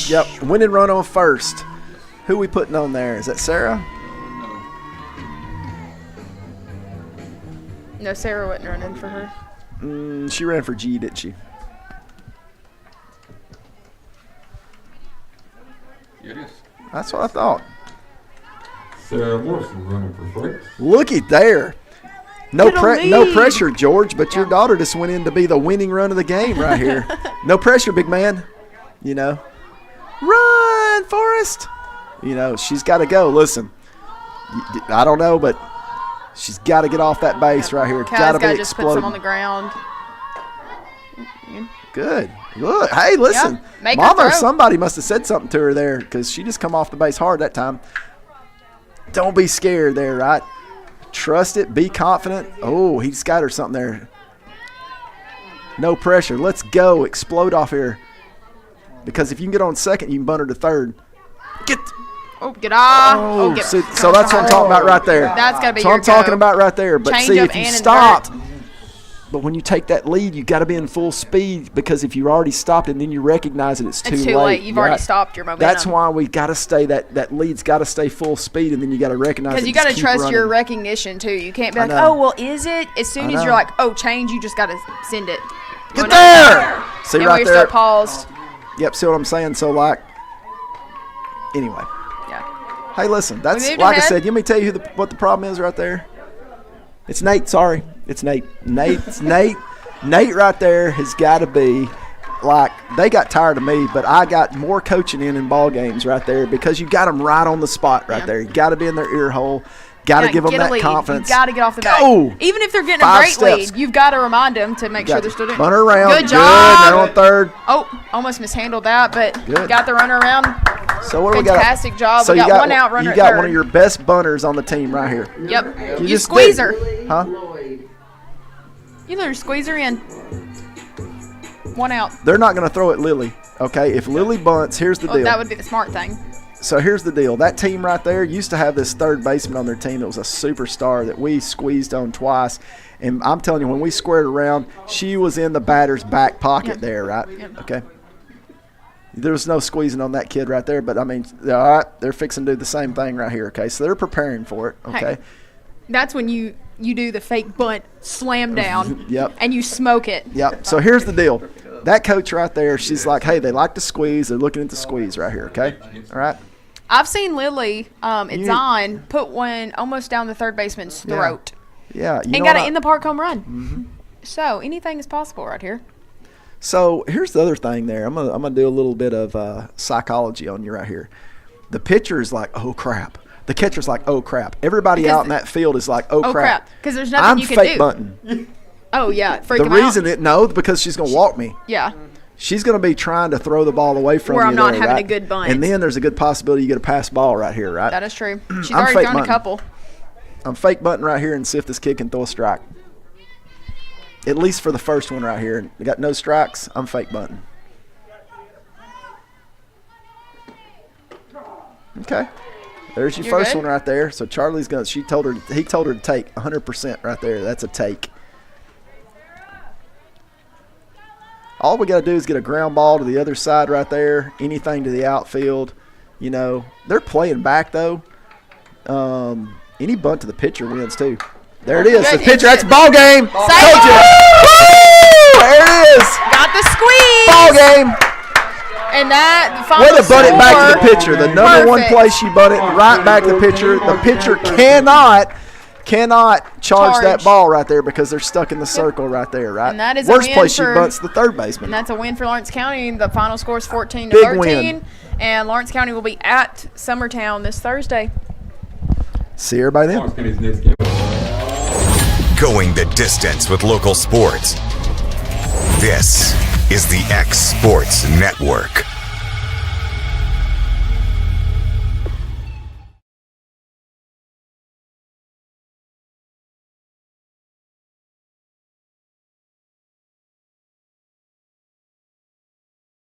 Yep. Winning run on first. Who we putting on there? Is that Sarah? No, Sarah wasn't running for her. She ran for G, didn't she? It is. That's what I thought. Sarah Morrison running for first. Looky there. No pressure, George, but your daughter just went in to be the winning run of the game right here. No pressure, big man. You know. Run, Forrest. You know, she's got to go. Listen, I don't know, but she's got to get off that base right here. Got to be just put some on the ground. Good. Look, hey, listen. Yeah, Mama or somebody must have said something to her there because she just come off the base hard that time. Don't be scared there, right? Trust it. Be confident. Oh, he's got her something there. No pressure. Let's go. Explode off here. Because if you can get on second, you can bunt her to third. Get off. Oh, so that's what I'm talking about right there. That's got to be so your I'm talking about right there. But Change see, up if you and stop, invert. but when you take that lead, you got to be in full speed because if you already stopped and then you recognize it, it's too late. You've already stopped your momentum. That's why we got to stay that lead's got to stay full speed, and then you got to recognize it. Because you got to trust your recognition too. You can't be like, oh, well, is it? As soon as you're like, oh, change, you just got to send it. Get there! See and right you're there. still paused. Yep. See what I'm saying? So anyway. Yeah. Hey, listen. That's like I said. Let me tell you what the problem is right there. It's Nate. Sorry, it's Nate. Nate right there has got to be like they got tired of me, but I got more coaching in ball games right there because you got them right on the spot right there. You got to be in their ear hole. Got to give them that confidence. You got to get off the bat. Even if they're getting a great lead, you've got to remind them to make sure they're still doing it. Bunt her around. Good job. They're on third. Oh, almost mishandled that, but Good. got the runner around. So what do we got? Fantastic job. So we got one out runner. You got one of your best bunters on the team right here. Yep. You squeeze her. Huh? You let her squeeze her in. One out. They're not going to throw at Lily. Okay, if Lily bunts, here's the deal. That would be the smart thing. So here's the deal. That team right there used to have this third baseman on their team that was a superstar that we squeezed on twice. And I'm telling you, when we squared around, she was in the batter's back pocket there, right? Yep. Okay. There was no squeezing on that kid right there. But, I mean, all right, they're fixing to do the same thing right here, okay? So they're preparing for it, okay? Hey, that's when you do the fake bunt, slam down, Yep. and you smoke it. Yep. So here's the deal. That coach right there, she's like, hey, they like to squeeze. They're looking at the squeeze right here, okay? All right? I've seen Lily at Zion put one almost down the third baseman's throat. Yeah. And got it in the park home run. Mm-hmm. So anything is possible right here. So here's the other thing there. I'm gonna do a little bit of psychology on you right here. The pitcher is like, oh, crap. The catcher's like, oh, crap. Everybody out in that field is like, oh, crap. Because there's nothing you can do. I'm fake bunting. Oh, yeah. The reason because she's going to walk me. Yeah. She's going to be trying to throw the ball away from where you. I'm not having right? a good bunt. And then there's a good possibility you get a pass ball right here, right? That is true. She's already thrown a couple. I'm fake bunting right here and see if this kid can throw a strike. At least for the first one right here. We got no strikes. I'm fake bunting. Okay. There's your first one right there. So Charlie's going to, he told her to take 100% right there. That's a take. All we got to do is get a ground ball to the other side right there, anything to the outfield. You know, they're playing back, though. Any bunt to the pitcher wins, too. There it is. The pitcher, that's ball game. Told you. Woo! There it is. Got the squeeze. Ball game. And that, the final way to bunt it back to the pitcher. The number one Perfect. place you bunt it, right back to the pitcher. The pitcher cannot charge that ball right there because they're stuck in the circle right there, right? And that is worst a win place she for, bunts the third baseman. And that's a win for Lawrence County. The final score is 14-13. Big win. And Lawrence County will be at Summertown this Thursday. See everybody then. Going the distance with local sports. This is the X Sports Network.